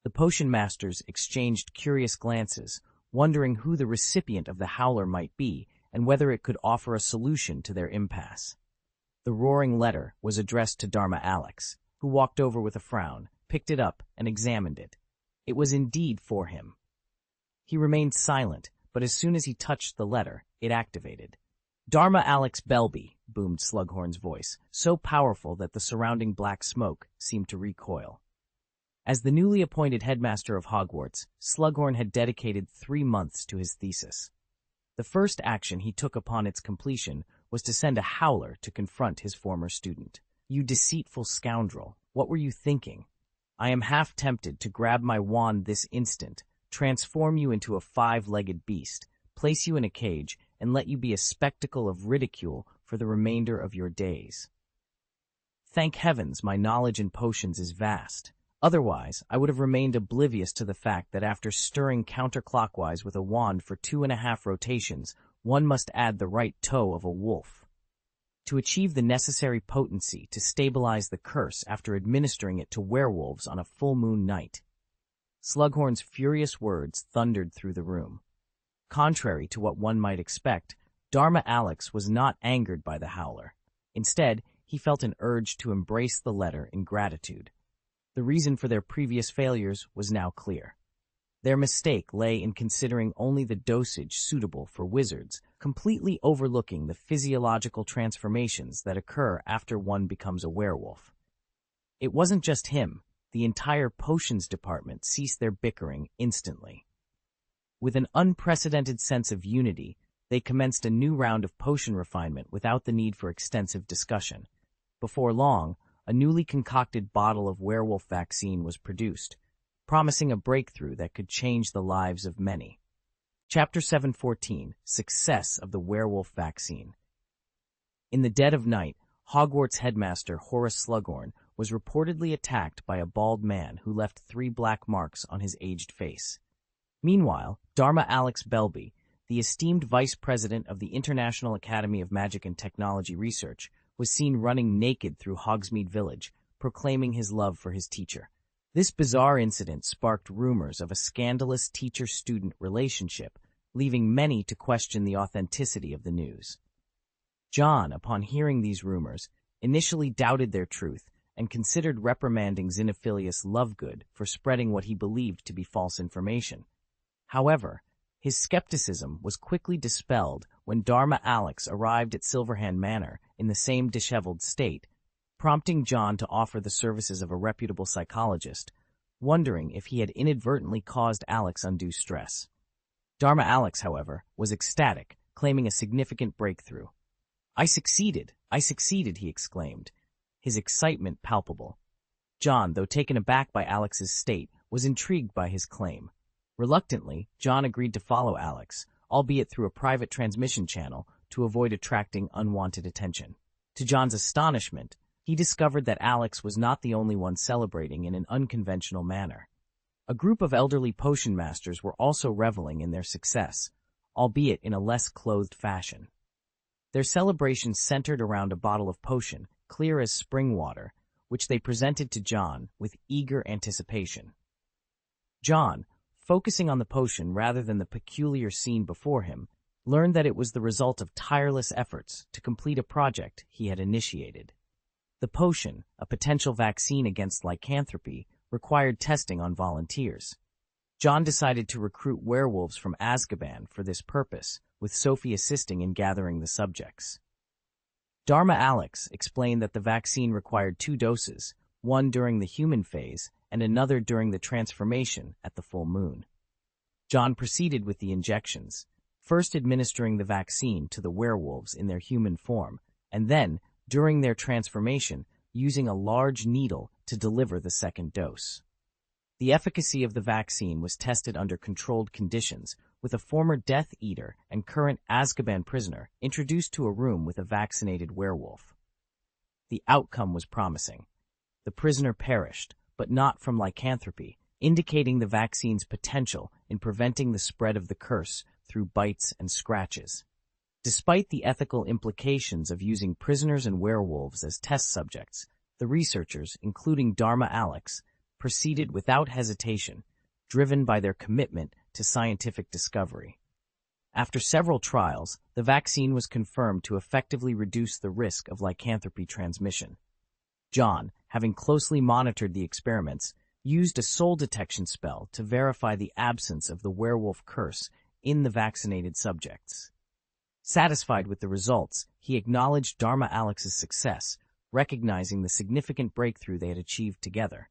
The potion masters exchanged curious glances, wondering who the recipient of the howler might be and whether it could offer a solution to their impasse. The roaring letter was addressed to Dharma Alex, who walked over with a frown, picked it up, and examined it. It was indeed for him. He remained silent, but as soon as he touched the letter, it activated. "Dharma Alex Belby," boomed Slughorn's voice, so powerful that the surrounding black smoke seemed to recoil. As the newly appointed headmaster of Hogwarts, Slughorn had dedicated 3 months to his thesis. The first action he took upon its completion was to send a howler to confront his former student. "You deceitful scoundrel, what were you thinking? I am half tempted to grab my wand this instant, transform you into a 5-legged beast, place you in a cage, and let you be a spectacle of ridicule for the remainder of your days. Thank heavens my knowledge in potions is vast. Otherwise, I would have remained oblivious to the fact that after stirring counterclockwise with a wand for 2.5 rotations, one must add the right toe of a wolf. To achieve the necessary potency to stabilize the curse after administering it to werewolves on a full moon night." Slughorn's furious words thundered through the room. Contrary to what one might expect, Dharma Alex was not angered by the howler. Instead, he felt an urge to embrace the letter in gratitude. The reason for their previous failures was now clear. Their mistake lay in considering only the dosage suitable for wizards, completely overlooking the physiological transformations that occur after one becomes a werewolf. It wasn't just him. The entire potions department ceased their bickering instantly. With an unprecedented sense of unity, they commenced a new round of potion refinement without the need for extensive discussion. Before long, a newly concocted bottle of werewolf vaccine was produced, promising a breakthrough that could change the lives of many. Chapter 714: Success of the Werewolf Vaccine. In the dead of night, Hogwarts headmaster Horace Slughorn was reportedly attacked by a bald man who left 3 black marks on his aged face. Meanwhile, Dharma Alex Belby, the esteemed vice president of the International Academy of Magic and Technology Research, was seen running naked through Hogsmeade Village, proclaiming his love for his teacher. This bizarre incident sparked rumors of a scandalous teacher-student relationship, leaving many to question the authenticity of the news. John, upon hearing these rumors, initially doubted their truth and considered reprimanding Xenophilius Lovegood for spreading what he believed to be false information. However, his skepticism was quickly dispelled when Dharma Alex arrived at Silverhand Manor in the same disheveled state, prompting John to offer the services of a reputable psychologist, wondering if he had inadvertently caused Alex undue stress. Dharma Alex, however, was ecstatic, claiming a significant breakthrough. I succeeded, he exclaimed, his excitement palpable. John, though taken aback by Alex's state, was intrigued by his claim. Reluctantly, John agreed to follow Alex, albeit through a private transmission channel, to avoid attracting unwanted attention. To John's astonishment, he discovered that Alex was not the only one celebrating in an unconventional manner. A group of elderly potion masters were also reveling in their success, albeit in a less clothed fashion. Their celebration centered around a bottle of potion, clear as spring water, which they presented to John with eager anticipation. John, focusing on the potion rather than the peculiar scene before him, learned that it was the result of tireless efforts to complete a project he had initiated. The potion, a potential vaccine against lycanthropy, required testing on volunteers. John decided to recruit werewolves from Azkaban for this purpose, with Sophie assisting in gathering the subjects. Dharma Alex explained that the vaccine required 2 doses, one during the human phase and another during the transformation at the full moon. John proceeded with the injections, first administering the vaccine to the werewolves in their human form, and then, during their transformation, using a large needle to deliver the second dose. The efficacy of the vaccine was tested under controlled conditions, with a former Death Eater and current Azkaban prisoner introduced to a room with a vaccinated werewolf. The outcome was promising. The prisoner perished, but not from lycanthropy, indicating the vaccine's potential in preventing the spread of the curse through bites and scratches. Despite the ethical implications of using prisoners and werewolves as test subjects, the researchers, including Dharma Alex, proceeded without hesitation, driven by their commitment to scientific discovery. After several trials, the vaccine was confirmed to effectively reduce the risk of lycanthropy transmission. John, having closely monitored the experiments, used a soul detection spell to verify the absence of the werewolf curse in the vaccinated subjects. Satisfied with the results, he acknowledged Dharma Alex's success, recognizing the significant breakthrough they had achieved together.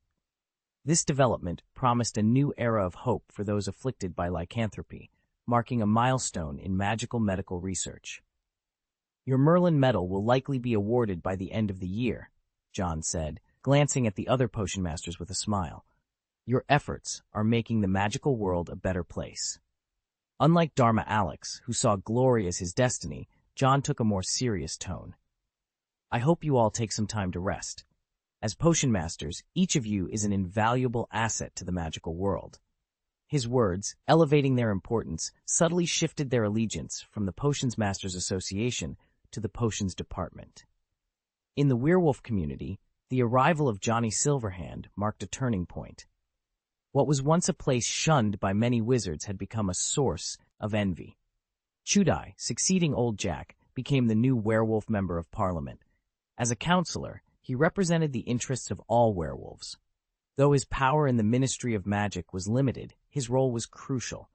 This development promised a new era of hope for those afflicted by lycanthropy, marking a milestone in magical medical research. "Your Merlin medal will likely be awarded by the end of the year," John said, glancing at the other potion masters with a smile. "Your efforts are making the magical world a better place." Unlike Dharma Alex, who saw glory as his destiny, John took a more serious tone. "I hope you all take some time to rest. As potion masters, each of you is an invaluable asset to the magical world." His words, elevating their importance, subtly shifted their allegiance from the Potions Masters Association to the Potions Department. In the werewolf community, the arrival of Johnny Silverhand marked a turning point. What was once a place shunned by many wizards had become a source of envy. Chudai, succeeding Old Jack, became the new werewolf member of Parliament. As a counselor, he represented the interests of all werewolves. Though his power in the Ministry of Magic was limited, his role was crucial.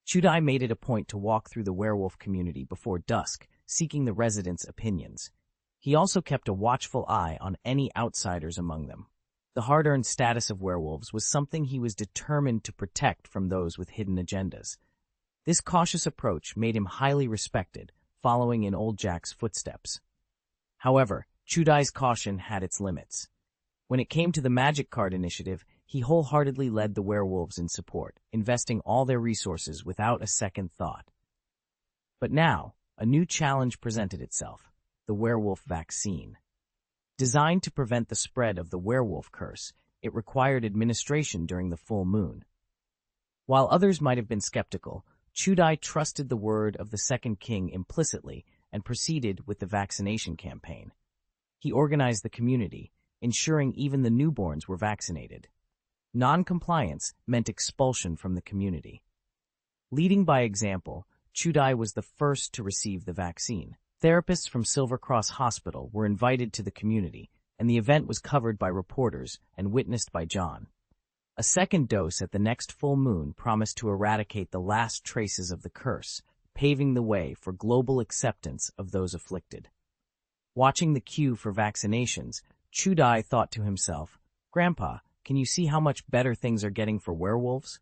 Chudai made it a point to walk through the werewolf community before dusk, seeking the residents' opinions. He also kept a watchful eye on any outsiders among them. The hard-earned status of werewolves was something he was determined to protect from those with hidden agendas. This cautious approach made him highly respected, following in Old Jack's footsteps. However, Chudai's caution had its limits. When it came to the Magic Card Initiative, he wholeheartedly led the werewolves in support, investing all their resources without a second thought. But now, a new challenge presented itself: the werewolf vaccine. Designed to prevent the spread of the werewolf curse, it required administration during the full moon. While others might have been skeptical, Chudai trusted the word of the Second King implicitly and proceeded with the vaccination campaign. He organized the community, ensuring even the newborns were vaccinated. Non-compliance meant expulsion from the community. Leading by example, Chudai was the first to receive the vaccine. Therapists from Silver Cross Hospital were invited to the community, and the event was covered by reporters and witnessed by John. A second dose at the next full moon promised to eradicate the last traces of the curse, paving the way for global acceptance of those afflicted. Watching the queue for vaccinations, Chudai thought to himself, "Grandpa, can you see how much better things are getting for werewolves?"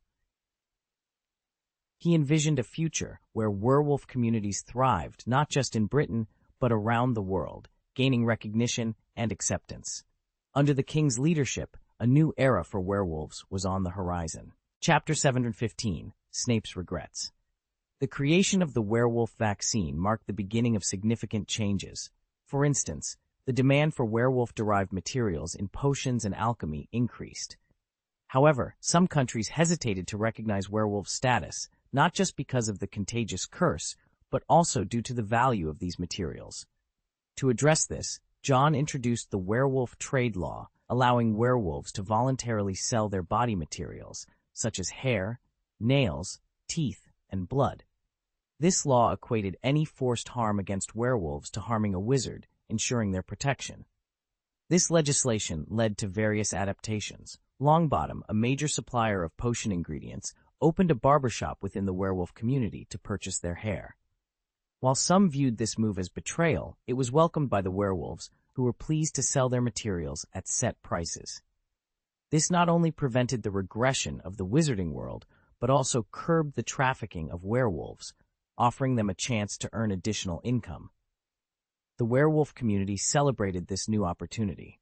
He envisioned a future where werewolf communities thrived not just in Britain, but around the world, gaining recognition and acceptance. Under the king's leadership, a new era for werewolves was on the horizon. Chapter 715, Snape's Regrets. The creation of the werewolf vaccine marked the beginning of significant changes. For instance, the demand for werewolf-derived materials in potions and alchemy increased. However, some countries hesitated to recognize werewolf status, not just because of the contagious curse, but also due to the value of these materials. To address this, John introduced the werewolf trade law, allowing werewolves to voluntarily sell their body materials, such as hair, nails, teeth, and blood. This law equated any forced harm against werewolves to harming a wizard, ensuring their protection. This legislation led to various adaptations. Longbottom, a major supplier of potion ingredients, opened a barbershop within the werewolf community to purchase their hair. While some viewed this move as betrayal, it was welcomed by the werewolves, who were pleased to sell their materials at set prices. This not only prevented the regression of the wizarding world, but also curbed the trafficking of werewolves, offering them a chance to earn additional income. The werewolf community celebrated this new opportunity.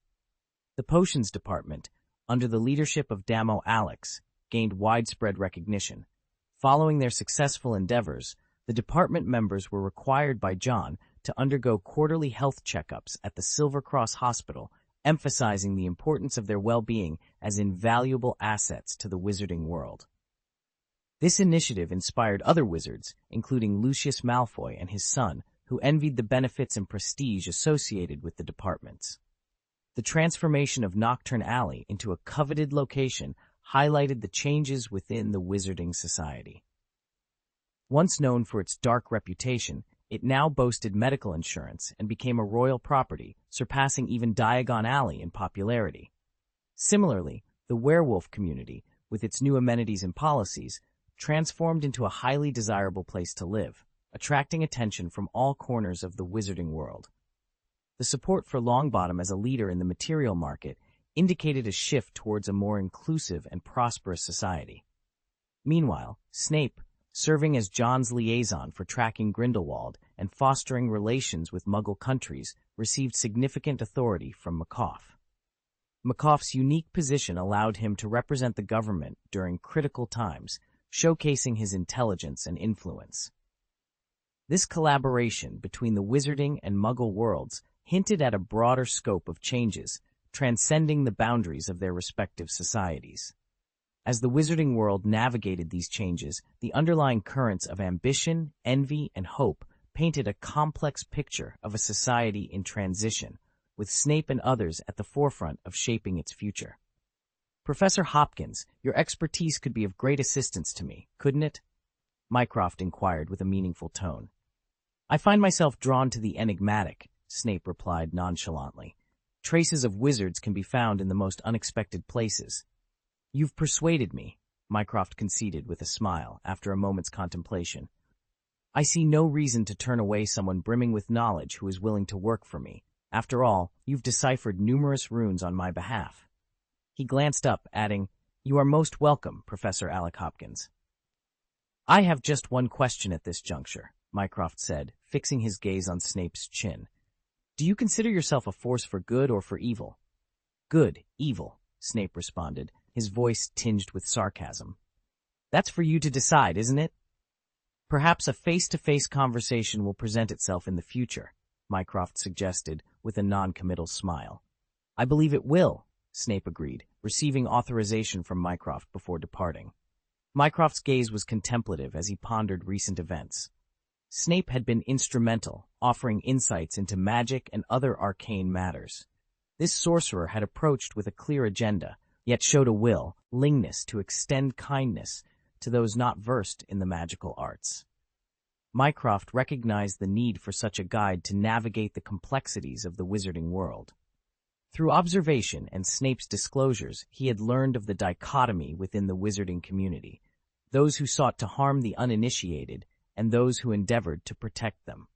The potions department, under the leadership of Damo Alex, gained widespread recognition. Following their successful endeavors, the department members were required by John to undergo quarterly health checkups at the Silver Cross Hospital, emphasizing the importance of their well-being as invaluable assets to the wizarding world. This initiative inspired other wizards, including Lucius Malfoy and his son, who envied the benefits and prestige associated with the departments. The transformation of Nocturne Alley into a coveted location highlighted the changes within the wizarding society. Once known for its dark reputation, it now boasted medical insurance and became a royal property, surpassing even Diagon Alley in popularity. Similarly, the werewolf community, with its new amenities and policies, transformed into a highly desirable place to live, attracting attention from all corners of the wizarding world. The support for Longbottom as a leader in the material market indicated a shift towards a more inclusive and prosperous society. Meanwhile, Snape, serving as John's liaison for tracking Grindelwald and fostering relations with Muggle countries, received significant authority from Macoff. Macoff's unique position allowed him to represent the government during critical times, showcasing his intelligence and influence. This collaboration between the Wizarding and Muggle worlds hinted at a broader scope of changes, transcending the boundaries of their respective societies. As the Wizarding world navigated these changes, the underlying currents of ambition, envy, and hope painted a complex picture of a society in transition, with Snape and others at the forefront of shaping its future. "Professor Hopkins, your expertise could be of great assistance to me, couldn't it?" Mycroft inquired with a meaningful tone. "I find myself drawn to the enigmatic," Snape replied nonchalantly. "Traces of wizards can be found in the most unexpected places." "You've persuaded me," Mycroft conceded with a smile after a moment's contemplation. "I see no reason to turn away someone brimming with knowledge who is willing to work for me. After all, you've deciphered numerous runes on my behalf." He glanced up, adding, "You are most welcome, Professor Alec Hopkins." "I have just one question at this juncture," Mycroft said, fixing his gaze on Snape's chin. "Do you consider yourself a force for good or for evil?" "Good, evil," Snape responded, his voice tinged with sarcasm. "That's for you to decide, isn't it?" "Perhaps a face-to-face conversation will present itself in the future," Mycroft suggested, with a non-committal smile. "I believe it will," Snape agreed, receiving authorization from Mycroft before departing. Mycroft's gaze was contemplative as he pondered recent events. Snape had been instrumental, offering insights into magic and other arcane matters. This sorcerer had approached with a clear agenda, yet showed a willingness to extend kindness to those not versed in the magical arts. Mycroft recognized the need for such a guide to navigate the complexities of the wizarding world. Through observation and Snape's disclosures, he had learned of the dichotomy within the wizarding community, those who sought to harm the uninitiated and those who endeavored to protect them.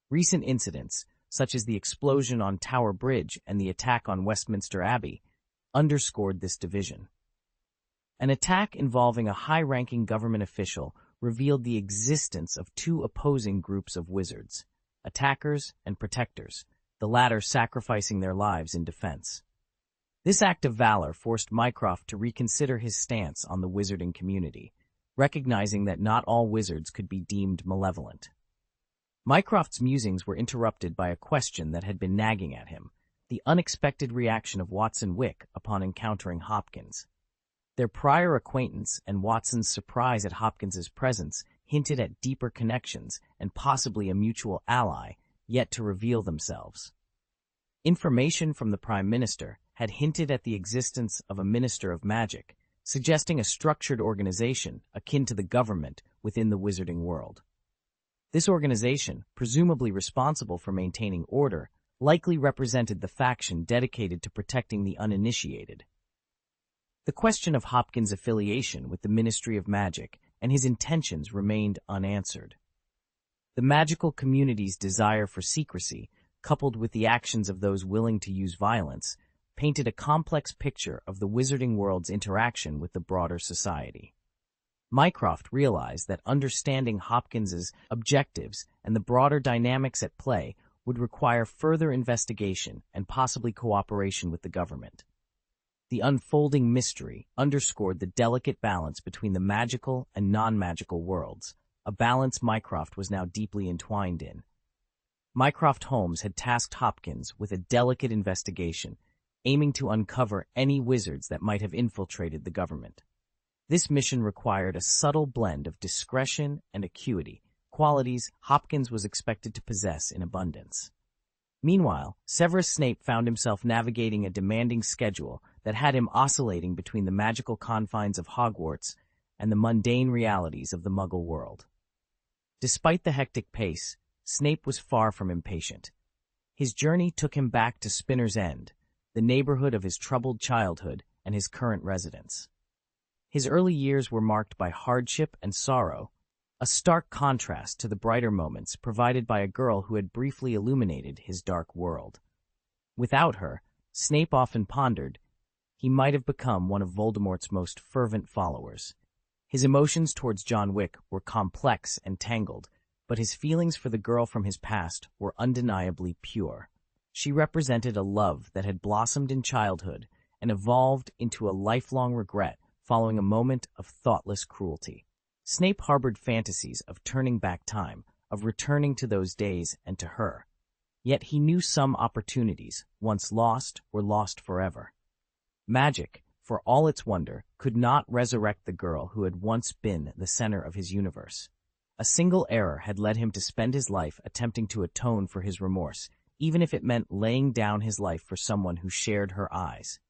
Recent incidents, such as the explosion on Tower Bridge and the attack on Westminster Abbey, underscored this division. An attack involving a high-ranking government official revealed the existence of two opposing groups of wizards, attackers and protectors, the latter sacrificing their lives in defense. This act of valor forced Mycroft to reconsider his stance on the wizarding community, recognizing that not all wizards could be deemed malevolent. Mycroft's musings were interrupted by a question that had been nagging at him, the unexpected reaction of Watson Wick upon encountering Hopkins. Their prior acquaintance and Watson's surprise at Hopkins's presence hinted at deeper connections and possibly a mutual ally, yet to reveal themselves. Information from the Prime Minister had hinted at the existence of a Minister of Magic, suggesting a structured organization akin to the government within the wizarding world. This organization, presumably responsible for maintaining order, likely represented the faction dedicated to protecting the uninitiated. The question of Hopkins' affiliation with the Ministry of Magic and his intentions remained unanswered. The magical community's desire for secrecy, coupled with the actions of those willing to use violence, painted a complex picture of the wizarding world's interaction with the broader society. Mycroft realized that understanding Hopkins's objectives and the broader dynamics at play would require further investigation and possibly cooperation with the government. The unfolding mystery underscored the delicate balance between the magical and non-magical worlds, a balance Mycroft was now deeply entwined in. Mycroft Holmes had tasked Hopkins with a delicate investigation, aiming to uncover any wizards that might have infiltrated the government. This mission required a subtle blend of discretion and acuity, qualities Hopkins was expected to possess in abundance. Meanwhile, Severus Snape found himself navigating a demanding schedule that had him oscillating between the magical confines of Hogwarts and the mundane realities of the Muggle world. Despite the hectic pace, Snape was far from impatient. His journey took him back to Spinner's End, the neighborhood of his troubled childhood and his current residence. His early years were marked by hardship and sorrow, a stark contrast to the brighter moments provided by a girl who had briefly illuminated his dark world. Without her, Snape often pondered, he might have become one of Voldemort's most fervent followers. His emotions towards John Wick were complex and tangled, but his feelings for the girl from his past were undeniably pure. She represented a love that had blossomed in childhood and evolved into a lifelong regret following a moment of thoughtless cruelty. Snape harbored fantasies of turning back time, of returning to those days and to her. Yet he knew some opportunities, once lost, were lost forever. Magic, for all its wonder, could not resurrect the girl who had once been the center of his universe. A single error had led him to spend his life attempting to atone for his remorse, even if it meant laying down his life for someone who shared her eyes.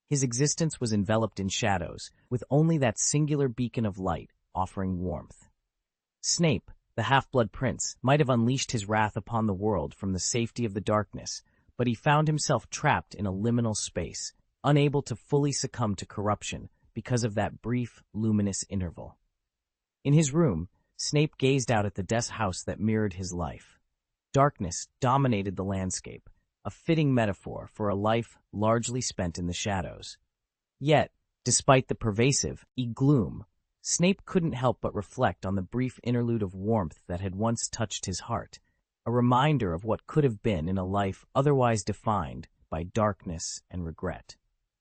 His existence was enveloped in shadows, with only that singular beacon of light offering warmth. Snape, the half-blood prince, might have unleashed his wrath upon the world from the safety of the darkness, but he found himself trapped in a liminal space, unable to fully succumb to corruption because of that brief, luminous interval. In his room, Snape gazed out at the desk house that mirrored his life. Darkness dominated the landscape, a fitting metaphor for a life largely spent in the shadows. Yet, despite the pervasive gloom, Snape couldn't help but reflect on the brief interlude of warmth that had once touched his heart, a reminder of what could have been in a life otherwise defined by darkness and regret.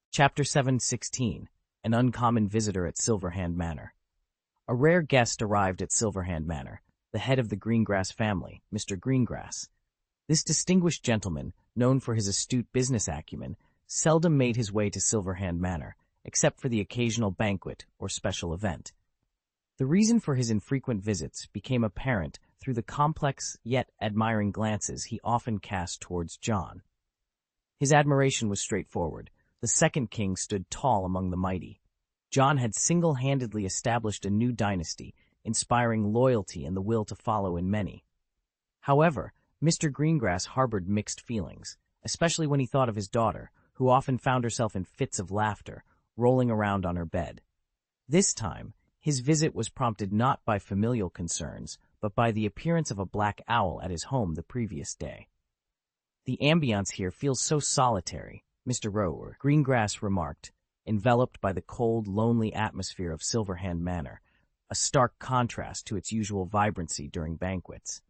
Chapter 7:16, An Uncommon Visitor at Silverhand Manor. A rare guest arrived at Silverhand Manor, the head of the Greengrass family, Mr. Greengrass. This distinguished gentleman, known for his astute business acumen, seldom made his way to Silverhand Manor, except for the occasional banquet or special event. The reason for his infrequent visits became apparent through the complex yet admiring glances he often cast towards John. His admiration was straightforward. The second king stood tall among the mighty. John had single-handedly established a new dynasty, inspiring loyalty and the will to follow in many. However, Mr. Greengrass harbored mixed feelings, especially when he thought of his daughter, who often found herself in fits of laughter, rolling around on her bed. This time, his visit was prompted not by familial concerns, but by the appearance of a black owl at his home the previous day. "The ambience here feels so solitary," Mr. Rower Greengrass remarked, enveloped by the cold, lonely atmosphere of Silverhand Manor, a stark contrast to its usual vibrancy during banquets.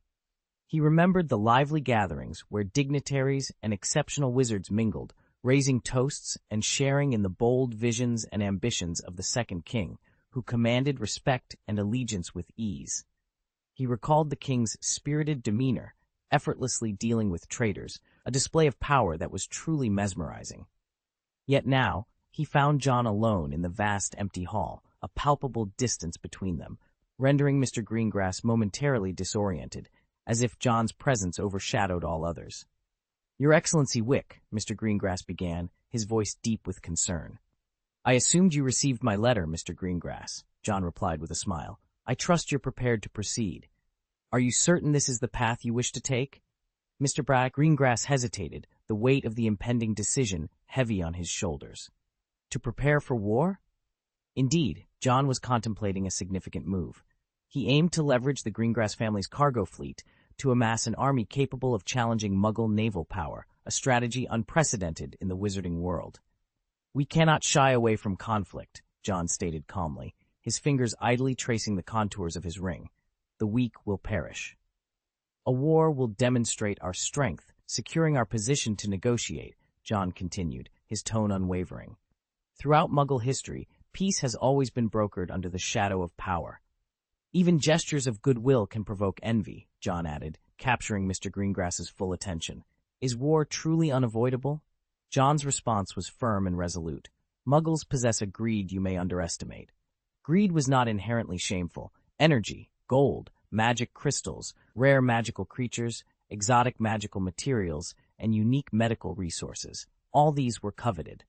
He remembered the lively gatherings where dignitaries and exceptional wizards mingled, raising toasts and sharing in the bold visions and ambitions of the second king, who commanded respect and allegiance with ease. He recalled the king's spirited demeanor, effortlessly dealing with traitors, a display of power that was truly mesmerizing. Yet now, he found John alone in the vast empty hall, a palpable distance between them, rendering Mr. Greengrass momentarily disoriented, as if John's presence overshadowed all others. "Your Excellency Wick," Mr. Greengrass began, his voice deep with concern. "I assumed you received my letter, Mr. Greengrass," John replied with a smile. "I trust you're prepared to proceed. Are you certain this is the path you wish to take?" Mr. Greengrass hesitated, the weight of the impending decision heavy on his shoulders. To prepare for war? Indeed, John was contemplating a significant move. He aimed to leverage the Greengrass family's cargo fleet to amass an army capable of challenging Muggle naval power, a strategy unprecedented in the wizarding world. "We cannot shy away from conflict," John stated calmly, his fingers idly tracing the contours of his ring. "The weak will perish. A war will demonstrate our strength, securing our position to negotiate," John continued, his tone unwavering. "Throughout Muggle history, peace has always been brokered under the shadow of power. Even gestures of goodwill can provoke envy," John added, capturing Mr. Greengrass's full attention. "Is war truly unavoidable?" John's response was firm and resolute. "Muggles possess a greed you may underestimate." Greed was not inherently shameful. Energy, gold, magic crystals, rare magical creatures, exotic magical materials, and unique medical resources. All these were coveted.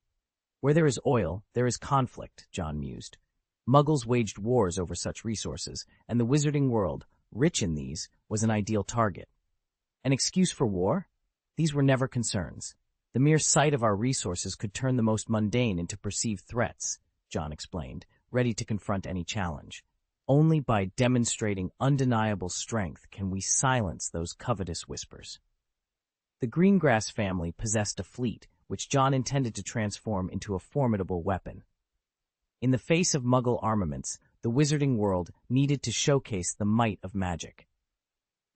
"Where there is oil, there is conflict," John mused. Muggles waged wars over such resources, and the wizarding world, rich in these, was an ideal target. An excuse for war? These were never concerns. The mere sight of our resources could turn the most mundane into perceived threats, John explained, ready to confront any challenge. Only by demonstrating undeniable strength can we silence those covetous whispers. The Greengrass family possessed a fleet, which John intended to transform into a formidable weapon. In the face of Muggle armaments, the wizarding world needed to showcase the might of magic.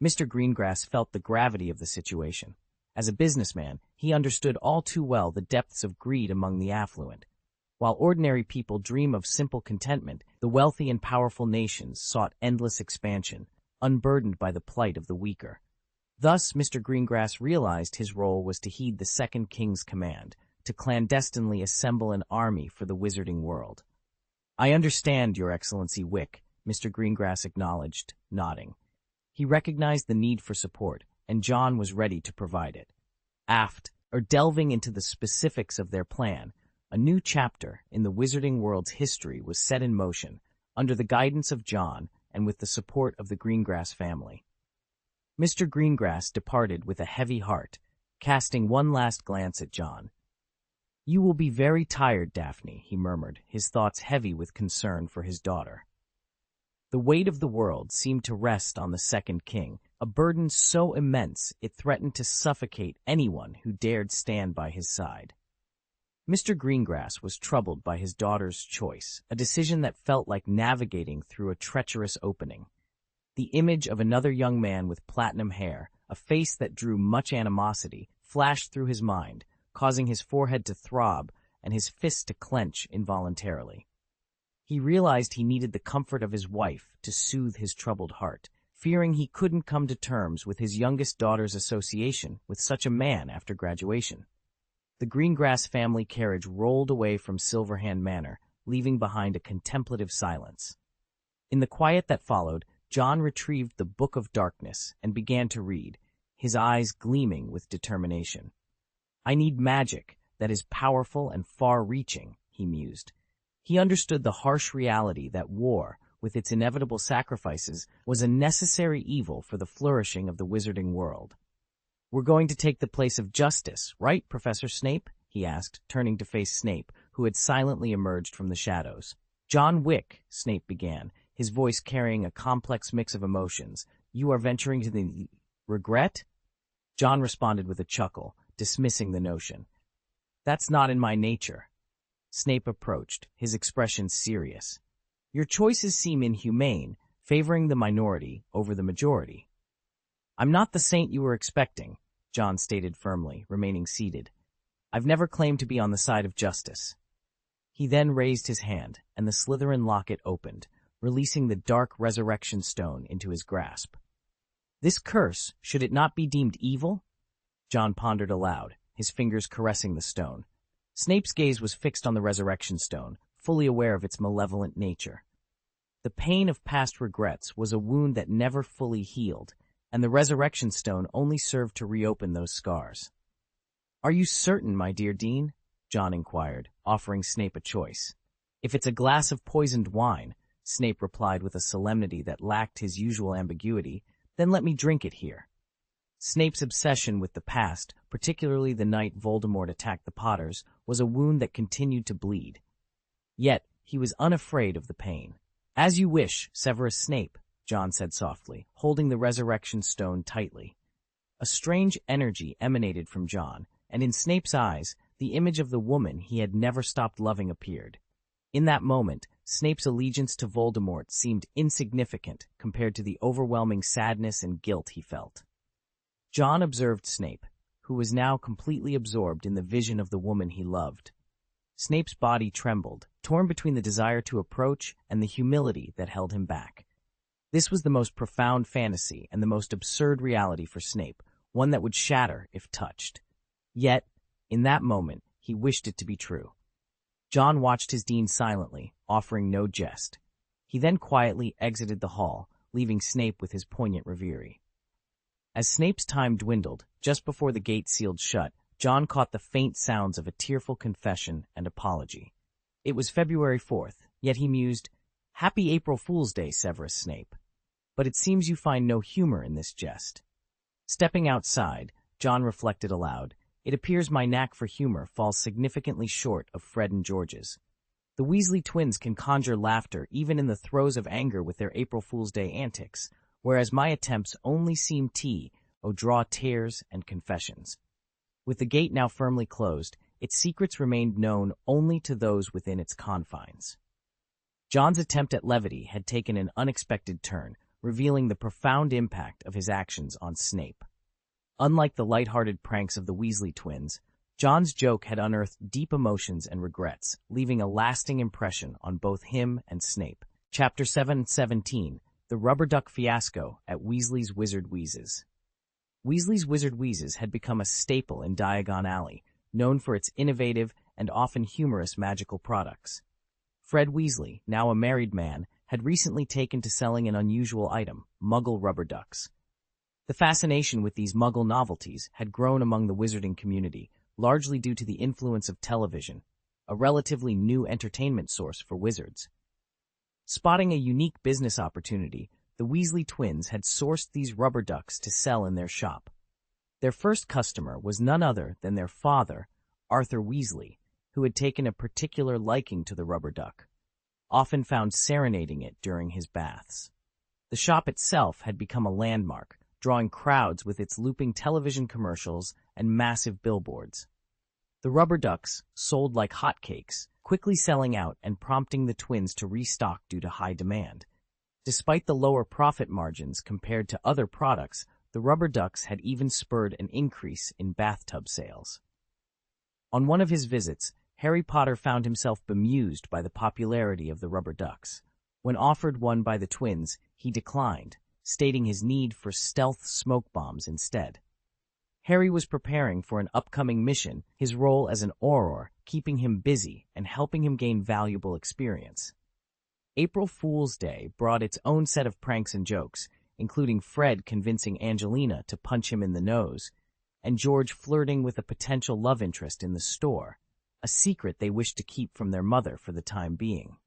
Mr. Greengrass felt the gravity of the situation. As a businessman, he understood all too well the depths of greed among the affluent. While ordinary people dream of simple contentment, the wealthy and powerful nations sought endless expansion, unburdened by the plight of the weaker. Thus, Mr. Greengrass realized his role was to heed the Second King's command, to clandestinely assemble an army for the wizarding world. "I understand, Your Excellency Wick," Mr. Greengrass acknowledged, nodding. He recognized the need for support, and John was ready to provide it. Delving into the specifics of their plan, a new chapter in the wizarding world's history was set in motion, under the guidance of John and with the support of the Greengrass family. Mr. Greengrass departed with a heavy heart, casting one last glance at John. "You will be very tired, Daphne," he murmured, his thoughts heavy with concern for his daughter. The weight of the world seemed to rest on the Second King, a burden so immense it threatened to suffocate anyone who dared stand by his side. Mr. Greengrass was troubled by his daughter's choice, a decision that felt like navigating through a treacherous opening. The image of another young man with platinum hair, a face that drew much animosity, flashed through his mind, causing his forehead to throb and his fists to clench involuntarily. He realized he needed the comfort of his wife to soothe his troubled heart, fearing he couldn't come to terms with his youngest daughter's association with such a man after graduation. The Greengrass family carriage rolled away from Silverhand Manor, leaving behind a contemplative silence. In the quiet that followed, John retrieved the Book of Darkness and began to read, his eyes gleaming with determination. "I need magic that is powerful and far-reaching," he mused. He understood the harsh reality that war, with its inevitable sacrifices, was a necessary evil for the flourishing of the wizarding world. "We're going to take the place of justice, right, Professor Snape?" he asked, turning to face Snape, who had silently emerged from the shadows. "John Wick," Snape began, his voice carrying a complex mix of emotions. "You are venturing to the regret?" John responded with a chuckle, dismissing the notion. "That's not in my nature." Snape approached, his expression serious. "Your choices seem inhumane, favoring the minority over the majority." "I'm not the saint you were expecting," John stated firmly, remaining seated. "I've never claimed to be on the side of justice." He then raised his hand, and the Slytherin locket opened, releasing the dark resurrection stone into his grasp. "This curse, should it not be deemed evil?" John pondered aloud, his fingers caressing the stone. Snape's gaze was fixed on the resurrection stone, fully aware of its malevolent nature. The pain of past regrets was a wound that never fully healed, and the resurrection stone only served to reopen those scars. "Are you certain, my dear Dean?" John inquired, offering Snape a choice. "If it's a glass of poisoned wine," Snape replied with a solemnity that lacked his usual ambiguity, "then let me drink it here." Snape's obsession with the past, particularly the night Voldemort attacked the Potters, was a wound that continued to bleed. Yet, he was unafraid of the pain. "As you wish, Severus Snape," John said softly, holding the resurrection stone tightly. A strange energy emanated from John, and in Snape's eyes, the image of the woman he had never stopped loving appeared. In that moment, Snape's allegiance to Voldemort seemed insignificant compared to the overwhelming sadness and guilt he felt. John observed Snape, who was now completely absorbed in the vision of the woman he loved. Snape's body trembled, torn between the desire to approach and the humility that held him back. This was the most profound fantasy and the most absurd reality for Snape, one that would shatter if touched. Yet, in that moment, he wished it to be true. John watched his dean silently, offering no jest. He then quietly exited the hall, leaving Snape with his poignant reverie. As Snape's time dwindled, just before the gate sealed shut, John caught the faint sounds of a tearful confession and apology. It was February 4th, yet he mused, "Happy April Fool's Day, Severus Snape." but it seems you find no humor in this jest. Stepping outside, John reflected aloud. It appears my knack for humor falls significantly short of Fred and George's. The Weasley twins can conjure laughter even in the throes of anger with their April Fool's Day antics, whereas my attempts only seem draw tears and confessions. With the gate now firmly closed, its secrets remained known only to those within its confines. John's attempt at levity had taken an unexpected turn, revealing the profound impact of his actions on Snape. Unlike the light-hearted pranks of the Weasley twins, John's joke had unearthed deep emotions and regrets, leaving a lasting impression on both him and Snape. Chapter 717, The Rubber Duck Fiasco at Weasley's Wizard Wheezes. Weasley's Wizard Wheezes had become a staple in Diagon Alley, known for its innovative and often humorous magical products. Fred Weasley, now a married man, had recently taken to selling an unusual item, Muggle rubber ducks. The fascination with these Muggle novelties had grown among the wizarding community, largely due to the influence of television, a relatively new entertainment source for wizards. Spotting a unique business opportunity, the Weasley twins had sourced these rubber ducks to sell in their shop. Their first customer was none other than their father, Arthur Weasley, who had taken a particular liking to the rubber duck, often found serenading it during his baths. The shop itself had become a landmark, drawing crowds with its looping television commercials and massive billboards. The rubber ducks sold like hotcakes, quickly selling out and prompting the twins to restock due to high demand. Despite the lower profit margins compared to other products, the rubber ducks had even spurred an increase in bathtub sales. On one of his visits, Harry Potter found himself bemused by the popularity of the rubber ducks. When offered one by the twins, he declined, stating his need for stealth smoke bombs instead. Harry was preparing for an upcoming mission, his role as an Auror keeping him busy and helping him gain valuable experience. April Fool's Day brought its own set of pranks and jokes, including Fred convincing Angelina to punch him in the nose, and George flirting with a potential love interest in the store, a secret they wished to keep from their mother for the time being.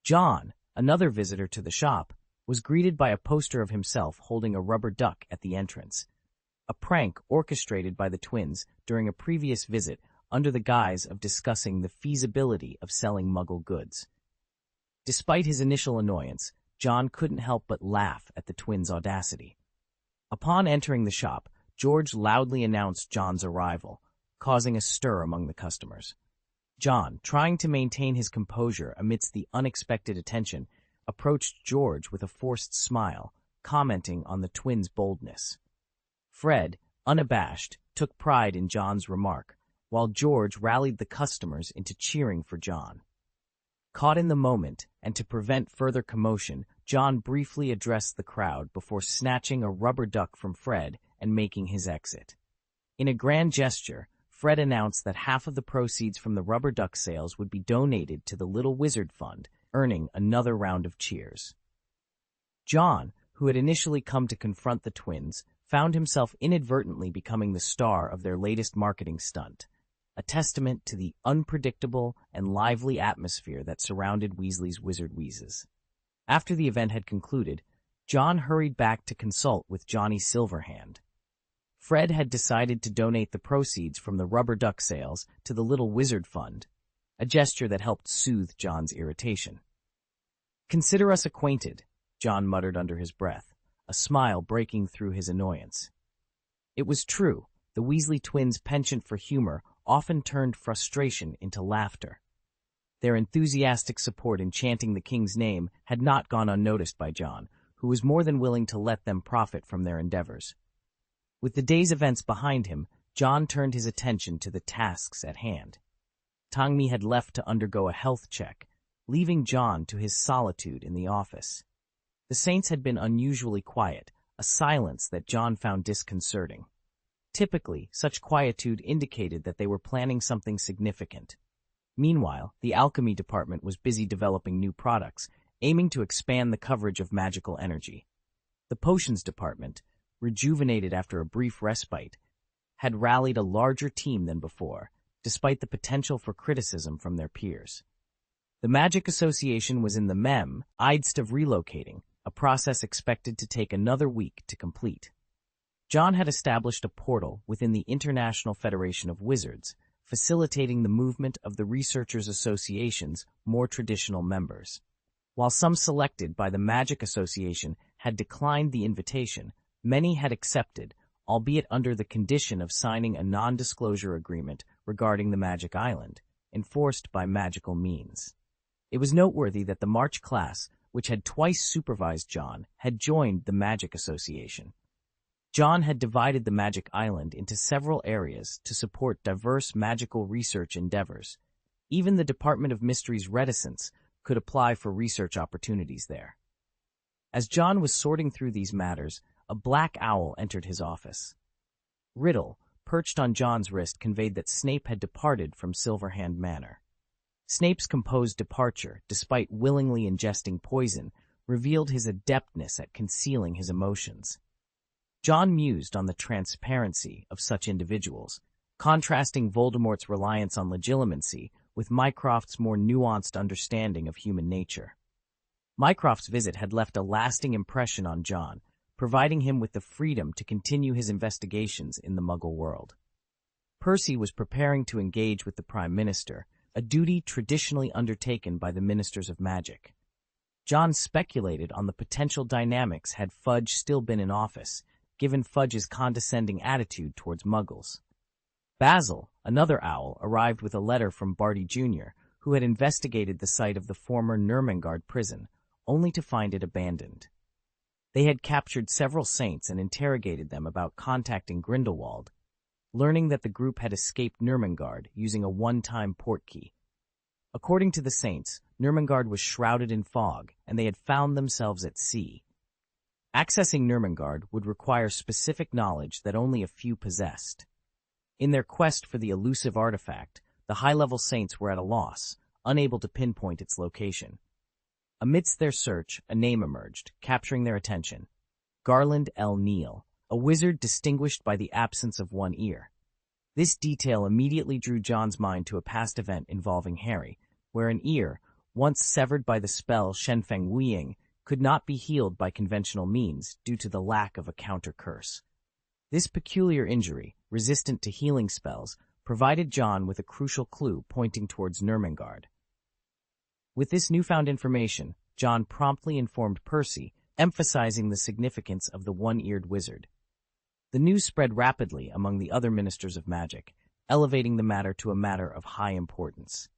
John, another visitor to the shop, was greeted by a poster of himself holding a rubber duck at the entrance, a prank orchestrated by the twins during a previous visit under the guise of discussing the feasibility of selling Muggle goods. Despite his initial annoyance, John couldn't help but laugh at the twins' audacity. Upon entering the shop, George loudly announced John's arrival, causing a stir among the customers. John, trying to maintain his composure amidst the unexpected attention, approached George with a forced smile, commenting on the twins' boldness. Fred, unabashed, took pride in John's remark, while George rallied the customers into cheering for John. Caught in the moment, and to prevent further commotion, John briefly addressed the crowd before snatching a rubber duck from Fred and making his exit. In a grand gesture, Fred announced that half of the proceeds from the rubber duck sales would be donated to the Little Wizard Fund, earning another round of cheers. John, who had initially come to confront the twins, found himself inadvertently becoming the star of their latest marketing stunt, a testament to the unpredictable and lively atmosphere that surrounded Weasley's Wizard Wheezes. After the event had concluded, John hurried back to consult with Johnny Silverhand. Fred had decided to donate the proceeds from the rubber duck sales to the Little Wizard Fund, a gesture that helped soothe John's irritation. "Consider us acquainted," John muttered under his breath, a smile breaking through his annoyance. It was true, the Weasley twins' penchant for humor often turned frustration into laughter. Their enthusiastic support in chanting the king's name had not gone unnoticed by John, who was more than willing to let them profit from their endeavors. With the day's events behind him, John turned his attention to the tasks at hand. Tangmi had left to undergo a health check, leaving John to his solitude in the office. The Saints had been unusually quiet, a silence that John found disconcerting. Typically, such quietude indicated that they were planning something significant. Meanwhile, the alchemy department was busy developing new products, aiming to expand the coverage of magical energy. The potions department, rejuvenated after a brief respite, had rallied a larger team than before, despite the potential for criticism from their peers. The Magic Association was in the midst of relocating, a process expected to take another week to complete. John had established a portal within the International Federation of Wizards, facilitating the movement of the Researchers Association's more traditional members. While some selected by the Magic Association had declined the invitation, many had accepted, albeit under the condition of signing a non-disclosure agreement regarding the Magic Island, enforced by magical means. It was noteworthy that the March class, which had twice supervised John, had joined the Magic Association. John had divided the Magic Island into several areas to support diverse magical research endeavors. Even the Department of Mystery's reticence could apply for research opportunities there. As John was sorting through these matters, a black owl entered his office. Riddle, perched on John's wrist, conveyed that Snape had departed from Silverhand Manor. Snape's composed departure, despite willingly ingesting poison, revealed his adeptness at concealing his emotions. John mused on the transparency of such individuals, contrasting Voldemort's reliance on legitimacy with Mycroft's more nuanced understanding of human nature. Mycroft's visit had left a lasting impression on John, providing him with the freedom to continue his investigations in the Muggle world. Percy was preparing to engage with the Prime Minister, a duty traditionally undertaken by the Ministers of Magic. John speculated on the potential dynamics had Fudge still been in office, given Fudge's condescending attitude towards Muggles. Basil, another owl, arrived with a letter from Barty Jr., who had investigated the site of the former Nurmengard prison, only to find it abandoned. They had captured several saints and interrogated them about contacting Grindelwald, learning that the group had escaped Nurmengard using a one-time portkey. According to the saints, Nurmengard was shrouded in fog, and they had found themselves at sea. Accessing Nurmengard would require specific knowledge that only a few possessed. In their quest for the elusive artifact, the high-level saints were at a loss, unable to pinpoint its location. Amidst their search, a name emerged, capturing their attention. Garland L. Neal, a wizard distinguished by the absence of one ear. This detail immediately drew John's mind to a past event involving Harry, where an ear, once severed by the spell Shenfeng Wuying, could not be healed by conventional means due to the lack of a counter-curse. This peculiar injury, resistant to healing spells, provided John with a crucial clue pointing towards Nurmengard. With this newfound information, John promptly informed Percy, emphasizing the significance of the one-eared wizard. The news spread rapidly among the other ministers of magic, elevating the matter to a matter of high importance.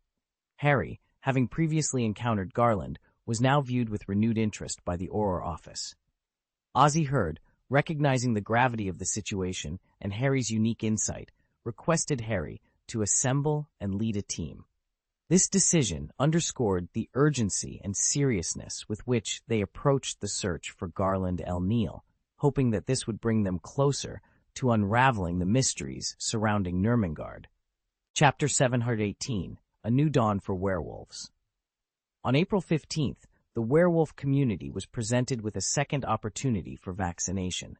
Harry, having previously encountered Garland, was now viewed with renewed interest by the Auror office. Ozzy Hurd, recognizing the gravity of the situation and Harry's unique insight, requested Harry to assemble and lead a team. This decision underscored the urgency and seriousness with which they approached the search for Garland L. Neal, hoping that this would bring them closer to unraveling the mysteries surrounding Nurmengard. Chapter 718, A New Dawn for Werewolves. On April 15th, the werewolf community was presented with a second opportunity for vaccination.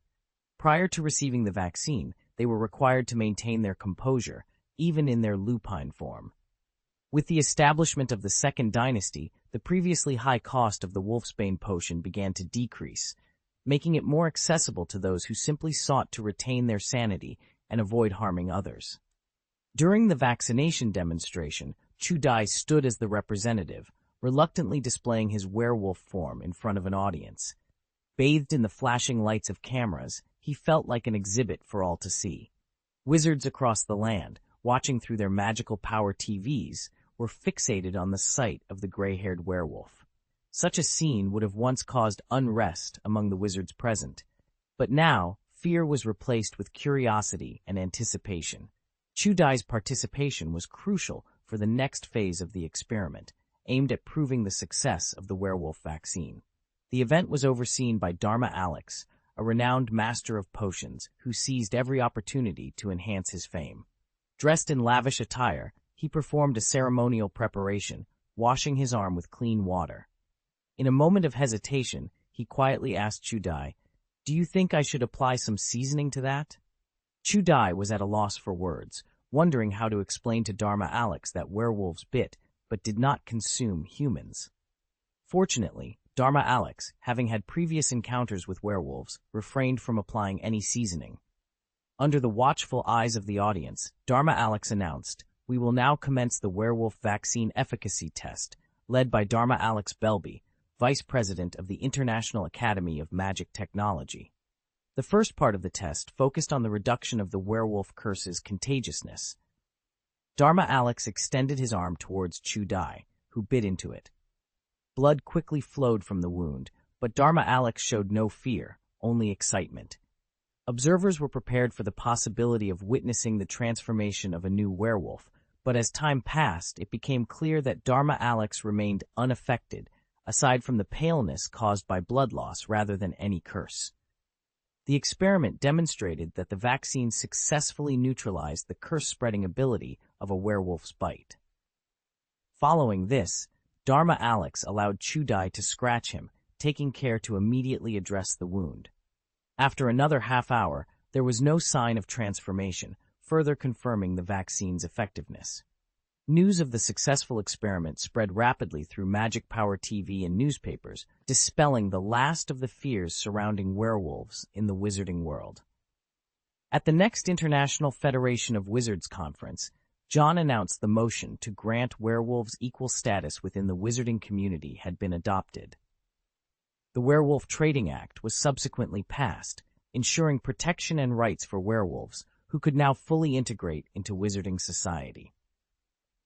Prior to receiving the vaccine, they were required to maintain their composure, even in their lupine form. With the establishment of the Second Dynasty, the previously high cost of the Wolfsbane potion began to decrease, making it more accessible to those who simply sought to retain their sanity and avoid harming others. During the vaccination demonstration, Chu Dai stood as the representative, reluctantly displaying his werewolf form in front of an audience. Bathed in the flashing lights of cameras, he felt like an exhibit for all to see. Wizards across the land, watching through their magical power TVs, were fixated on the sight of the gray-haired werewolf. Such a scene would have once caused unrest among the wizards present, but now fear was replaced with curiosity and anticipation. Chu Dai's participation was crucial for the next phase of the experiment, aimed at proving the success of the werewolf vaccine. The event was overseen by Dharma Alex, a renowned master of potions who seized every opportunity to enhance his fame. Dressed in lavish attire, he performed a ceremonial preparation, washing his arm with clean water. In a moment of hesitation, he quietly asked Chu Dai, "Do you think I should apply some seasoning to that?" Chu Dai was at a loss for words, wondering how to explain to Dharma Alex that werewolves bit but did not consume humans. Fortunately, Dharma Alex, having had previous encounters with werewolves, refrained from applying any seasoning. Under the watchful eyes of the audience, Dharma Alex announced, "We will now commence the werewolf vaccine efficacy test," led by Dharma Alex Belby, Vice President of the International Academy of Magic Technology. The first part of the test focused on the reduction of the werewolf curse's contagiousness. Dharma Alex extended his arm towards Chu Dai, who bit into it. Blood quickly flowed from the wound, but Dharma Alex showed no fear, only excitement. Observers were prepared for the possibility of witnessing the transformation of a new werewolf, but as time passed, it became clear that Dharma Alex remained unaffected, aside from the paleness caused by blood loss rather than any curse. The experiment demonstrated that the vaccine successfully neutralized the curse-spreading ability of a werewolf's bite. Following this, Dharma Alex allowed Chu Dai to scratch him, taking care to immediately address the wound. After another half hour, there was no sign of transformation, further confirming the vaccine's effectiveness. News of the successful experiment spread rapidly through Magic Power TV and newspapers, dispelling the last of the fears surrounding werewolves in the wizarding world. At the next International Federation of Wizards conference, John announced the motion to grant werewolves equal status within the wizarding community had been adopted. The Werewolf Trading Act was subsequently passed, ensuring protection and rights for werewolves, who could now fully integrate into wizarding society.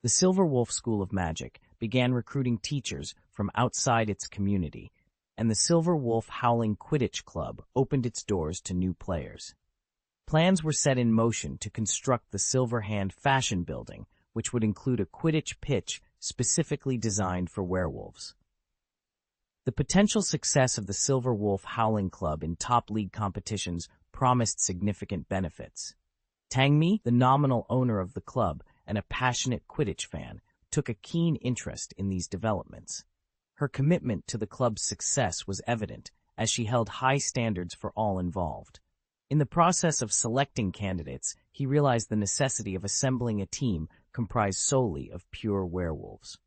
The Silver Wolf School of Magic began recruiting teachers from outside its community, and the Silver Wolf Howling Quidditch Club opened its doors to new players. Plans were set in motion to construct the Silver Hand Fashion Building, which would include a Quidditch pitch specifically designed for werewolves. The potential success of the Silver Wolf Howling Club in top league competitions promised significant benefits. Tangmi, the nominal owner of the club and a passionate Quidditch fan, took a keen interest in these developments. Her commitment to the club's success was evident, as she held high standards for all involved. In the process of selecting candidates, he realized the necessity of assembling a team comprised solely of pure werewolves.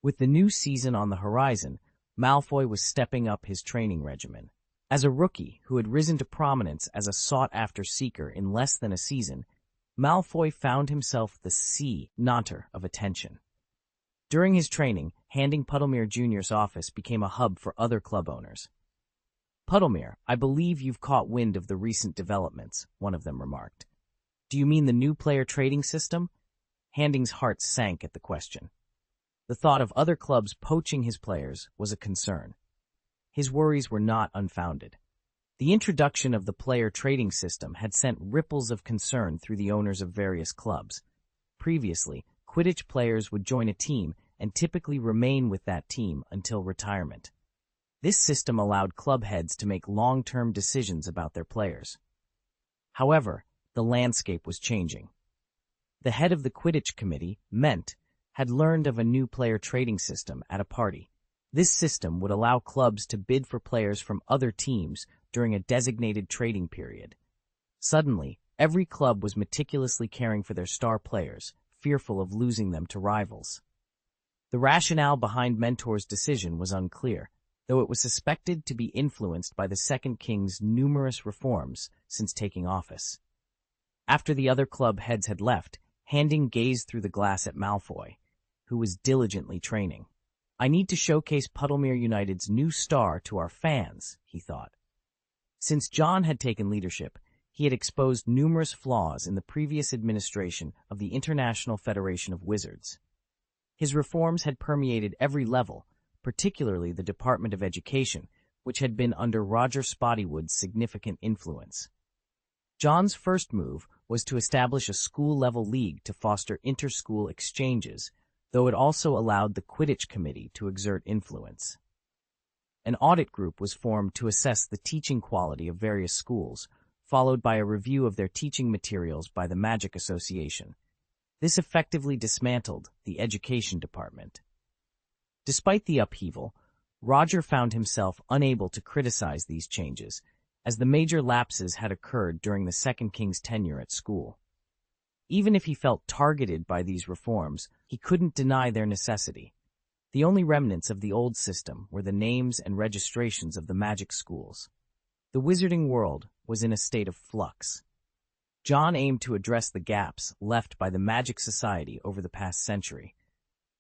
With the new season on the horizon, Malfoy was stepping up his training regimen. As a rookie who had risen to prominence as a sought-after seeker in less than a season, Malfoy found himself the center of attention. During his training, Handing Puddlemere Jr.'s office became a hub for other club owners. "Puddlemere, I believe you've caught wind of the recent developments," one of them remarked. "Do you mean the new player trading system?" Handing's heart sank at the question. The thought of other clubs poaching his players was a concern. His worries were not unfounded. The introduction of the player trading system had sent ripples of concern through the owners of various clubs. Previously, Quidditch players would join a team and typically remain with that team until retirement. This system allowed club heads to make long-term decisions about their players. However, the landscape was changing. The head of the Quidditch committee, Ment, had learned of a new player trading system at a party. This system would allow clubs to bid for players from other teams during a designated trading period. Suddenly, every club was meticulously caring for their star players, fearful of losing them to rivals. The rationale behind Mentor's decision was unclear, though it was suspected to be influenced by the Second King's numerous reforms since taking office. After the other club heads had left, Handing gazed through the glass at Malfoy, who was diligently training. "I need to showcase Puddlemere United's new star to our fans," he thought. Since John had taken leadership, he had exposed numerous flaws in the previous administration of the International Federation of Wizards. His reforms had permeated every level, particularly the Department of Education, which had been under Roger Spottywood's significant influence. John's first move was to establish a school-level league to foster inter-school exchanges, though it also allowed the Quidditch Committee to exert influence. An audit group was formed to assess the teaching quality of various schools, followed by a review of their teaching materials by the Magic Association. This effectively dismantled the Education Department. Despite the upheaval, Roger found himself unable to criticize these changes, as the major lapses had occurred during the Second King's tenure at school. Even if he felt targeted by these reforms, he couldn't deny their necessity. The only remnants of the old system were the names and registrations of the magic schools. The wizarding world was in a state of flux. John aimed to address the gaps left by the magic society over the past century.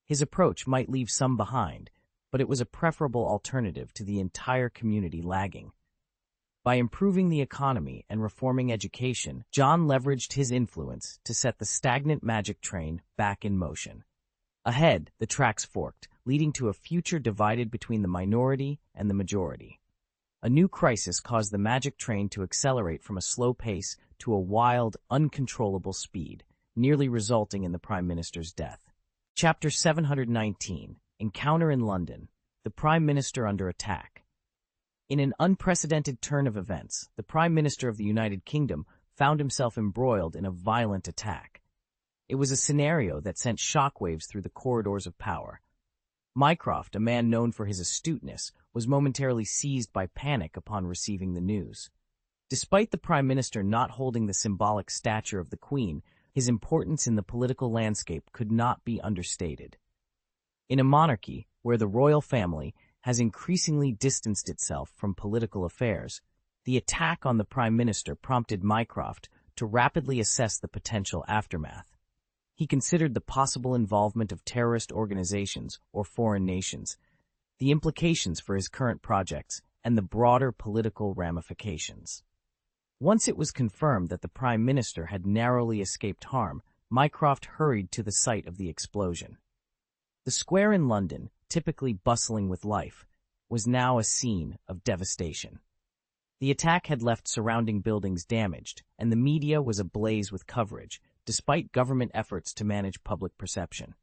His approach might leave some behind, but it was a preferable alternative to the entire community lagging. By improving the economy and reforming education, John leveraged his influence to set the stagnant magic train back in motion. Ahead, the tracks forked, leading to a future divided between the minority and the majority. A new crisis caused the magic train to accelerate from a slow pace to a wild, uncontrollable speed, nearly resulting in the Prime Minister's death. Chapter 719, Encounter in London, the Prime Minister under attack. In an unprecedented turn of events, the Prime Minister of the United Kingdom found himself embroiled in a violent attack. It was a scenario that sent shockwaves through the corridors of power. Mycroft, a man known for his astuteness, was momentarily seized by panic upon receiving the news. Despite the Prime Minister not holding the symbolic stature of the Queen, his importance in the political landscape could not be understated. In a monarchy where the royal family has increasingly distanced itself from political affairs, the attack on the Prime Minister prompted Mycroft to rapidly assess the potential aftermath. He considered the possible involvement of terrorist organizations or foreign nations, the implications for his current projects, and the broader political ramifications. Once it was confirmed that the Prime Minister had narrowly escaped harm, Mycroft hurried to the site of the explosion. The square in London, typically bustling with life, was now a scene of devastation. The attack had left surrounding buildings damaged, and the media was ablaze with coverage, despite government efforts to manage public perception.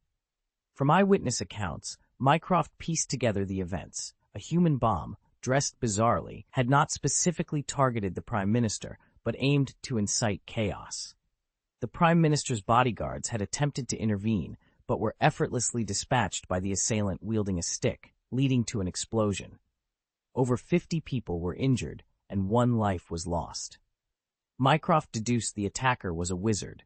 From eyewitness accounts, Mycroft pieced together the events. A human bomb, dressed bizarrely, had not specifically targeted the Prime Minister, but aimed to incite chaos. The Prime Minister's bodyguards had attempted to intervene, but were effortlessly dispatched by the assailant wielding a stick, leading to an explosion. Over 50 people were injured, and 1 life was lost. Mycroft deduced the attacker was a wizard.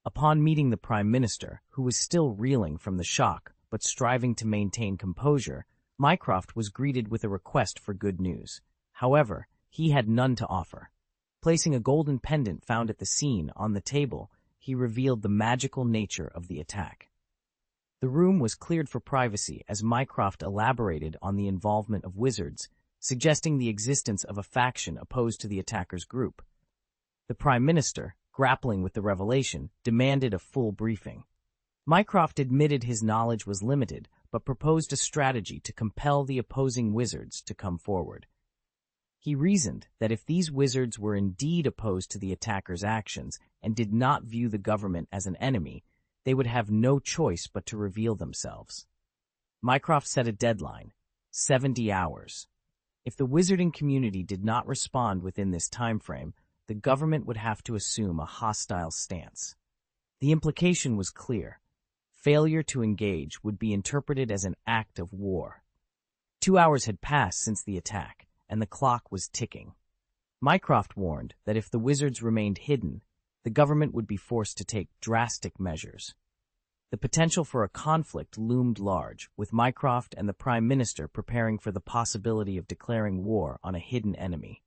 Upon meeting the Prime Minister, who was still reeling from the shock but striving to maintain composure, Mycroft was greeted with a request for good news. However, he had none to offer. Placing a golden pendant found at the scene on the table, he revealed the magical nature of the attack. The room was cleared for privacy as Mycroft elaborated on the involvement of wizards, suggesting the existence of a faction opposed to the attacker's group. The Prime Minister, grappling with the revelation, demanded a full briefing. Mycroft admitted his knowledge was limited, but proposed a strategy to compel the opposing wizards to come forward. He reasoned that if these wizards were indeed opposed to the attacker's actions and did not view the government as an enemy, they would have no choice but to reveal themselves. Mycroft set a deadline, 70 hours. If the wizarding community did not respond within this time frame, the government would have to assume a hostile stance. The implication was clear. Failure to engage would be interpreted as an act of war. 2 hours had passed since the attack, and the clock was ticking. Mycroft warned that if the wizards remained hidden, the government would be forced to take drastic measures. The potential for a conflict loomed large, with Mycroft and the Prime Minister preparing for the possibility of declaring war on a hidden enemy.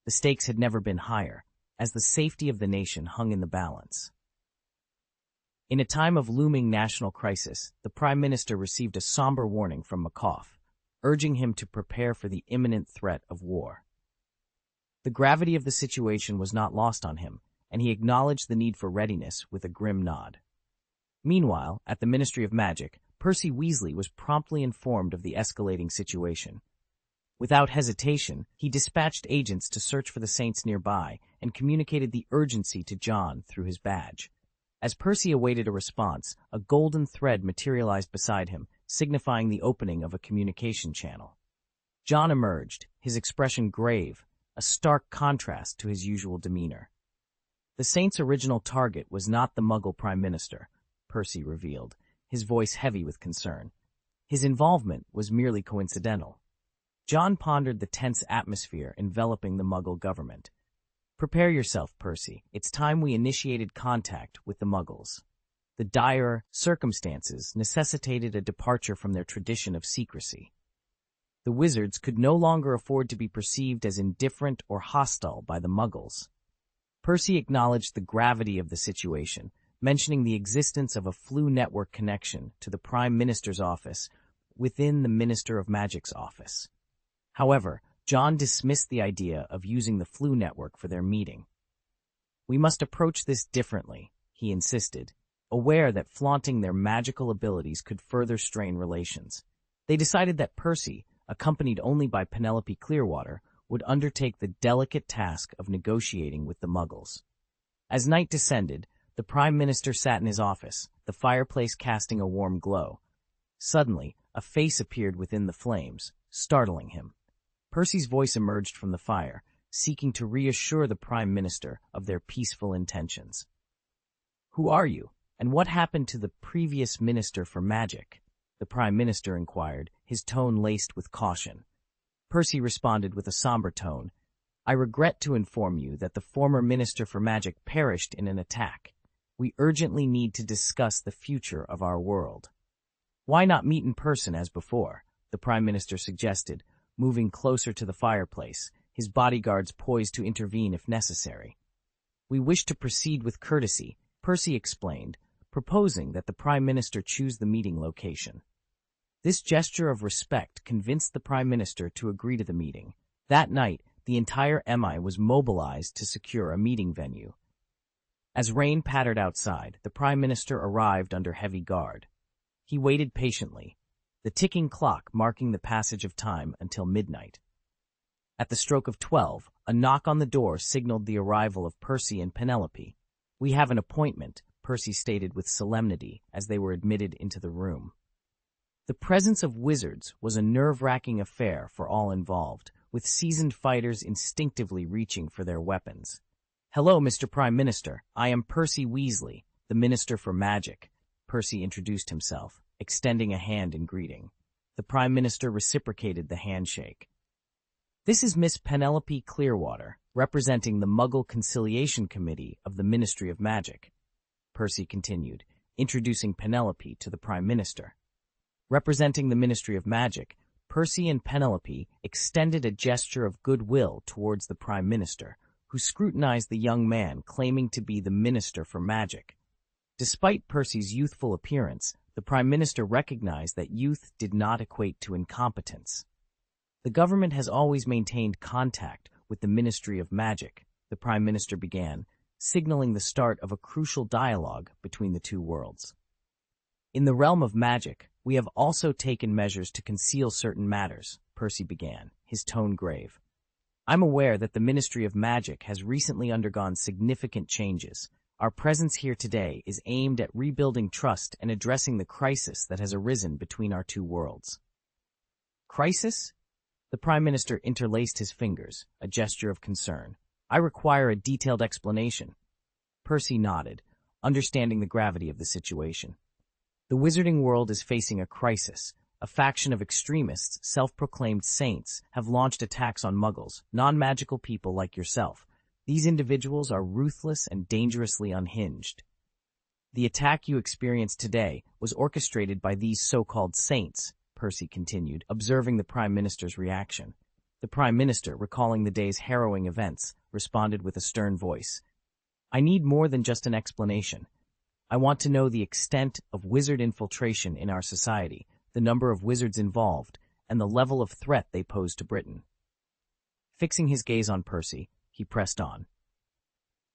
The stakes had never been higher, as the safety of the nation hung in the balance. In a time of looming national crisis, the Prime Minister received a somber warning from Mycroft, urging him to prepare for the imminent threat of war. The gravity of the situation was not lost on him, and he acknowledged the need for readiness with a grim nod. Meanwhile, at the Ministry of Magic, Percy Weasley was promptly informed of the escalating situation. Without hesitation, he dispatched agents to search for the saints nearby and communicated the urgency to John through his badge. As Percy awaited a response, a golden thread materialized beside him, signifying the opening of a communication channel. John emerged, his expression grave, a stark contrast to his usual demeanor. The saint's original target was not the Muggle Prime Minister, Percy revealed, his voice heavy with concern. His involvement was merely coincidental. John pondered the tense atmosphere enveloping the Muggle government. Prepare yourself, Percy. It's time we initiated contact with the Muggles. The The dire circumstances necessitated a departure from their tradition of secrecy. The wizards could no longer afford to be perceived as indifferent or hostile by the Muggles. Percy acknowledged the gravity of the situation, mentioning the existence of a Floo network connection to the Prime Minister's office within the Minister of Magic's office. However, John dismissed the idea of using the Floo network for their meeting. "We must approach this differently," he insisted, aware that flaunting their magical abilities could further strain relations. They decided that Percy, accompanied only by Penelope Clearwater, would undertake the delicate task of negotiating with the Muggles. As night descended, the Prime Minister sat in his office, the fireplace casting a warm glow. Suddenly, a face appeared within the flames, startling him. Percy's voice emerged from the fire, seeking to reassure the Prime Minister of their peaceful intentions. "Who are you, and what happened to the previous Minister for Magic?" the Prime Minister inquired, his tone laced with caution. Percy responded with a somber tone, "I regret to inform you that the former Minister for Magic perished in an attack. We urgently need to discuss the future of our world." "Why not meet in person as before?" the Prime Minister suggested, moving closer to the fireplace, his bodyguards poised to intervene if necessary. "We wish to proceed with courtesy," Percy explained, proposing that the Prime Minister choose the meeting location. This gesture of respect convinced the Prime Minister to agree to the meeting. That night, the entire MI was mobilized to secure a meeting venue. As rain pattered outside, the Prime Minister arrived under heavy guard. He waited patiently, the ticking clock marking the passage of time until midnight. At the stroke of 12, a knock on the door signaled the arrival of Percy and Penelope. "We have an appointment," Percy stated with solemnity as they were admitted into the room. The presence of wizards was a nerve-wracking affair for all involved, with seasoned fighters instinctively reaching for their weapons. "Hello, Mr. Prime Minister. I am Percy Weasley, the Minister for Magic." Percy introduced himself, extending a hand in greeting. The Prime Minister reciprocated the handshake. "This is Miss Penelope Clearwater, representing the Muggle Conciliation Committee of the Ministry of Magic," Percy continued, introducing Penelope to the Prime Minister. Representing the Ministry of Magic, Percy and Penelope extended a gesture of goodwill towards the Prime Minister, who scrutinized the young man claiming to be the Minister for Magic. Despite Percy's youthful appearance, the Prime Minister recognized that youth did not equate to incompetence. "The government has always maintained contact with the Ministry of Magic," the Prime Minister began, signaling the start of a crucial dialogue between the two worlds. "In the realm of magic, we have also taken measures to conceal certain matters," Percy began, his tone grave. "I'm aware that the Ministry of Magic has recently undergone significant changes. Our presence here today is aimed at rebuilding trust and addressing the crisis that has arisen between our two worlds." "Crisis?" The Prime Minister interlaced his fingers, a gesture of concern. "I require a detailed explanation." Percy nodded, understanding the gravity of the situation. "The wizarding world is facing a crisis. A faction of extremists, self-proclaimed saints, have launched attacks on Muggles, non-magical people like yourself. These individuals are ruthless and dangerously unhinged. The attack you experienced today was orchestrated by these so-called saints," Percy continued, observing the Prime Minister's reaction. The Prime Minister, recalling the day's harrowing events, responded with a stern voice. "I need more than just an explanation. I want to know the extent of wizard infiltration in our society, the number of wizards involved, and the level of threat they pose to Britain." Fixing his gaze on Percy, he pressed on.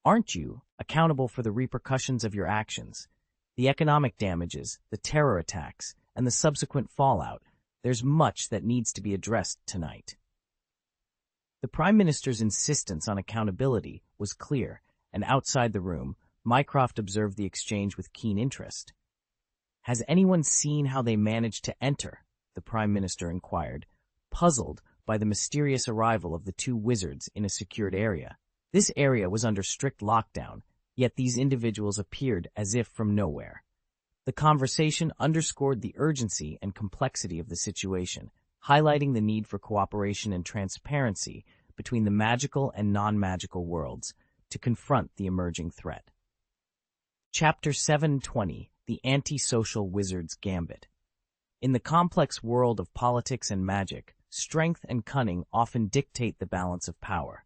"Aren't you accountable for the repercussions of your actions? The economic damages, the terror attacks, and the subsequent fallout. There's much that needs to be addressed tonight." The Prime Minister's insistence on accountability was clear, and outside the room, Mycroft observed the exchange with keen interest. "Has anyone seen how they managed to enter?" the Prime Minister inquired, puzzled by the mysterious arrival of the two wizards in a secured area. This area was under strict lockdown, yet these individuals appeared as if from nowhere. The conversation underscored the urgency and complexity of the situation, highlighting the need for cooperation and transparency between the magical and non-magical worlds to confront the emerging threat. Chapter 720, the antisocial wizard's gambit. In the complex world of politics and magic, strength and cunning often dictate the balance of power.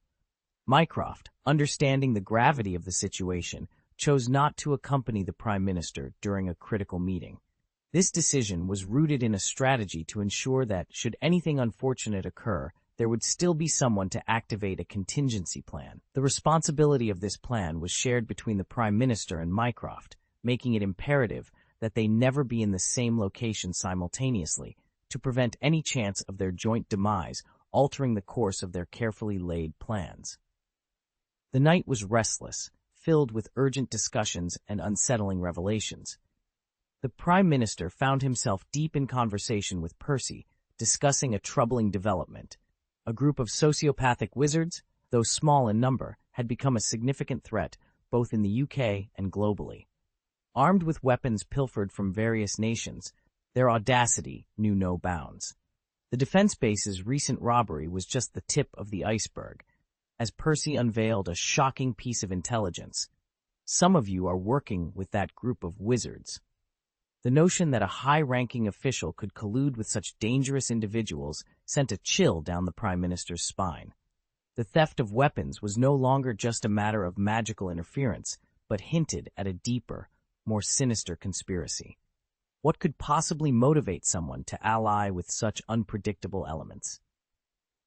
Mycroft, understanding the gravity of the situation, chose not to accompany the Prime Minister during a critical meeting. This decision was rooted in a strategy to ensure that, should anything unfortunate occur, there would still be someone to activate a contingency plan. The responsibility of this plan was shared between the Prime Minister and Mycroft, making it imperative that they never be in the same location simultaneously to prevent any chance of their joint demise altering the course of their carefully laid plans. The night was restless, filled with urgent discussions and unsettling revelations. The Prime Minister found himself deep in conversation with Percy, discussing a troubling development. A group of sociopathic wizards, though small in number, had become a significant threat both in the UK and globally. Armed with weapons pilfered from various nations, their audacity knew no bounds. The defense base's recent robbery was just the tip of the iceberg, as Percy unveiled a shocking piece of intelligence. Some of you are working with that group of wizards. The notion that a high-ranking official could collude with such dangerous individuals sent a chill down the Prime Minister's spine. The theft of weapons was no longer just a matter of magical interference, but hinted at a deeper, more sinister conspiracy. What could possibly motivate someone to ally with such unpredictable elements?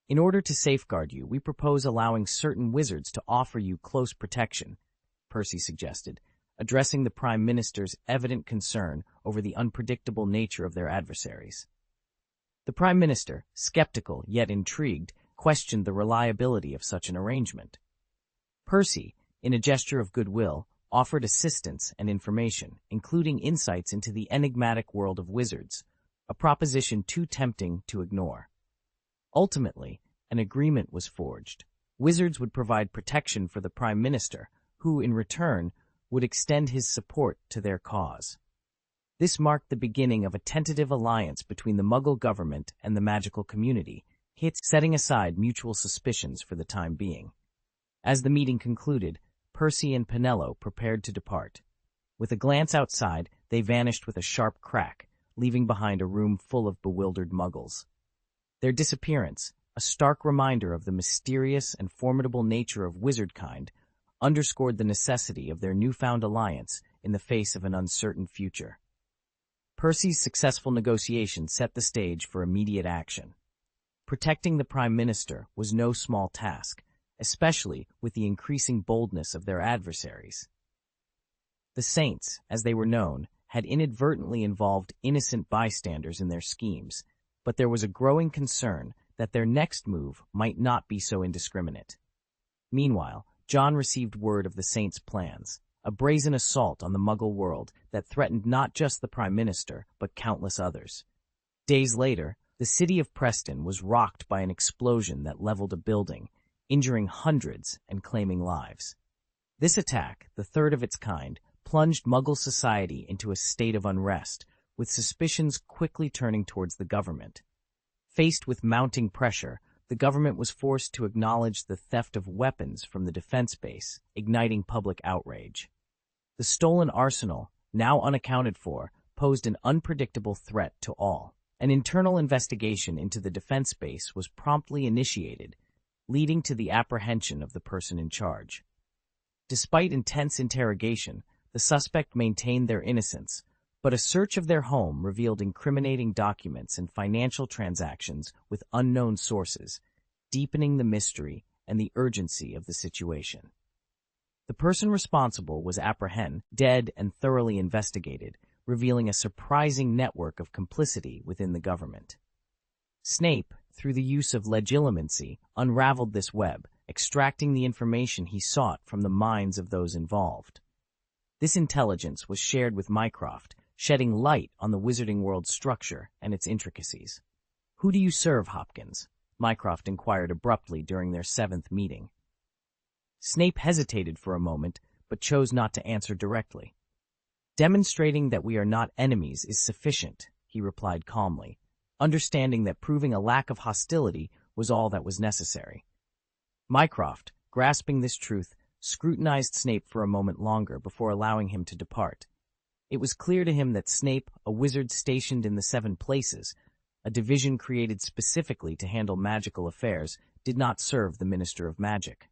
In order to safeguard you, we propose allowing certain wizards to offer you close protection, Percy suggested, addressing the Prime Minister's evident concern over the unpredictable nature of their adversaries. The Prime Minister, skeptical yet intrigued, questioned the reliability of such an arrangement. Percy, in a gesture of goodwill, offered assistance and information, including insights into the enigmatic world of wizards, a proposition too tempting to ignore. Ultimately, an agreement was forged. Wizards would provide protection for the Prime Minister, who, in return, would extend his support to their cause. This marked the beginning of a tentative alliance between the Muggle government and the magical community, setting aside mutual suspicions for the time being. As the meeting concluded, Percy and Penello prepared to depart. With a glance outside, they vanished with a sharp crack, leaving behind a room full of bewildered Muggles. Their disappearance, a stark reminder of the mysterious and formidable nature of wizardkind, underscored the necessity of their newfound alliance in the face of an uncertain future. Percy's successful negotiation set the stage for immediate action. Protecting the Prime Minister was no small task, especially with the increasing boldness of their adversaries. The Saints, as they were known, had inadvertently involved innocent bystanders in their schemes, but there was a growing concern that their next move might not be so indiscriminate. Meanwhile, John received word of the Saints' plans, a brazen assault on the Muggle world that threatened not just the Prime Minister, but countless others. Days later, the city of Preston was rocked by an explosion that leveled a building, injuring hundreds and claiming lives. This attack, the third of its kind, plunged Muggle society into a state of unrest, with suspicions quickly turning towards the government. Faced with mounting pressure, the government was forced to acknowledge the theft of weapons from the defense base, igniting public outrage. The stolen arsenal, now unaccounted for, posed an unpredictable threat to all. An internal investigation into the defense base was promptly initiated, leading to the apprehension of the person in charge. Despite intense interrogation, the suspect maintained their innocence, but a search of their home revealed incriminating documents and financial transactions with unknown sources, deepening the mystery and the urgency of the situation. The person responsible was apprehended, dead and thoroughly investigated, revealing a surprising network of complicity within the government. Snape, through the use of legilimency, unraveled this web, extracting the information he sought from the minds of those involved. This intelligence was shared with Mycroft, shedding light on the wizarding world's structure and its intricacies. "Who do you serve, Hopkins?" Mycroft inquired abruptly during their 7th meeting. Snape hesitated for a moment, but chose not to answer directly. "Demonstrating that we are not enemies is sufficient," he replied calmly, understanding that proving a lack of hostility was all that was necessary. Mycroft, grasping this truth, scrutinized Snape for a moment longer before allowing him to depart. It was clear to him that Snape, a wizard stationed in the Seven Places, a division created specifically to handle magical affairs, did not serve the Minister of Magic.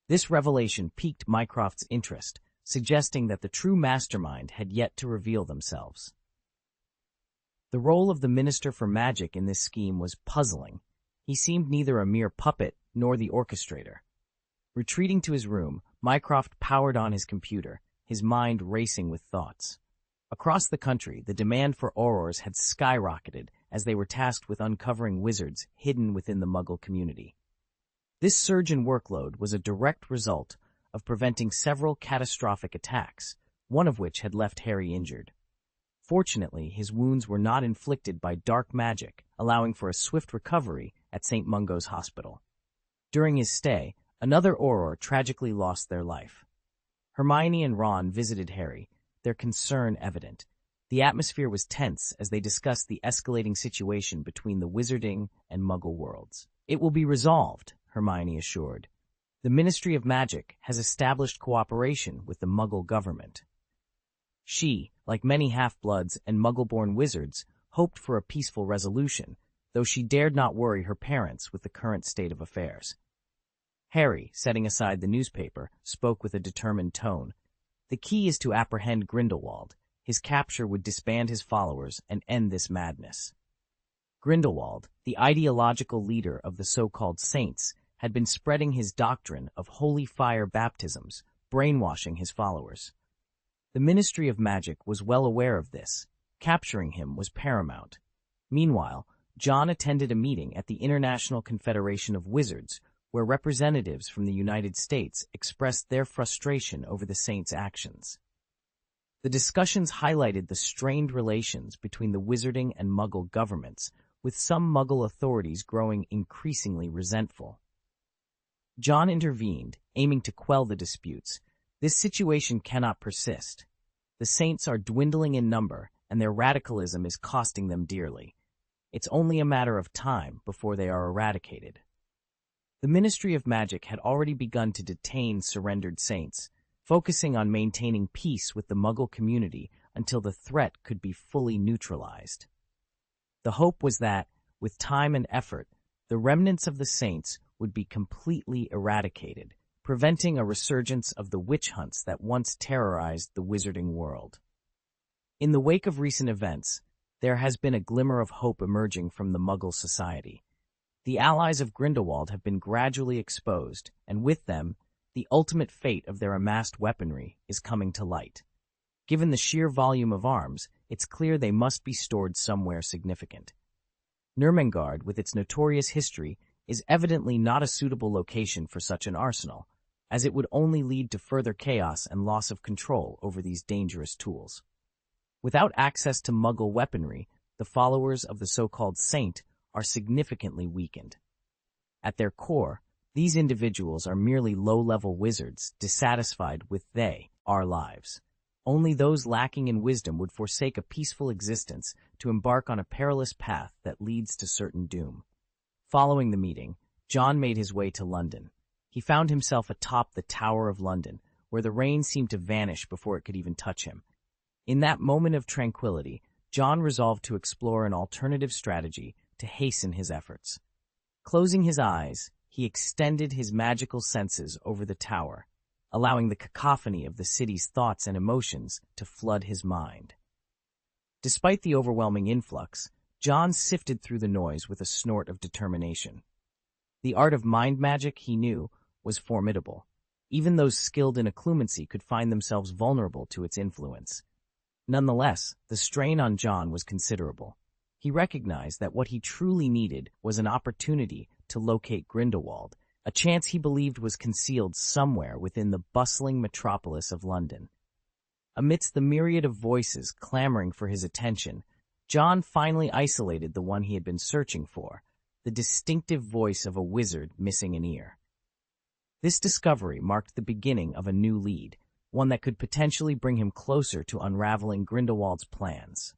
This revelation piqued Mycroft's interest, suggesting that the true mastermind had yet to reveal themselves. The role of the Minister for Magic in this scheme was puzzling. He seemed neither a mere puppet nor the orchestrator. Retreating to his room, Mycroft powered on his computer, his mind racing with thoughts. Across the country, the demand for aurors had skyrocketed as they were tasked with uncovering wizards hidden within the Muggle community. This surge in workload was a direct result of preventing several catastrophic attacks, one of which had left Harry injured. Fortunately, his wounds were not inflicted by dark magic, allowing for a swift recovery at St. Mungo's Hospital. During his stay, another auror tragically lost their life. Hermione and Ron visited Harry, their concern evident. The atmosphere was tense as they discussed the escalating situation between the Wizarding and Muggle worlds. "It will be resolved," Hermione assured. "The Ministry of Magic has established cooperation with the Muggle government." She, like many half-bloods and Muggle-born wizards, hoped for a peaceful resolution, though she dared not worry her parents with the current state of affairs. Harry, setting aside the newspaper, spoke with a determined tone. "The key is to apprehend Grindelwald. His capture would disband his followers and end this madness." Grindelwald, the ideological leader of the so-called Saints, had been spreading his doctrine of holy fire baptisms, brainwashing his followers. The Ministry of Magic was well aware of this. Capturing him was paramount. Meanwhile, John attended a meeting at the International Confederation of Wizards, where representatives from the United States expressed their frustration over the Saints' actions. The discussions highlighted the strained relations between the Wizarding and Muggle governments, with some Muggle authorities growing increasingly resentful. John intervened, aiming to quell the disputes. "This situation cannot persist. The Saints are dwindling in number, and their radicalism is costing them dearly. It's only a matter of time before they are eradicated." The Ministry of Magic had already begun to detain surrendered Saints, focusing on maintaining peace with the Muggle community until the threat could be fully neutralized. The hope was that, with time and effort, the remnants of the Saints would be completely eradicated, preventing a resurgence of the witch hunts that once terrorized the wizarding world. In the wake of recent events, there has been a glimmer of hope emerging from the Muggle society. The allies of Grindelwald have been gradually exposed, and with them, the ultimate fate of their amassed weaponry is coming to light. Given the sheer volume of arms, it's clear they must be stored somewhere significant. Nurmengard, with its notorious history, is evidently not a suitable location for such an arsenal, as it would only lead to further chaos and loss of control over these dangerous tools. Without access to Muggle weaponry, the followers of the so-called Saint are significantly weakened. At their core, these individuals are merely low-level wizards dissatisfied with our lives. Only those lacking in wisdom would forsake a peaceful existence to embark on a perilous path that leads to certain doom. Following the meeting, John made his way to London. He found himself atop the Tower of London, where the rain seemed to vanish before it could even touch him. In that moment of tranquility, John resolved to explore an alternative strategy to hasten his efforts. Closing his eyes, he extended his magical senses over the tower, allowing the cacophony of the city's thoughts and emotions to flood his mind. Despite the overwhelming influx, John sifted through the noise with a snort of determination. The art of mind magic, he knew, was formidable. Even those skilled in occlumency could find themselves vulnerable to its influence. Nonetheless, the strain on John was considerable. He recognized that what he truly needed was an opportunity to locate Grindelwald, a chance he believed was concealed somewhere within the bustling metropolis of London. Amidst the myriad of voices clamoring for his attention, John finally isolated the one he had been searching for, the distinctive voice of a wizard missing an ear. This discovery marked the beginning of a new lead, one that could potentially bring him closer to unraveling Grindelwald's plans.